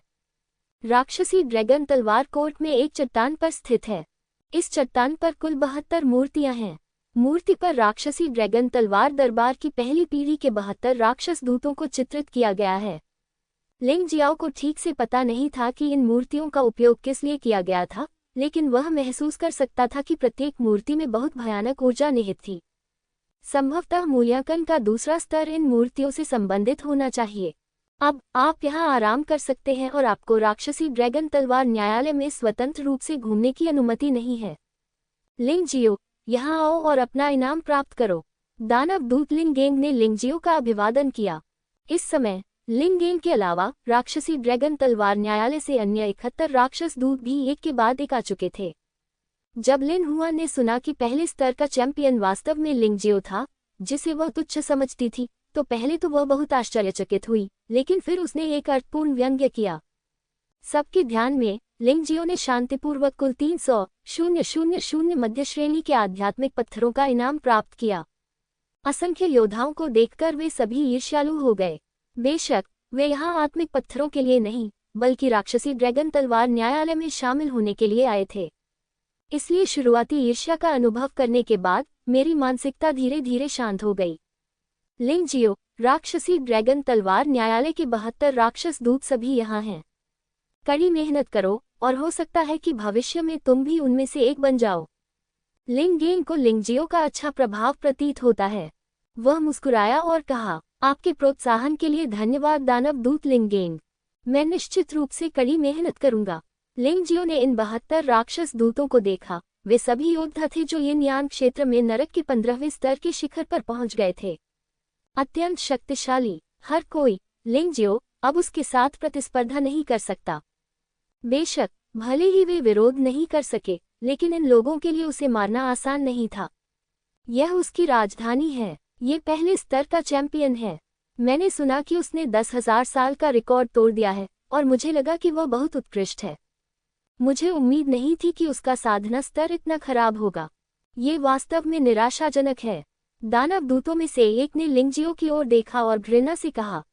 राक्षसी ड्रैगन तलवार कोर्ट में एक चट्टान पर स्थित है। इस चट्टान पर कुल 72 मूर्तियां हैं। मूर्ति पर राक्षसी ड्रैगन तलवार दरबार की पहली पीढ़ी के 72 राक्षस दूतों को चित्रित किया गया है। लिंग जियाओ को ठीक से पता नहीं था कि इन मूर्तियों का उपयोग किस लिए किया गया था, लेकिन वह महसूस कर सकता था कि प्रत्येक मूर्ति में बहुत भयानक ऊर्जा निहित थी। संभवतः मूल्यांकन का दूसरा स्तर इन मूर्तियों से संबंधित होना चाहिए। अब आप यहाँ आराम कर सकते हैं और आपको राक्षसी ड्रैगन तलवार न्यायालय में स्वतंत्र रूप से घूमने की अनुमति नहीं है। लिंगजियो, यहाँ आओ और अपना इनाम प्राप्त करो। दानव दूत लिंगेंग ने लिंगजियो का अभिवादन किया। इस समय लिंगेंग के अलावा राक्षसी ड्रैगन तलवार न्यायालय से अन्य 71 राक्षस दूत भी एक के बाद एक आ चुके थे। जब लिन हुआन ने सुना कि पहले स्तर का चैंपियन वास्तव में लिंगजियो था, जिसे वह तुच्छ समझती थी, तो पहले तो वह बहुत आश्चर्यचकित हुई, लेकिन फिर उसने एक अर्थपूर्ण व्यंग्य किया। सबके ध्यान में लिंगजियो ने शांतिपूर्वक कुल 300,000 मध्य श्रेणी के आध्यात्मिक पत्थरों का इनाम प्राप्त किया। असंख्य योद्धाओं को देखकर वे सभी ईर्ष्यालु हो गए। बेशक वे यहाँ आत्मिक पत्थरों के लिए नहीं, बल्कि राक्षसी ड्रैगन तलवार न्यायालय में शामिल होने के लिए आए थे। इसलिए शुरुआती ईर्ष्या का अनुभव करने के बाद मेरी मानसिकता धीरे धीरे शांत हो गई। लिंगजियो, राक्षसी ड्रैगन तलवार न्यायालय के 72 राक्षस दूत सभी यहाँ हैं। कड़ी मेहनत करो और हो सकता है कि भविष्य में तुम भी उनमें से एक बन जाओ। लिंगेंग को लिंगजियो का अच्छा प्रभाव प्रतीत होता है। वह मुस्कुराया और कहा, आपके प्रोत्साहन के लिए धन्यवाद दानव दूत लिंगेंग। मैं निश्चित रूप से कड़ी मेहनत करूंगा। लिंगजियो ने इन 72 राक्षस दूतों को देखा। वे सभी योद्धा थे जो यिन यान क्षेत्र में नरक के 15वें स्तर के शिखर पर पहुंच गए थे। अत्यंत शक्तिशाली। हर कोई लिंगजियो अब उसके साथ प्रतिस्पर्धा नहीं कर सकता। बेशक भले ही वे विरोध नहीं कर सके, लेकिन इन लोगों के लिए उसे मारना आसान नहीं था। यह उसकी राजधानी है। ये पहले स्तर का चैंपियन है। मैंने सुना कि उसने 10,000 साल का रिकॉर्ड तोड़ दिया है और मुझे लगा कि वह बहुत उत्कृष्ट है। मुझे उम्मीद नहीं थी कि उसका साधना स्तर इतना खराब होगा। ये वास्तव में निराशाजनक है। दानव दूतों में से एक ने लिंगजियो की ओर देखा और घृणा से कहा,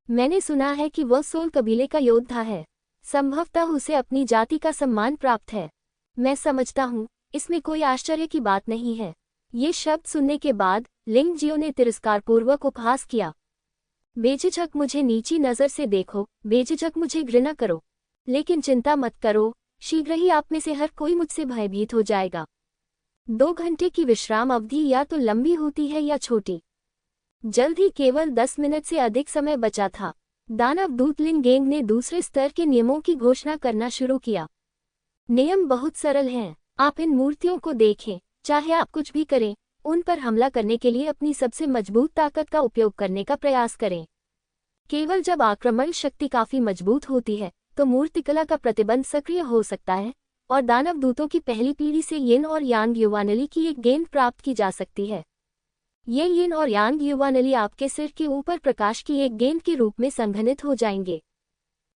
मैंने सुना है कि वह सोल कबीले का योद्धा है। संभवतः उसे अपनी जाति का सम्मान प्राप्त है। मैं समझता हूँ, इसमें कोई आश्चर्य की बात नहीं है। ये शब्द सुनने के बाद लिंगजियो ने तिरस्कारपूर्वक उपहास किया। बेझिझक मुझे नीची नज़र से देखो, बेझिझक मुझे घृणा करो, लेकिन चिंता मत करो, शीघ्र ही आप में से हर कोई मुझसे भयभीत हो जाएगा। 2 घंटे की विश्राम अवधि या तो लंबी होती है या छोटी। जल्द ही केवल 10 मिनट से अधिक समय बचा था। दानव दूत लिंगेंग ने दूसरे स्तर के नियमों की घोषणा करना शुरू किया। नियम बहुत सरल हैं। आप इन मूर्तियों को देखें, चाहे आप कुछ भी करें, उन पर हमला करने के लिए अपनी सबसे मजबूत ताकत का उपयोग करने का प्रयास करें। केवल जब आक्रमण शक्ति काफी मजबूत होती है, तो मूर्तिकला का प्रतिबंध सक्रिय हो सकता है और दानव दूतों की पहली पीढ़ी से यिन और यांग युवानली की एक गेंद प्राप्त की जा सकती है। ये यिन और यांग युवानली आपके सिर के ऊपर प्रकाश की एक गेंद के रूप में संघनित हो जाएंगे।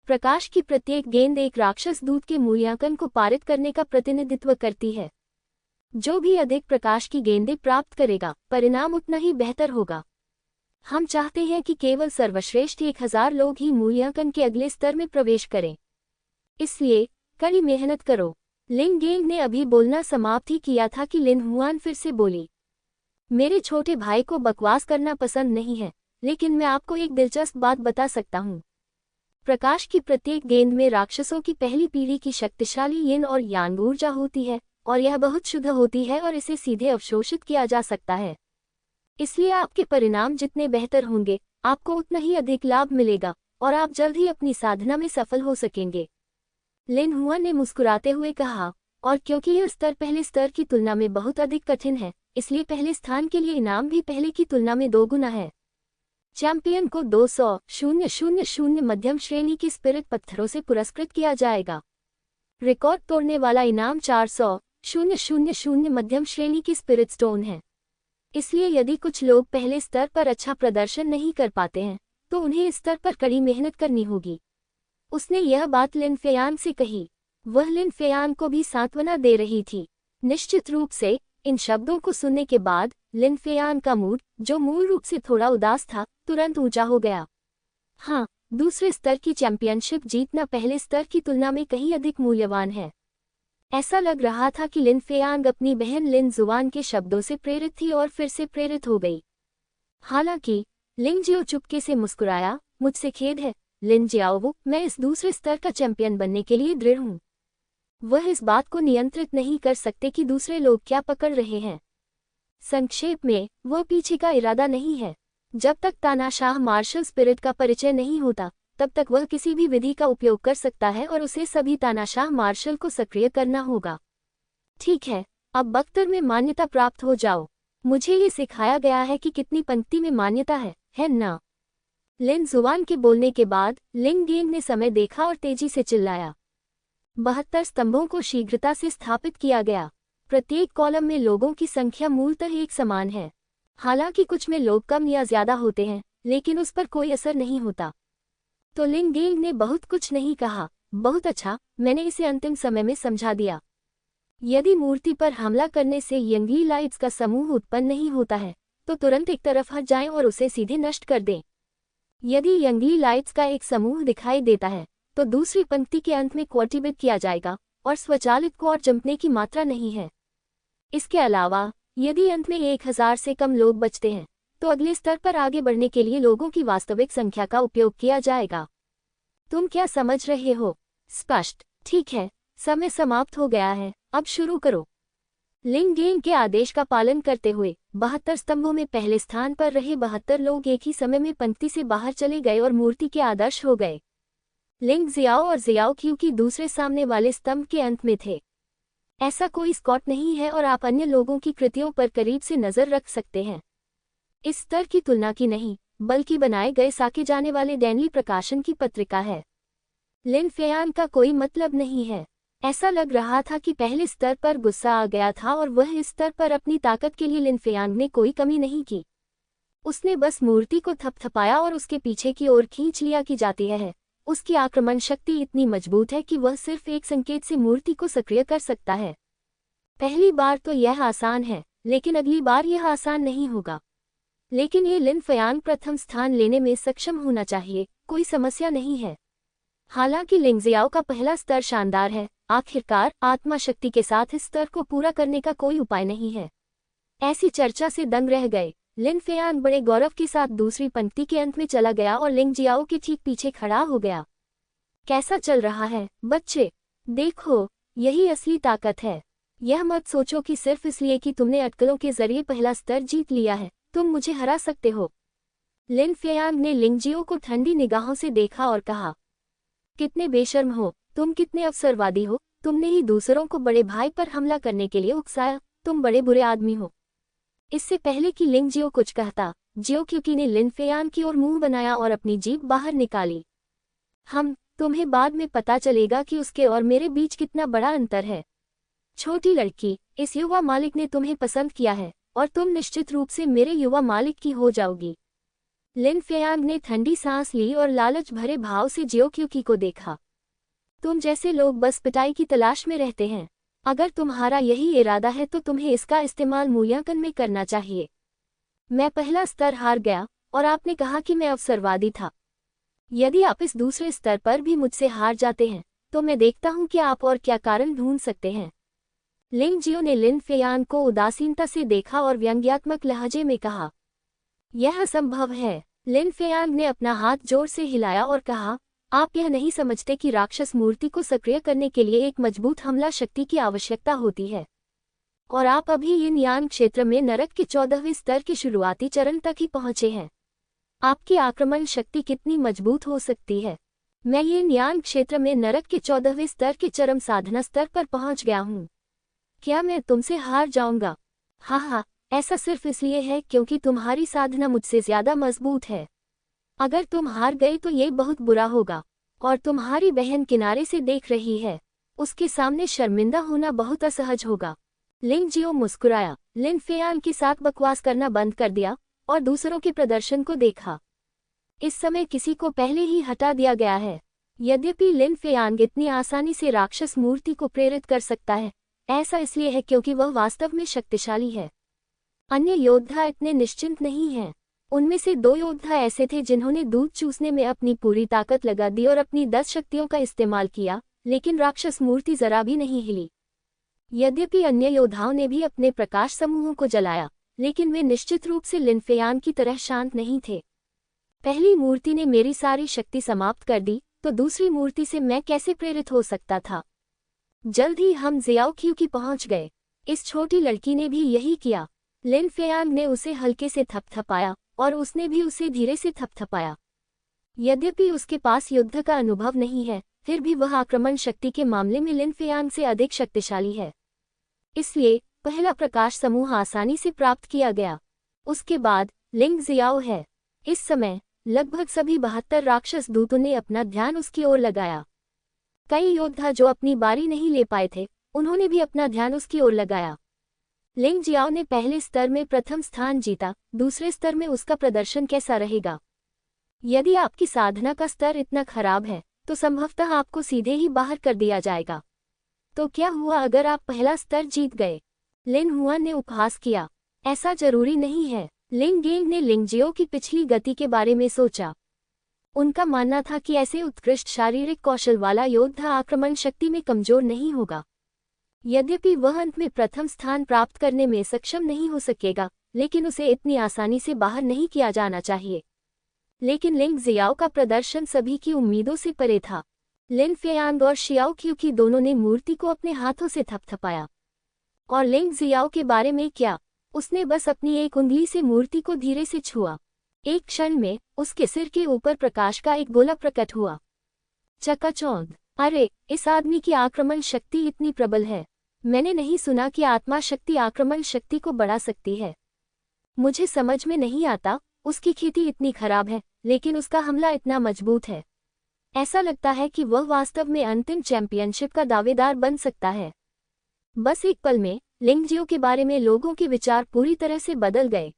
प्रकाश की प्रत्येक गेंद एक राक्षस दूत के मूल्यांकन को पारित करने का प्रतिनिधित्व करती है। जो भी अधिक प्रकाश की गेंदें प्राप्त करेगा, परिणाम उतना ही बेहतर होगा। हम चाहते हैं कि केवल सर्वश्रेष्ठ 1000 लोग ही मूल्यांकन के अगले स्तर में प्रवेश करें। इसलिए कड़ी मेहनत करो। लिंगेंग ने अभी बोलना समाप्त ही किया था कि लिन हुआन फिर से बोली, मेरे छोटे भाई को बकवास करना पसंद नहीं है, लेकिन मैं आपको एक दिलचस्प बात बता सकता हूँ। प्रकाश की प्रत्येक गेंद में राक्षसों की पहली पीढ़ी की शक्तिशाली यिन और यांग ऊर्जा होती है और यह बहुत शुद्ध होती है और इसे सीधे अवशोषित किया जा सकता है। इसलिए आपके परिणाम जितने बेहतर होंगे, आपको उतना ही अधिक लाभ मिलेगा और आप जल्द ही अपनी साधना में सफल हो सकेंगे। लिन हुआ ने मुस्कुराते हुए कहा, और क्योंकि यह स्तर पहले स्तर की तुलना में बहुत अधिक कठिन है, इसलिए पहले स्थान के लिए इनाम भी पहले की तुलना में 2 गुना है। चैंपियन को 200,000 मध्यम श्रेणी के स्पिरिट पत्थरों से पुरस्कृत किया जाएगा। रिकॉर्ड तोड़ने वाला इनाम 400,000 मध्यम श्रेणी की स्पिरिट स्टोन है। इसलिए यदि कुछ लोग पहले स्तर पर अच्छा प्रदर्शन नहीं कर पाते हैं, तो उन्हें इस स्तर पर कड़ी मेहनत करनी होगी। उसने यह बात लिन फेयान से कही। वह लिन फेयान को भी सांत्वना दे रही थी। निश्चित रूप से इन शब्दों को सुनने के बाद लिन फेयान का मूड, जो मूल रूप से थोड़ा उदास था, तुरंत ऊंचा हो गया। हाँ, दूसरे स्तर की चैंपियनशिप जीतना पहले स्तर की तुलना में कहीं अधिक मूल्यवान है। ऐसा लग रहा था कि लिन फेयांग अपनी बहन लिन जुआन के शब्दों से प्रेरित थी और फिर से प्रेरित हो गई। हालांकि लिंगजियो चुपके से मुस्कुराया, मुझसे खेद है लिन जियाओ, मैं इस दूसरे स्तर का चैंपियन बनने के लिए दृढ़ हूँ। वह इस बात को नियंत्रित नहीं कर सकते कि दूसरे लोग क्या पकड़ रहे हैं। संक्षेप में, वह पीछे का इरादा नहीं है। जब तक तानाशाह मार्शल स्पिरिट का परिचय नहीं होता, तब तक वह किसी भी विधि का उपयोग कर सकता है और उसे सभी तानाशाह मार्शल को सक्रिय करना होगा। ठीक है, अब बख्तर में मान्यता प्राप्त हो जाओ। मुझे ये सिखाया गया है कि कितनी पंक्ति में मान्यता है ना? लिन जुआन के बोलने के बाद लिंग गेंग ने समय देखा और तेजी से चिल्लाया। 72 स्तंभों को शीघ्रता से स्थापित किया गया। प्रत्येक कॉलम में लोगों की संख्या मूलतः एक समान है। हालांकि कुछ में लोग कम या ज्यादा होते हैं, लेकिन उस पर कोई असर नहीं होता। तो लिन गेंग ने बहुत कुछ नहीं कहा। बहुत अच्छा, मैंने इसे अंतिम समय में समझा दिया। यदि मूर्ति पर हमला करने से यंगी लाइट्स का समूह उत्पन्न नहीं होता है, तो तुरंत एक तरफ हट जाएं और उसे सीधे नष्ट कर दें। यदि यंगी लाइट्स का एक समूह दिखाई देता है, तो दूसरी पंक्ति के अंत में क्वार्टिबेट किया जाएगा और स्वचालित क्वार्ट जंपने की मात्रा नहीं है। इसके अलावा यदि अंत में 1000 से कम लोग बचते हैं, तो अगले स्तर पर आगे बढ़ने के लिए लोगों की वास्तविक संख्या का उपयोग किया जाएगा। तुम क्या समझ रहे हो? स्पष्ट। ठीक है, समय समाप्त हो गया है, अब शुरू करो। लिंग गेंग के आदेश का पालन करते हुए 72 स्तंभों में पहले स्थान पर रहे 72 लोग एक ही समय में पंक्ति से बाहर चले गए और मूर्ति के आदर्श हो गए। लिंग जियाओ और जियाओ क्यू की दूसरे सामने वाले स्तंभ के अंत में थे। ऐसा कोई स्कॉट नहीं है और आप अन्य लोगों की कृतियों पर करीब से नजर रख सकते हैं। इस स्तर की तुलना की नहीं, बल्कि बनाए गए साके जाने वाले डैनली प्रकाशन की पत्रिका है। लिन फेयान का कोई मतलब नहीं है। ऐसा लग रहा था कि पहले स्तर पर गुस्सा आ गया था और वह इस स्तर पर अपनी ताकत के लिए लिन फेयान ने कोई कमी नहीं की। उसने बस मूर्ति को थपथपाया और उसके पीछे की ओर खींच लिया की जाती है। उसकी आक्रमण शक्ति इतनी मजबूत है कि वह सिर्फ एक संकेत से मूर्ति को सक्रिय कर सकता है। पहली बार तो यह आसान है, लेकिन अगली बार यह आसान नहीं होगा। लेकिन ये लिन फेयान प्रथम स्थान लेने में सक्षम होना चाहिए, कोई समस्या नहीं है। हालांकि लिंग जियाओ का पहला स्तर शानदार है, आखिरकार आत्मा शक्ति के साथ इस स्तर को पूरा करने का कोई उपाय नहीं है। ऐसी चर्चा से दंग रह गए। लिन फेयान बड़े गौरव के साथ दूसरी पंक्ति के अंत में चला गया और लिंग जियाओ के ठीक पीछे खड़ा हो गया। कैसा चल रहा है बच्चे? देखो, यही असली ताकत है। यह मत सोचो कि सिर्फ इसलिए कि तुमने अटकलों के जरिए पहला स्तर जीत लिया है, तुम मुझे हरा सकते हो। लिन फेयान ने लिंग जियो को ठंडी निगाहों से देखा और कहा, कितने बेशर्म हो, तुम कितने अवसरवादी हो। तुमने ही दूसरों को बड़े भाई पर हमला करने के लिए उकसाया। तुम बड़े बुरे आदमी हो। इससे पहले कि लिंग जियो कुछ कहता, जियो क्यूकी ने लिन फेयान की ओर मुंह बनाया और अपनी जीभ बाहर निकाली। तुम्हें बाद में पता चलेगा कि उसके और मेरे बीच कितना बड़ा अंतर है। छोटी लड़की, इस युवा मालिक ने तुम्हें पसंद किया है और तुम निश्चित रूप से मेरे युवा मालिक की हो जाओगी। लिन फेयान ने ठंडी सांस ली और लालच भरे भाव से जियो क्यूकी को देखा। तुम जैसे लोग बस पिटाई की तलाश में रहते हैं। अगर तुम्हारा यही इरादा है तो तुम्हें इसका इस्तेमाल मूल्यांकन में करना चाहिए। मैं पहला स्तर हार गया और आपने कहा कि मैं अवसरवादी था। यदि आप इस दूसरे स्तर पर भी मुझसे हार जाते हैं, तो मैं देखता हूं कि आप और क्या कारण ढूंढ सकते हैं। लिंग जियो ने लिन फेयान को उदासीनता से देखा और व्यंग्यात्मक लहजे में कहा, यह असंभव है। लिन फेयान ने अपना हाथ जोर से हिलाया और कहा, आप यह नहीं समझते कि राक्षस मूर्ति को सक्रिय करने के लिए एक मजबूत हमला शक्ति की आवश्यकता होती है। और आप अभी यिन यान क्षेत्र में नरक के 14वें स्तर के शुरुआती चरण तक ही पहुंचे हैं। आपकी आक्रमण शक्ति कितनी मजबूत हो सकती है? मैं यिन यान क्षेत्र में नरक के 14वें स्तर के चरम साधना स्तर पर पहुंच गया हूं। क्या मैं तुमसे हार जाऊंगा? हाँ, ऐसा सिर्फ इसलिए है क्योंकि तुम्हारी साधना मुझसे ज्यादा मजबूत है। अगर तुम हार गए तो ये बहुत बुरा होगा। और तुम्हारी बहन किनारे से देख रही है, उसके सामने शर्मिंदा होना बहुत असहज होगा। लिंग जियो मुस्कुराया, लिन फेयान के साथ बकवास करना बंद कर दिया और दूसरों के प्रदर्शन को देखा। इस समय किसी को पहले ही हटा दिया गया है। यद्यपि लिन फेयान इतनी आसानी से राक्षस मूर्ति को प्रेरित कर सकता है, ऐसा इसलिए है क्योंकि वह वास्तव में शक्तिशाली है। अन्य योद्धा इतने निश्चिंत नहीं हैं। उनमें से 2 योद्धा ऐसे थे जिन्होंने दूध चूसने में अपनी पूरी ताकत लगा दी और अपनी 10 शक्तियों का इस्तेमाल किया, लेकिन राक्षस मूर्ति जरा भी नहीं हिली। यद्यपि अन्य योद्धाओं ने भी अपने प्रकाश समूहों को जलाया, लेकिन वे निश्चित रूप से लिन फेयान की तरह शांत नहीं थे। पहली मूर्ति ने मेरी सारी शक्ति समाप्त कर दी, तो दूसरी मूर्ति से मैं कैसे प्रेरित हो सकता था? जल्द ही हम जियाओ क्यूकी पहुंच गए। इस छोटी लड़की ने भी यही किया। लिन फेयान ने उसे हल्के से थपथपाया और उसने भी उसे धीरे से थपथपाया। यद्यपि उसके पास युद्ध का अनुभव नहीं है, फिर भी वह आक्रमण शक्ति के मामले में लिन फेयांग से अधिक शक्तिशाली है। इसलिए पहला प्रकाश समूह आसानी से प्राप्त किया गया। उसके बाद लिंग जियाओ है। इस समय लगभग सभी 72 राक्षस दूतों ने अपना ध्यान उसकी ओर लगाया। कई योद्धा जो अपनी बारी नहीं ले पाए थे, उन्होंने भी अपना ध्यान उसकी ओर लगाया। लिंग जियाओ ने पहले स्तर में प्रथम स्थान जीता, दूसरे स्तर में उसका प्रदर्शन कैसा रहेगा? यदि आपकी साधना का स्तर इतना खराब है तो संभवतः आपको सीधे ही बाहर कर दिया जाएगा। तो क्या हुआ अगर आप पहला स्तर जीत गए? लिन हुआन ने उपहास किया। ऐसा जरूरी नहीं है। लिंग गेंग ने लिंग जियो की पिछली गति के बारे में सोचा। उनका मानना था कि ऐसे उत्कृष्ट शारीरिक कौशल वाला योद्धा आक्रमण शक्ति में कमजोर नहीं होगा। यद्यपि वह अंत में प्रथम स्थान प्राप्त करने में सक्षम नहीं हो सकेगा, लेकिन उसे इतनी आसानी से बाहर नहीं किया जाना चाहिए। लेकिन लिंग जियाओ का प्रदर्शन सभी की उम्मीदों से परे था। लिन फेयांग और शियाओ क्यूकी दोनों ने मूर्ति को अपने हाथों से थपथपाया। और लिंग जियाओ के बारे में क्या? उसने बस अपनी एक उंगली से मूर्ति को धीरे से छुआ। एक क्षण में उसके सिर के ऊपर प्रकाश का एक गोला प्रकट हुआ। चकाचौंध! अरे, इस आदमी की आक्रमण शक्ति इतनी प्रबल है। मैंने नहीं सुना कि आत्मा शक्ति आक्रमण शक्ति को बढ़ा सकती है। मुझे समझ में नहीं आता, उसकी खेती इतनी खराब है, लेकिन उसका हमला इतना मजबूत है। ऐसा लगता है कि वह वास्तव में अंतिम चैंपियनशिप का दावेदार बन सकता है। बस एक पल में लिंग जियो के बारे में लोगों के विचार पूरी तरह से बदल गए।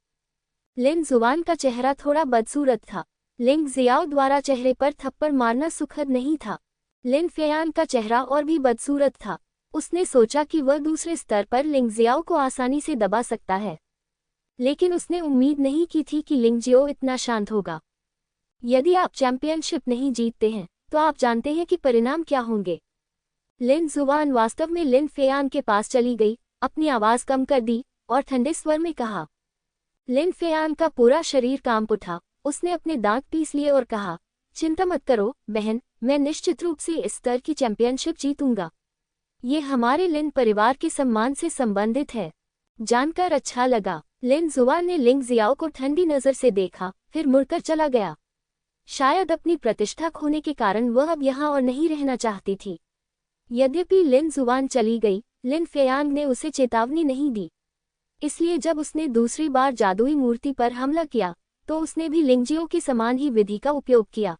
लिन जुआन का चेहरा थोड़ा बदसूरत था। लिंग जियाओ द्वारा चेहरे पर थप्पड़ मारना सुखद नहीं था। लिन फेयान का चेहरा और भी बदसूरत था। उसने सोचा कि वह दूसरे स्तर पर लिंग जियाओ को आसानी से दबा सकता है, लेकिन उसने उम्मीद नहीं की थी कि लिंग जियो इतना शांत होगा। यदि आप चैंपियनशिप नहीं जीतते हैं तो आप जानते हैं कि परिणाम क्या होंगे। लिन जुआन वास्तव में लिन फेयान के पास चली गई, अपनी आवाज कम कर दी और ठंडे स्वर में कहा। लिन फेयान का पूरा शरीर कांप उठा। उसने अपने दांत पीस लिए और कहा, चिंता मत करो बहन, मैं निश्चित रूप से इस स्तर की चैंपियनशिप जीतूंगा। ये हमारे लिन परिवार के सम्मान से संबंधित है। जानकर अच्छा लगा। लिन जुआन ने लिंग जियाओ को ठंडी नजर से देखा, फिर मुड़कर चला गया। शायद अपनी प्रतिष्ठा खोने के कारण वह अब यहाँ और नहीं रहना चाहती थी। यद्यपि लिन जुआन चली गई, लिन फेयांग ने उसे चेतावनी नहीं दी। इसलिए जब उसने दूसरी बार जादुई मूर्ति पर हमला किया तो उसने भी लिंग जियो के समान ही विधि का उपयोग किया।